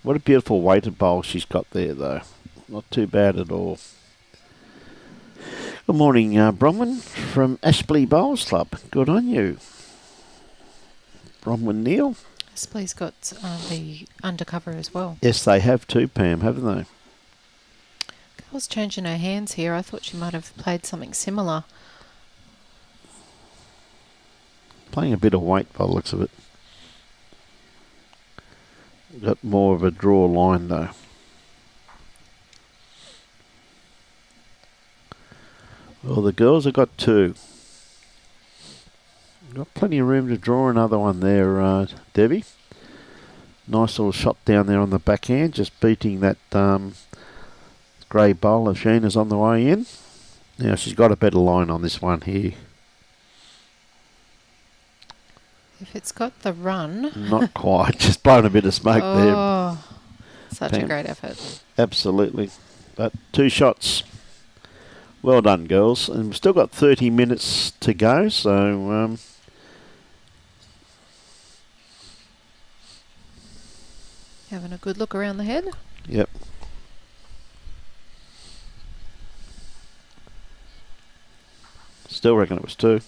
What a beautiful weighted bowl she's got there, though. Not too bad at all. Good morning, Bronwyn from Aspley Bowls Club. Good on you. Bronwyn Neal. Aspley's got the undercover as well. Yes, they have too, Pam, haven't they? Gail's changing her hands here. I thought she might have played something similar. Playing a bit of weight by the looks of it. Got more of a draw line though. Well, the girls have got two. Got plenty of room to draw another one there, Debi. Nice little shot down there on the backhand, just beating that grey bowl of Sheena's on the way in. Now she's got a better line on this one here. If it's got the run. Not quite, just blowing a bit of smoke there. Oh, such Pam. a great effort. Absolutely. But two shots. Well done, girls. And we've still got 30 minutes to go, so having a good look around the head. yep. Still reckon it was two.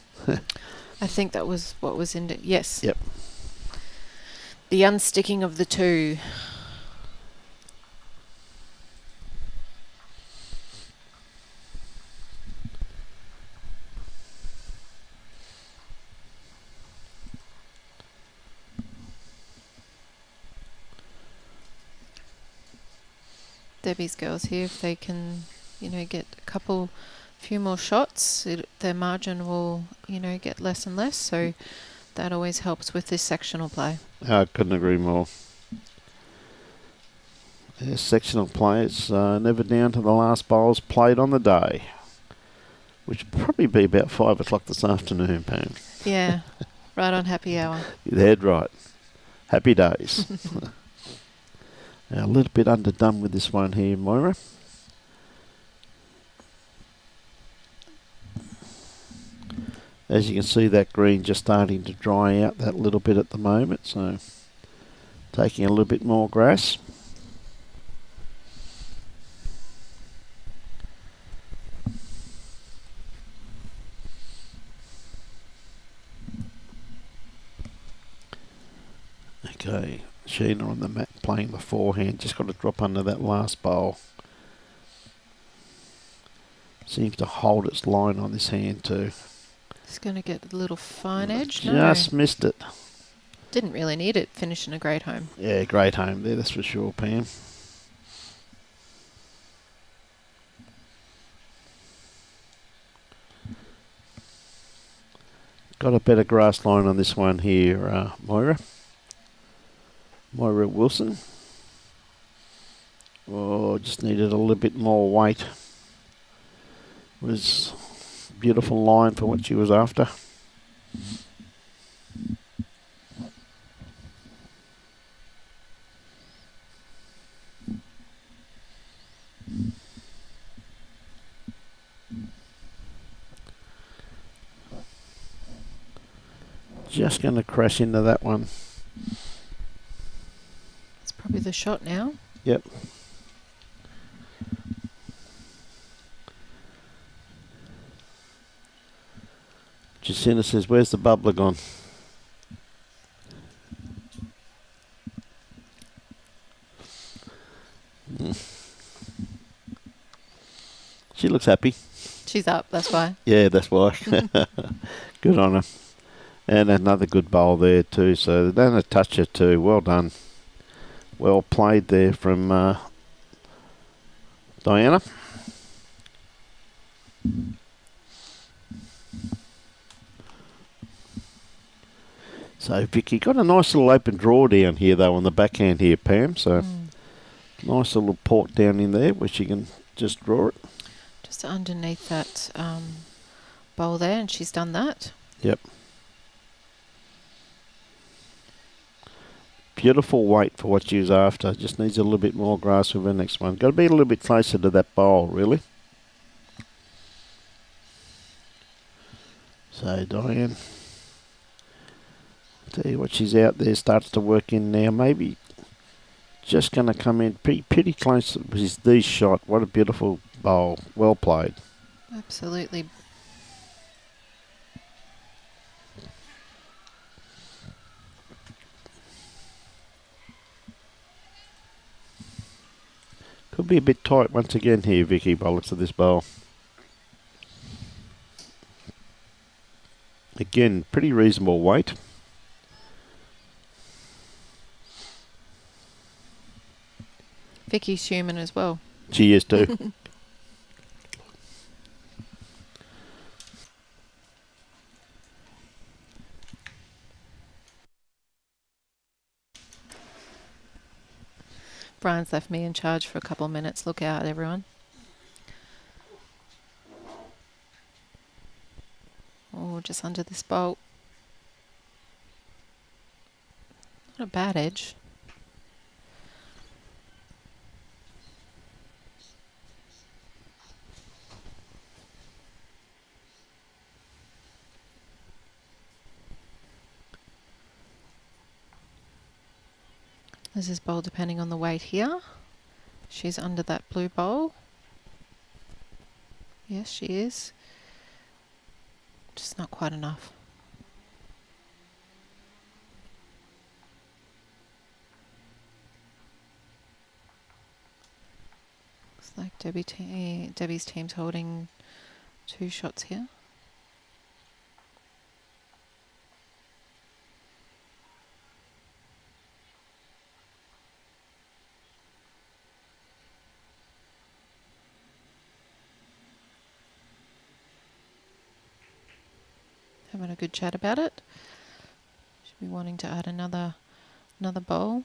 I think that was what was in it. Yes. Yep. The unsticking of the two. Debi's girls here, if they can, get a few more shots, their margin will, get less and less. So that always helps with this sectional play. I couldn't agree more. Yeah, sectional players never down to the last bowls played on the day, which will probably be about 5 o'clock this afternoon, Pam. Yeah, right on happy hour. You're dead right. Happy days. Now, a little bit underdone with this one here, Myra. As you can see, that green just starting to dry out that little bit at the moment, so taking a little bit more grass. Okay, Sheena on the mat playing the forehand, just got to drop under that last bowl. Seems to hold its line on this hand too. It's going to get a little fine edge. Just missed it. Didn't really need it, finishing a great home. Yeah, great home there, that's for sure, Pam. Got a better grass line on this one here, Myra. Myra Wilson. Oh, just needed a little bit more weight. Was beautiful line for what she was after. Just going to crash into that one. It's probably the shot now. Yep. Jacinta says, where's the bubbler gone? She looks happy. She's up, that's why. Yeah, that's why. Good on her. And another good bowl there too. So then a toucher too. Well done. Well played there from Diana. So Vikki got a nice little open draw down here though on the backhand here, Pam. So nice little port down in there where she can just draw it. Just underneath that bowl there, and she's done that. Yep. Beautiful weight for what she was after. Just needs a little bit more grass with her next one. Got to be a little bit closer to that bowl, really. So Diane, tell you what, she's out there, starts to work in now. Maybe just going to come in pretty close with this shot. What a beautiful bowl. Well played. Absolutely. Could be a bit tight once again here, Vikki, by the looks of this bowl. Again, pretty reasonable weight. Vikki's human as well. She is too. Brian's left me in charge for a couple of minutes. Look out, everyone. Oh, just under this bolt. Not a bad edge. This is bowl depending on the weight here. She's under that blue bowl. Yes, she is. Just not quite enough. Looks like Debi's team's holding 2 shots here. Having a good chat about it. Should be wanting to add another bowl.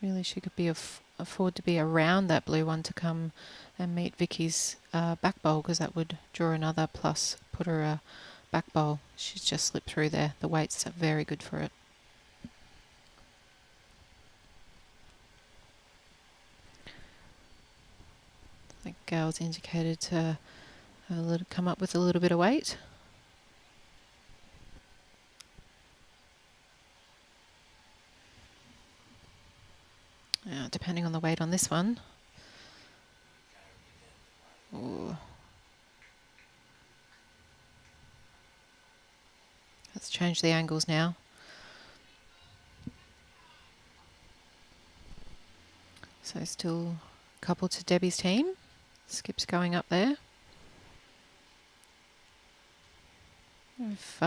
Really, she could be afford to be around that blue one to come and meet Vikki's back bowl, because that would draw another plus put her a back bowl. She's just slipped through there. The weights are very good for it. I think Gail's indicated to come up with a little bit of weight. Depending on the weight on this one. Ooh. Let's change the angles now. So still a couple to Debi's team. Skip's going up there. If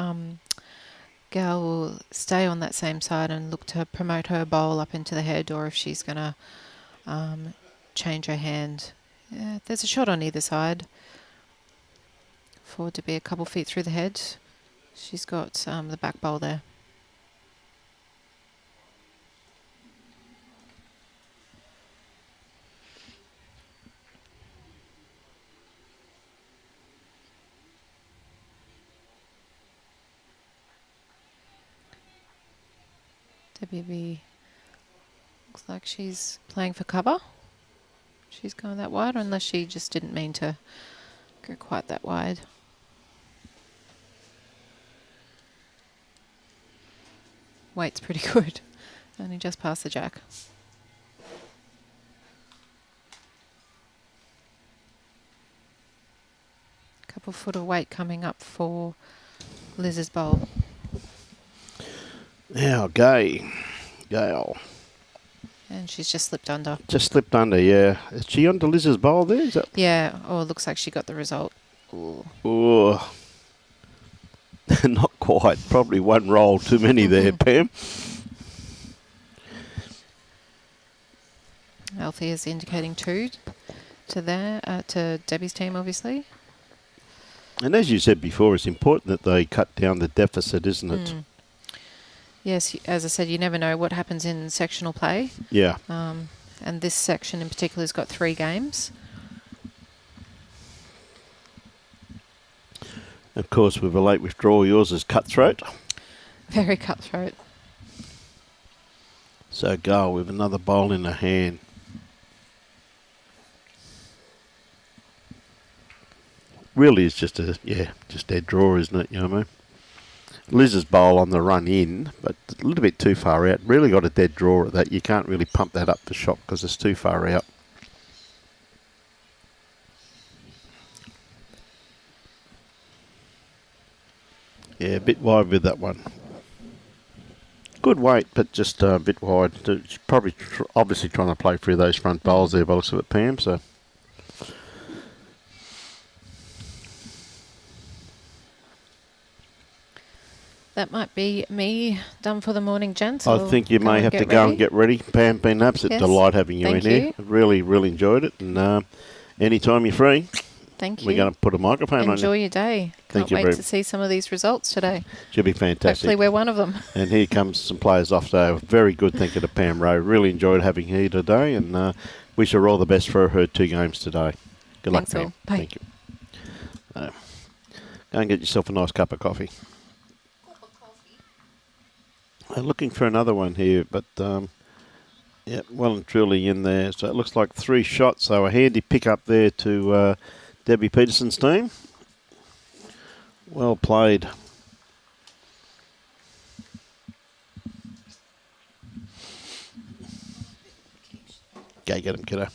Gail will stay on that same side and look to promote her bowl up into the head, or if she's going to change her hand. Yeah, there's a shot on either side. Forward to be a couple feet through the head. She's got the back bowl there. Debi looks like she's playing for cover. She's going that wide, unless she just didn't mean to go quite that wide. Weight's pretty good. Only just past the jack. Couple foot of weight coming up for Liz's bowl. Now, Gail. And she's just slipped under. Just slipped under, yeah. Is she under Liz's bowl there? Is that? Yeah, oh, it looks like she got the result. Ooh. Ooh. Not quite. Probably one roll too many there, Pam. Althea's indicating 2 to there, to Debi's team, obviously. And as you said before, it's important that they cut down the deficit, isn't it? Yes, as I said, you never know what happens in sectional play. Yeah. And this section in particular has got 3 games. Of course, with a late withdrawal, yours is cutthroat. Very cutthroat. So Gail with another bowl in her hand. Really, it's just just dead draw, isn't it? You know what I mean? Liz's bowl on the run in, but a little bit too far out. Really got a dead draw at that. You can't really pump that up the shot because it's too far out. Yeah, a bit wide with that one. Good weight, but just a bit wide. She's probably obviously trying to play through those front bowls there, by the looks of it, Pam. So. That might be me done for the morning, gents. I think you may have to go and get ready. Pam, been an absolute delight having you in here. Really, really enjoyed it. And anytime you're free, thank you. We're going to put a microphone on you. Enjoy your day. Can't wait to see some of these results today. Should be fantastic. Hopefully we're one of them. And here comes some players off today. Very good, thank you to Pam Rowe. Really enjoyed having her today, and wish her all the best for her 2 games today. Good luck, Pam. Bye. Thank you. Go and get yourself a nice cup of coffee. Looking for another one here, but yeah, well and truly in there. So it looks like 3 shots. So a handy pick up there to Debi Peterson's team. Well played. Go get him, kiddo.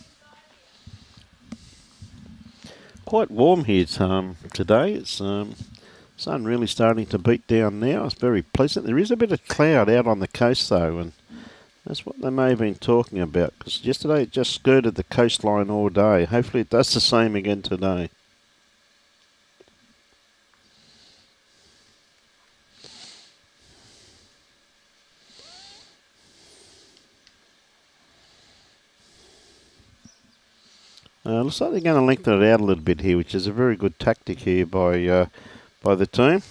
Quite warm here today. It's sun really starting to beat down now. It's very pleasant. There is a bit of cloud out on the coast though, and that's what they may have been talking about, because yesterday it just skirted the coastline all day. Hopefully it does the same again today. Looks like they're going to lengthen it out a little bit here, which is a very good tactic here by the team.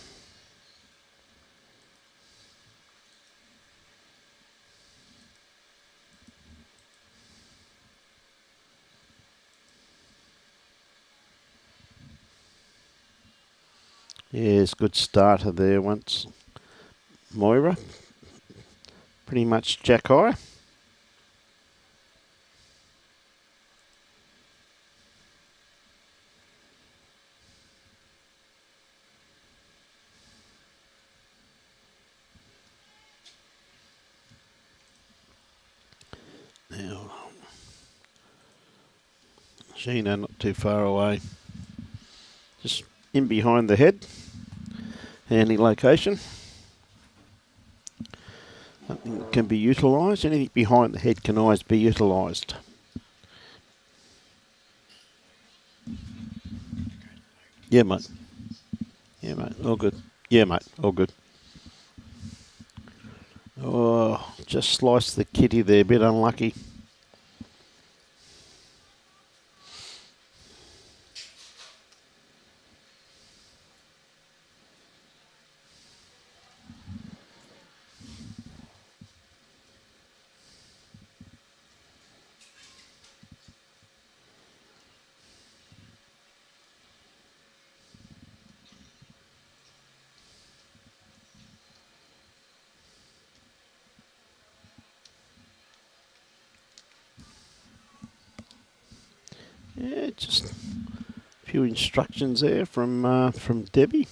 Yes, good starter there once. Myra. Pretty much jack eye. Now, Sheena not too far away. Just in behind the head. Handy location. Something that can be utilised. Anything behind the head can always be utilised. Yeah, mate. Yeah, mate. All good. Yeah, mate. All good. Oh, just sliced the kitty there. A bit unlucky. Yeah, just a few instructions there from Debi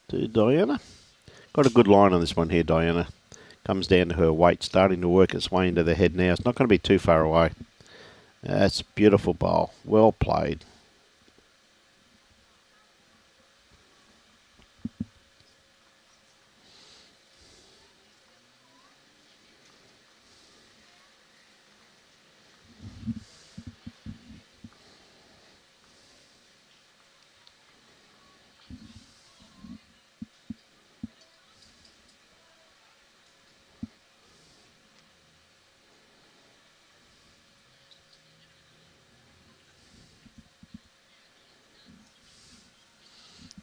to Diana. Got a good line on this one here, Diana. Comes down to her weight, starting to work its way into the head now. It's not going to be too far away. That's a beautiful bowl. Well played.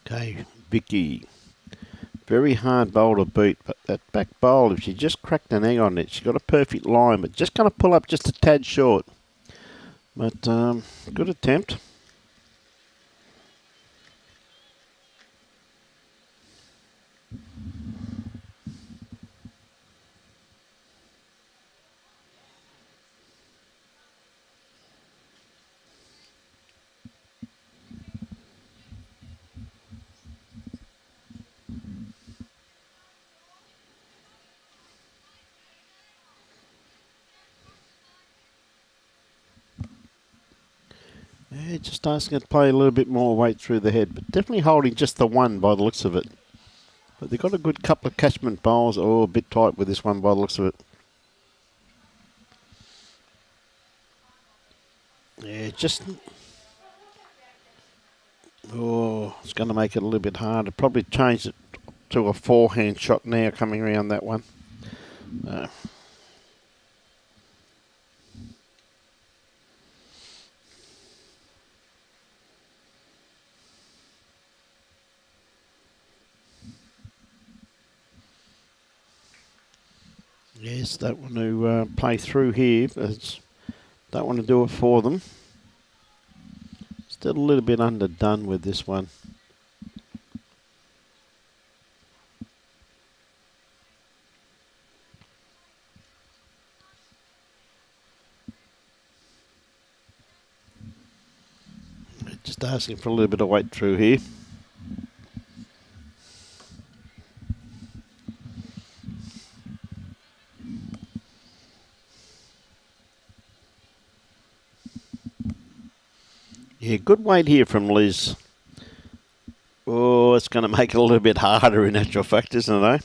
Okay, Vikki. Very hard bowl to beat, but that back bowl, if she just cracked an egg on it, she got a perfect line, but just going to pull up just a tad short. But good attempt. Yeah, just asking to play a little bit more weight through the head, but definitely holding just the one by the looks of it. But they've got a good couple of catchment bowls. Oh, a bit tight with this one by the looks of it. Yeah, just... Oh, it's going to make it a little bit harder. Probably change it to a forehand shot now coming around that one. Yes, don't want to play through here. But don't want to do it for them. Still a little bit underdone with this one. Just asking for a little bit of weight through here. Yeah, good weight here from Liz. Oh, it's going to make it a little bit harder in actual fact, isn't it, eh?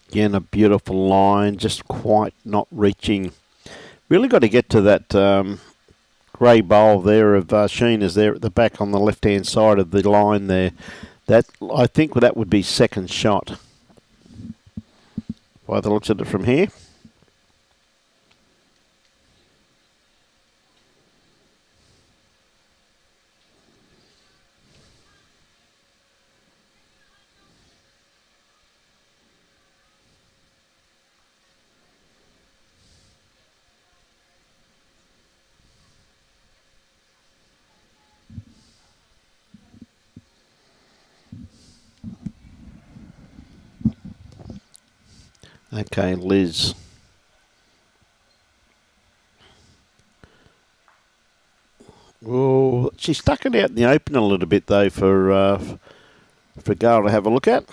Again, a beautiful line, just quite not reaching. Really got to get to that grey bowl there of Sheena's there at the back on the left-hand side of the line there. That I think that would be second shot by the looks of it from here. Okay, Liz. Well, she stuck it out in the open a little bit though for Gail to have a look at.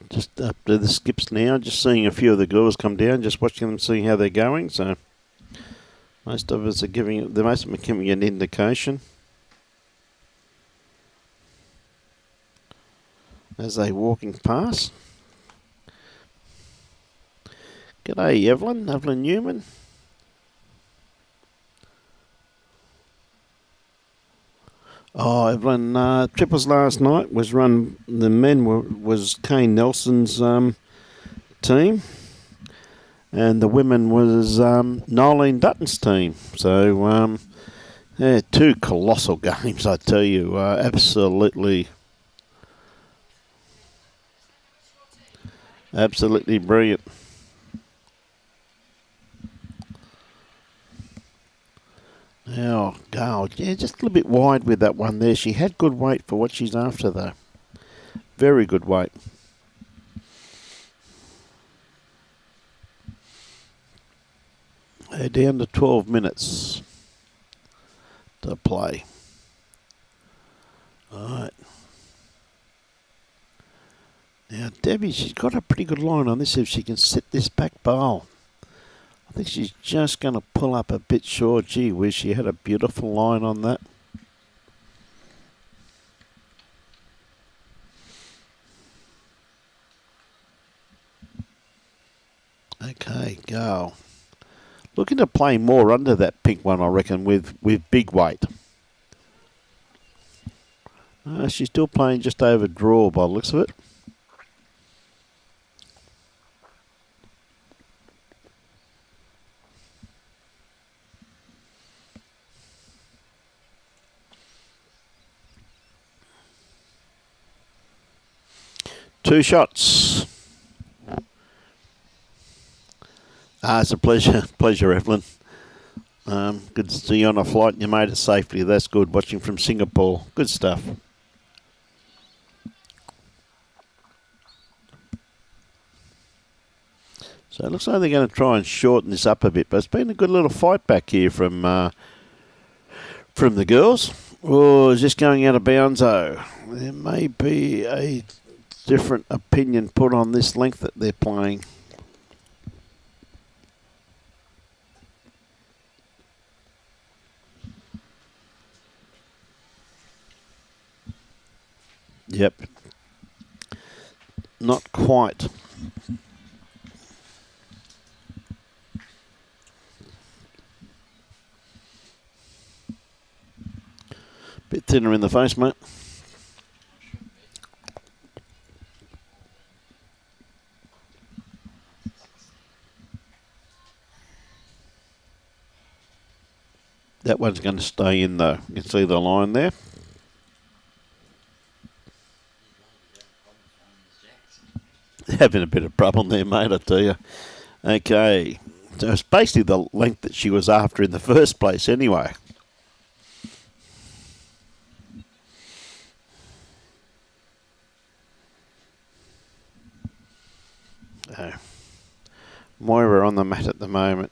Just up to the skips now, just seeing a few of the girls come down, just watching them, seeing how they're going. So most of us are giving an indication as they walking past. G'day, Evelyn Newman. Oh, Evelyn, triples last night was run, the men was Kane Nelson's team, and the women was Nolene Dutton's team. So, yeah, two colossal games, I tell you, absolutely brilliant. Oh, Gail, yeah, just a little bit wide with that one there. She had good weight for what she's after, though. Very good weight. They're down to 12 minutes to play. All right. Now, Debi, she's got a pretty good line on this if she can sit this back bowl. I think she's just going to pull up a bit short. Gee whiz, she had a beautiful line on that. Okay, go. Looking to play more under that pink one, I reckon, with big weight. She's still playing just over draw by the looks of it. Two shots. It's a pleasure, Evelyn. Good to see you on a flight and you made it safely. That's good, watching from Singapore. Good stuff. So it looks like they're going to try and shorten this up a bit, but it's been a good little fight back here from the girls. Oh, is this going out of bounds? Oh, there may be a different opinion put on this length that they're playing. Yep. Not quite. Bit thinner in the face, mate. That one's going to stay in though. You can see the line there. Having a bit of problem there, mate, I tell you. Okay. So it's basically the length that she was after in the first place anyway. Myra on the mat at the moment.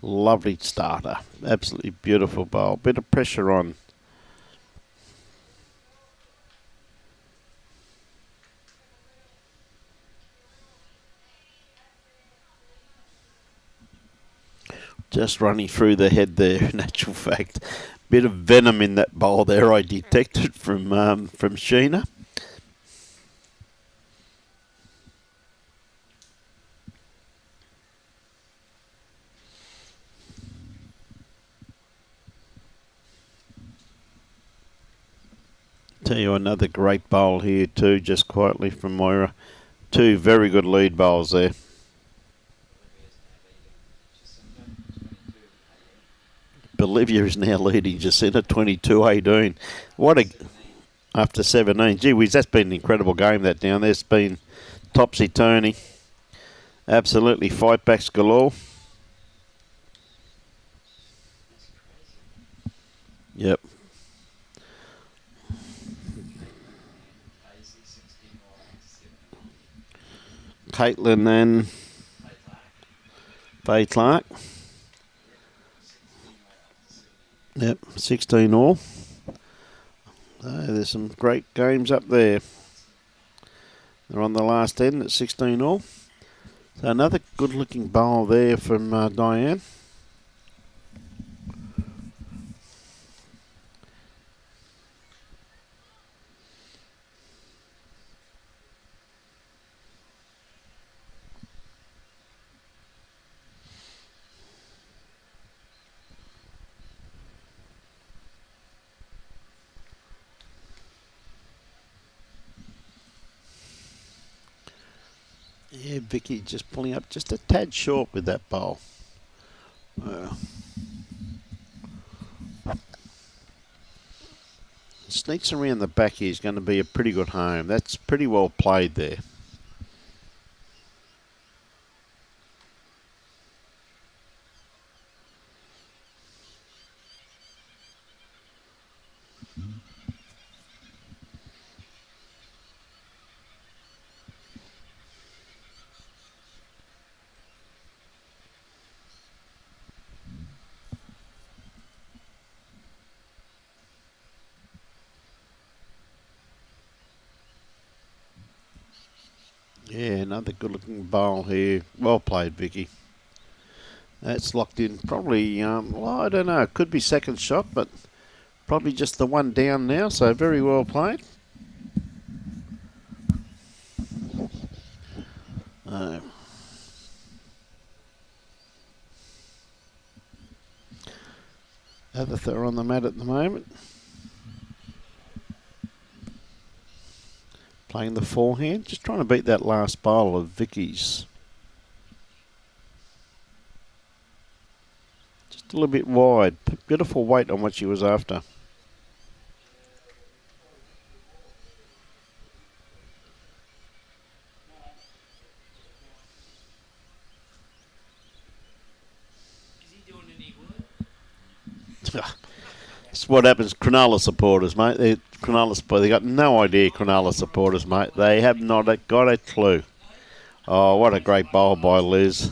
Lovely starter. Absolutely beautiful bowl. Bit of pressure on. Just running through the head there, in actual fact. Bit of venom in that bowl there I detected from Sheena. Tell you another great bowl here too, just quietly from Myra. Two very good lead bowls there. Bolivia is now leading Jacinta 22-18. What a... After 17. Gee whiz, that's been an incredible game that down there. It's been topsy-turvy. Absolutely fight backs galore. Yep. Caitlin and Faye Clark. Yep, 16 all. There's some great games up there. They're on the last end at 16 all. So another good looking bowl there from Diane. Yeah, Vikki just pulling up just a tad short with that bowl. Sneaks around the back here is going to be a pretty good home. That's pretty well played there. Yeah, another good-looking bowl here. Well played, Vikki. That's locked in. Probably, well, I don't know. It could be second shot, but probably just the one down now. So very well played. Althea on the mat at the moment. Playing the forehand, just trying to beat that last bowl of Vikki's. Just a little bit wide. Beautiful weight on what she was after. Is he doing any good? It's what happens, Cronulla supporters, mate. They got no idea, Cronulla supporters, mate. They have not got a clue. Oh, what a great bowl by Liz.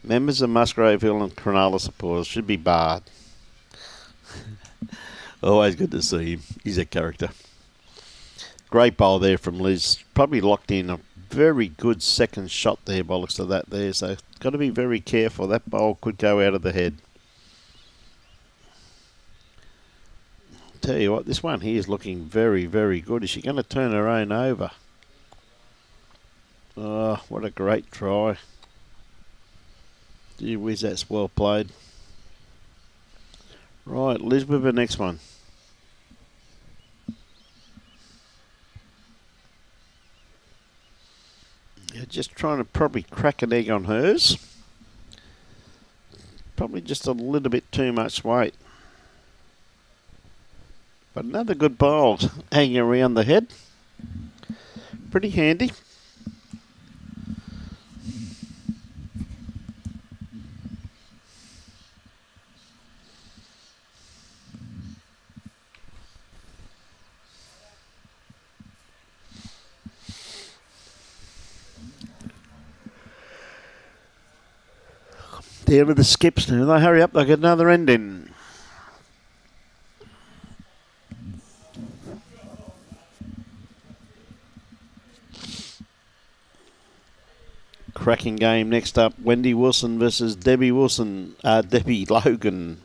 Members of Musgrave Hill and Cronulla supporters should be barred. Always good to see him. He's a character. Great bowl there from Liz. Probably locked in a very good second shot there by looks of that there. So got to be very careful. That bowl could go out of the head. Tell you what, this one here is looking very, very good. Is she going to turn her own over? Oh, what a great try. Gee whiz, that's well played. Right, Liz with the next one. Yeah, just trying to probably crack an egg on hers. Probably just a little bit too much weight. But another good bowl hanging around the head. Pretty handy. There with the skips now. They hurry up, they get another end in. Cracking game next up. Wendy Wilson versus Debi Wilson. Debi Logan.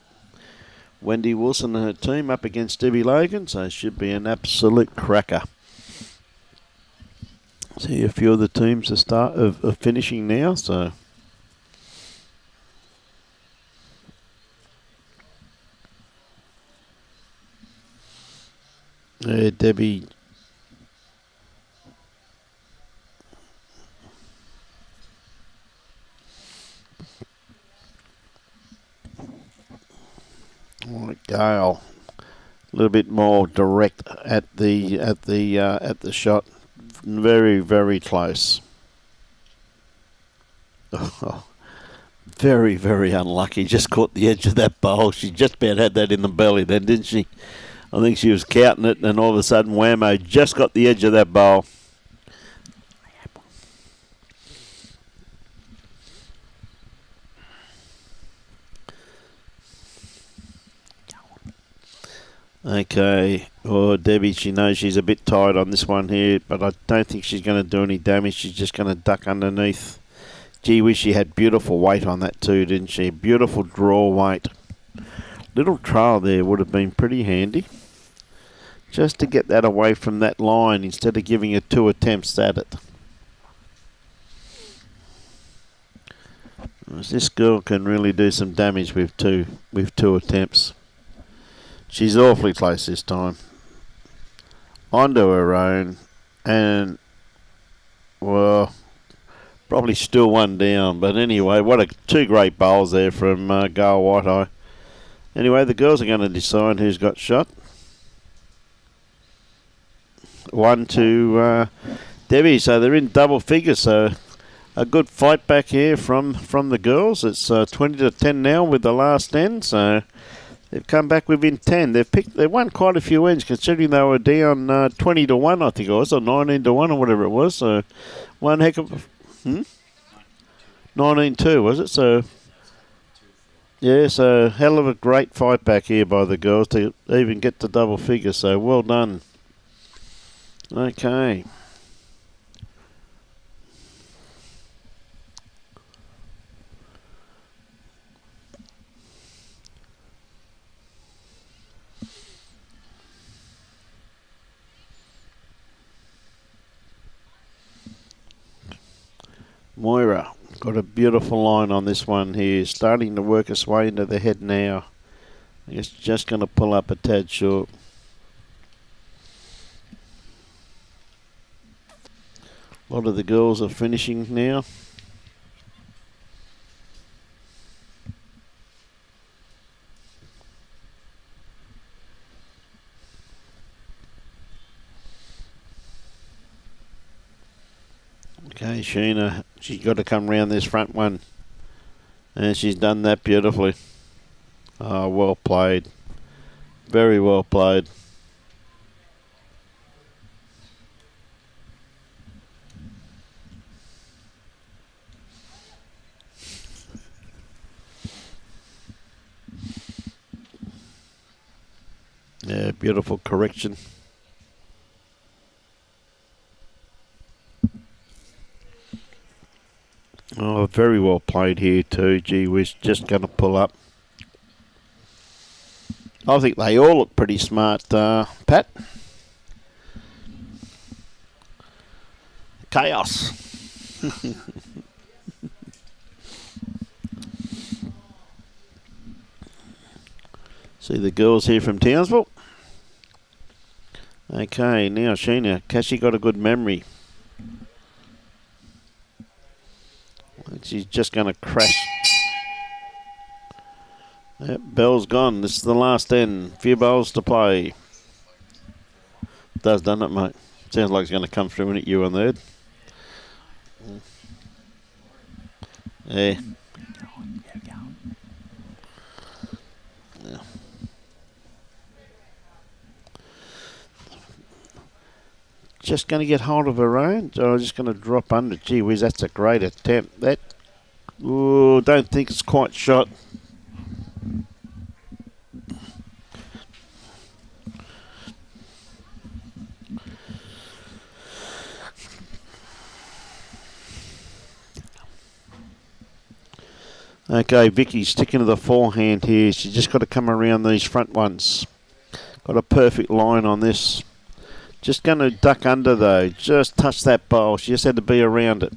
Wendy Wilson and her team up against Debi Logan, so it should be an absolute cracker. See a few of the teams are finishing now, so. Debi. All right, Gail. A little bit more direct at the shot. Very, very close. Oh, very, very unlucky. Just caught the edge of that bowl. She just about had that in the belly then, didn't she? I think she was counting it, and all of a sudden, whammo, just got the edge of that bowl. Okay, oh, Debi, she knows she's a bit tired on this one here, but I don't think she's going to do any damage. She's just going to duck underneath. Gee whiz, she had beautiful weight on that too, didn't she? Beautiful draw weight. Little trail there would have been pretty handy. Just to get that away from that line instead of giving her 2 attempts at it. This girl can really do some damage with two attempts. She's awfully close this time. Onto her own, and well, probably still one down. But anyway, what 2 great bowls there from Gail Waitai. Anyway, the girls are going to decide who's got shot. 1 to Debi, so they're in double figures. So a good fight back here from the girls. It's 20 to 10 now with the last end. So they've come back within 10. They won quite a few ends considering they were down 20 to 1, I think it was, or 19 to 1 or whatever it was. So one heck of 19-2, was it? So yeah, so hell of a great fight back here by the girls to even get to double figures. So well done. Okay. Myra got a beautiful line on this one here, starting to work its way into the head now. I guess just going to pull up a tad short. A lot of the girls are finishing now. Okay, Sheena, she's got to come round this front one. And she's done that beautifully. Oh, well played. Very well played. Yeah, beautiful correction. Oh, very well played here too. Gee whiz, just going to pull up. I think they all look pretty smart, Pat. Chaos. See the girls here from Townsville. Okay, now Sheena, has she got a good memory? She's just going to crash. Yep, bell's gone. This is the last end. Few bowls to play. Does, doesn't it, mate? Sounds like it's going to come through and hit you on the head. Yeah. Just going to get hold of her own. So I'm just going to drop under. Gee whiz, that's a great attempt. That, ooh, don't think it's quite shot. Okay, Vikki sticking to the forehand here. She's just got to come around these front ones. Got a perfect line on this. Just going to duck under though. Just touch that bowl. She just had to be around it.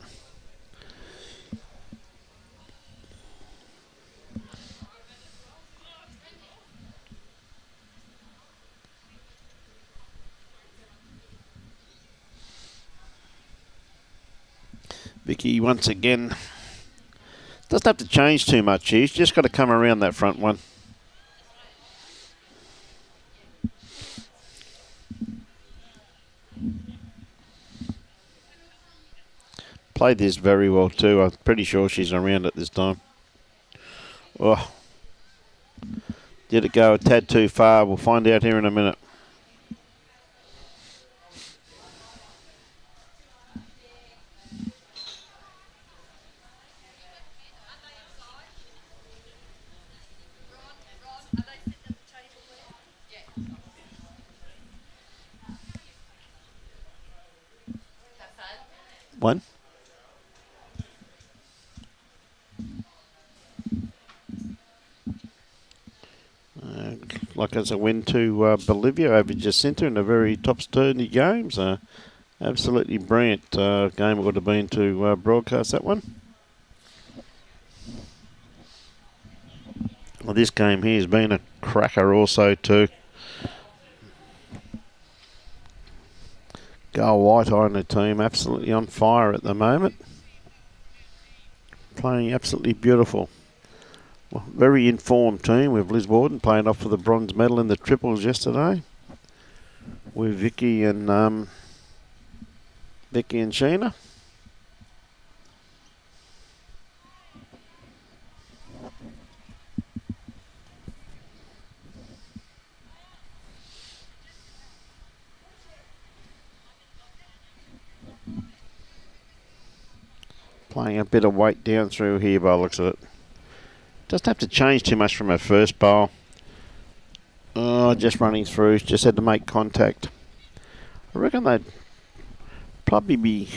Vikki once again. Doesn't have to change too much here. He's just got to come around that front one. Played this very well too. I'm pretty sure she's around it this time. Oh. Did it go a tad too far? We'll find out here in a minute. One. Like as a win to Bolivia over Jacinta in a very top-sturdy game. So absolutely brilliant game it would have been to broadcast that one. Well, this game here has been a cracker also too. Gail Waitai and the team absolutely on fire at the moment. Playing absolutely beautiful. Well, very informed team with Liz Walton playing off for the bronze medal in the triples yesterday. With Vikki and Sheena. Playing a bit of weight down through here by the looks of it. Doesn't have to change too much from her first bowl. Oh, just running through. Just had to make contact. I reckon they'd probably be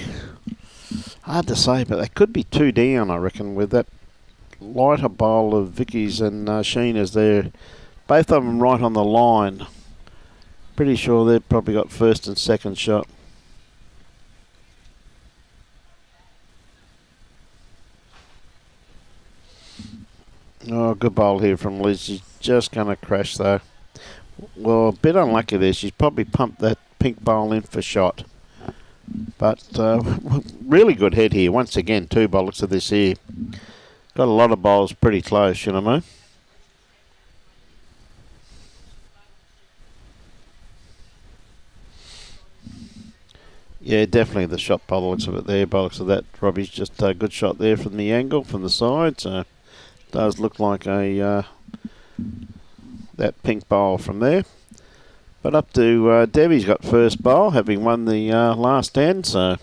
hard to say, but they could be two down, I reckon, with that lighter bowl of Vikki's and Sheena's there. Both of them right on the line. Pretty sure they've probably got first and second shot. Oh, good bowl here from Liz. She's just going to crash though. Well, a bit unlucky there. She's probably pumped that pink bowl in for shot. But really good head here. Once again, too, by looks of this here. Got a lot of bowls pretty close, you know what I mean? Yeah, definitely the shot by the looks of it there. By the looks of that, Robbie's just a good shot there from the angle, from the side. So does look like a that pink bowl from there. But up to Debi's got first bowl, having won the last end. So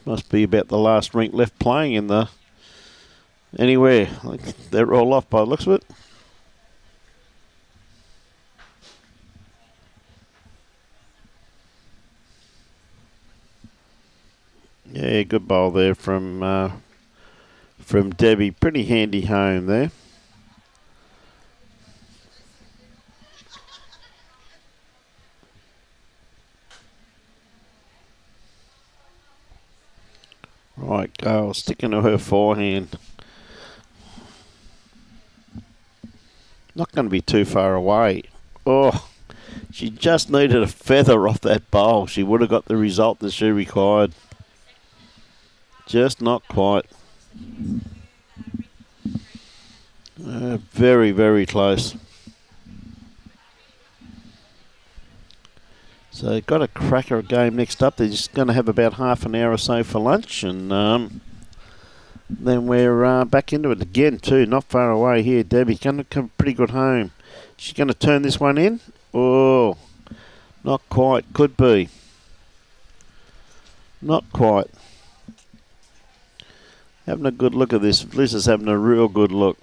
must be about the last rink left playing in the anywhere. Like they're all off by the looks of it. Yeah, good bowl there from Debi. Pretty handy home there. Right, Gail sticking to her forehand. Not going to be too far away. Oh, she just needed a feather off that bowl. She would have got the result that she required. Just not quite. Very, very close. So got a cracker game next up. They're just going to have about half an hour or so for lunch, and then we're back into it again too. Not far away here. Debi's going to come pretty good home. She's going to turn this one in. Oh, not quite. Could be. Not quite. Having a good look at this. Liz is having a real good look.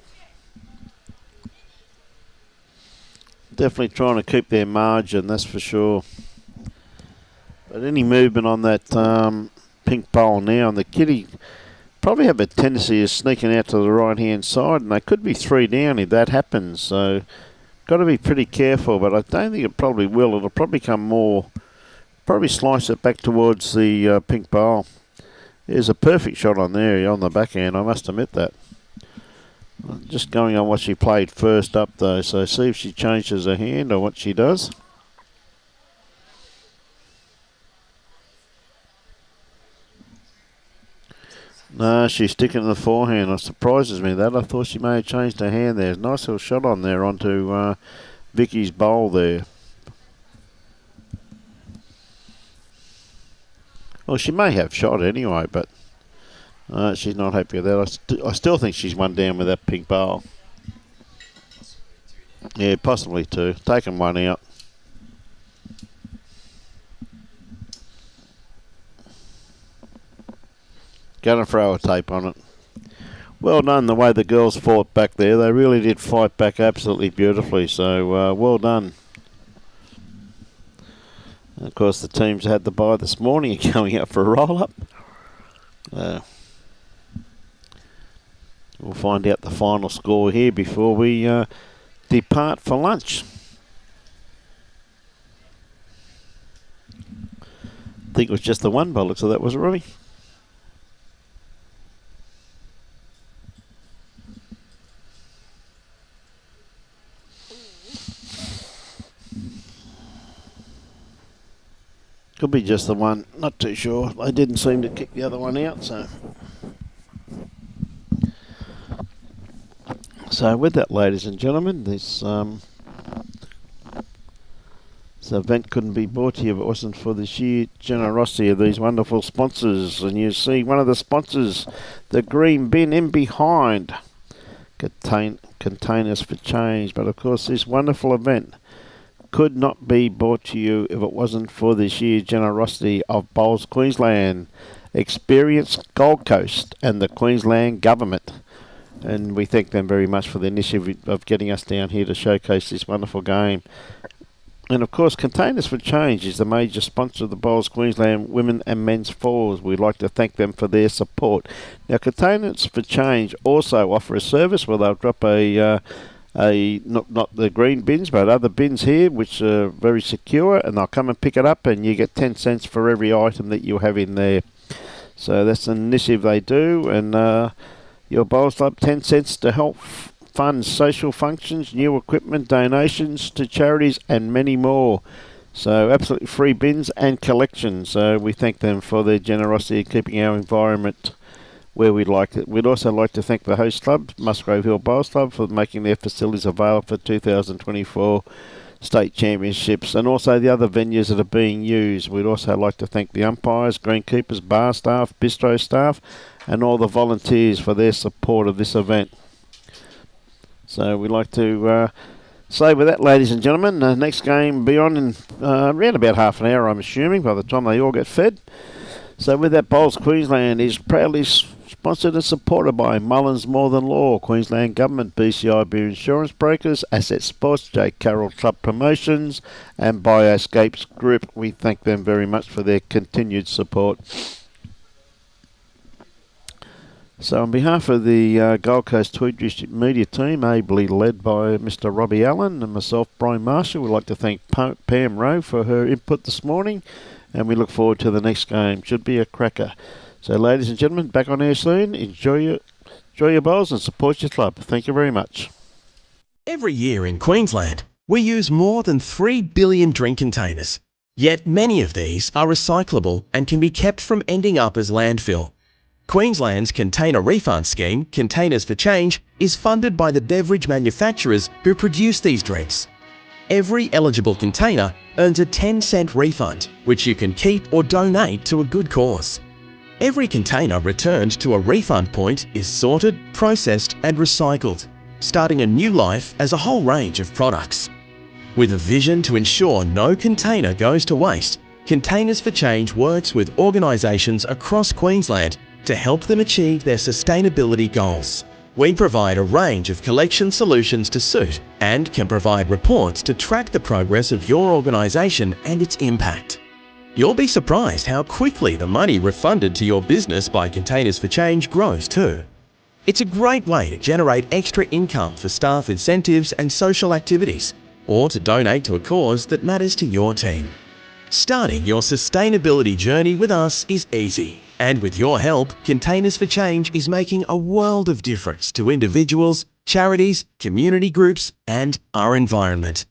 Definitely trying to keep their margin, that's for sure. But any movement on that pink bowl now, and the kitty probably have a tendency of sneaking out to the right-hand side, and they could be three down if that happens. So got to be pretty careful, but I don't think it probably will. It'll probably come more, probably slice it back towards the pink bowl. There's a perfect shot on there on the backhand, I must admit that. Just going on what she played first up though, so see if she changes her hand or what she does. No, she's sticking to the forehand. It surprises me that. I thought she may have changed her hand there. Nice little shot on there onto Vikki's bowl there. Well, she may have shot anyway, but she's not happy with that. I still think she's one down with that pink bowl. Yeah, possibly two. Taking one out. Going to throw a tape on it. Well done the way the girls fought back there. They really did fight back absolutely beautifully. So well done. And of course the teams had the bye this morning are going out for a roll-up. We'll find out the final score here before we depart for lunch. I think it was just the one by looks of that, was it, Robbie? Could be just the one, not too sure. They didn't seem to kick the other one out, so. So with that, ladies and gentlemen, this event couldn't be brought to you if it wasn't for the sheer generosity of these wonderful sponsors. And you see one of the sponsors, the green bin in behind, containers for change. But of course, this wonderful event could not be brought to you if it wasn't for the sheer generosity of Bowls Queensland, Experience Gold Coast and the Queensland Government. And we thank them very much for the initiative of getting us down here to showcase this wonderful game. And of course, Containers for Change is the major sponsor of the Bowls Queensland Women and Men's Fours. We'd like to thank them for their support. Now, Containers for Change also offer a service where they'll drop not the green bins, but other bins here, which are very secure, and they'll come and pick it up, and you get 10 cents for every item that you have in there. So that's an initiative they do, and your Bowls Club 10 cents to help fund social functions, new equipment, donations to charities, and many more. So absolutely free bins and collections. So we thank them for their generosity in keeping our environment where we'd like it. We'd also like to thank the host club, Musgrave Hill Bowls Club, for making their facilities available for 2024 state championships, and also the other venues that are being used. We'd also like to thank the umpires, greenkeepers, bar staff, bistro staff, and all the volunteers for their support of this event. So we'd like to say with that, ladies and gentlemen, the next game be on in around about half an hour, I'm assuming, by the time they all get fed. So with that, Bowls Queensland is proudly sponsored and supported by Mullins More Than Law, Queensland Government, BCIB Insurance Brokers, Asset Sports, J. Carroll Club Promotions, and Bioscapes Group. We thank them very much for their continued support. So on behalf of the Gold Coast Tweed District Media Team, ably led by Mr. Robbie Allen and myself, Brian Marshall, we'd like to thank Pam Rowe for her input this morning, and we look forward to the next game. Should be a cracker. So ladies and gentlemen, back on air soon. Enjoy your bowls and support your club. Thank you very much. Every year in Queensland, we use more than 3 billion drink containers. Yet many of these are recyclable and can be kept from ending up as landfill. Queensland's container refund scheme, Containers for Change, is funded by the beverage manufacturers who produce these drinks. Every eligible container earns a 10-cent refund, which you can keep or donate to a good cause. Every container returned to a refund point is sorted, processed and recycled, starting a new life as a whole range of products. With a vision to ensure no container goes to waste, Containers for Change works with organisations across Queensland to help them achieve their sustainability goals. We provide a range of collection solutions to suit and can provide reports to track the progress of your organisation and its impact. You'll be surprised how quickly the money refunded to your business by Containers for Change grows too. It's a great way to generate extra income for staff incentives and social activities, or to donate to a cause that matters to your team. Starting your sustainability journey with us is easy. And with your help, Containers for Change is making a world of difference to individuals, charities, community groups, and our environment.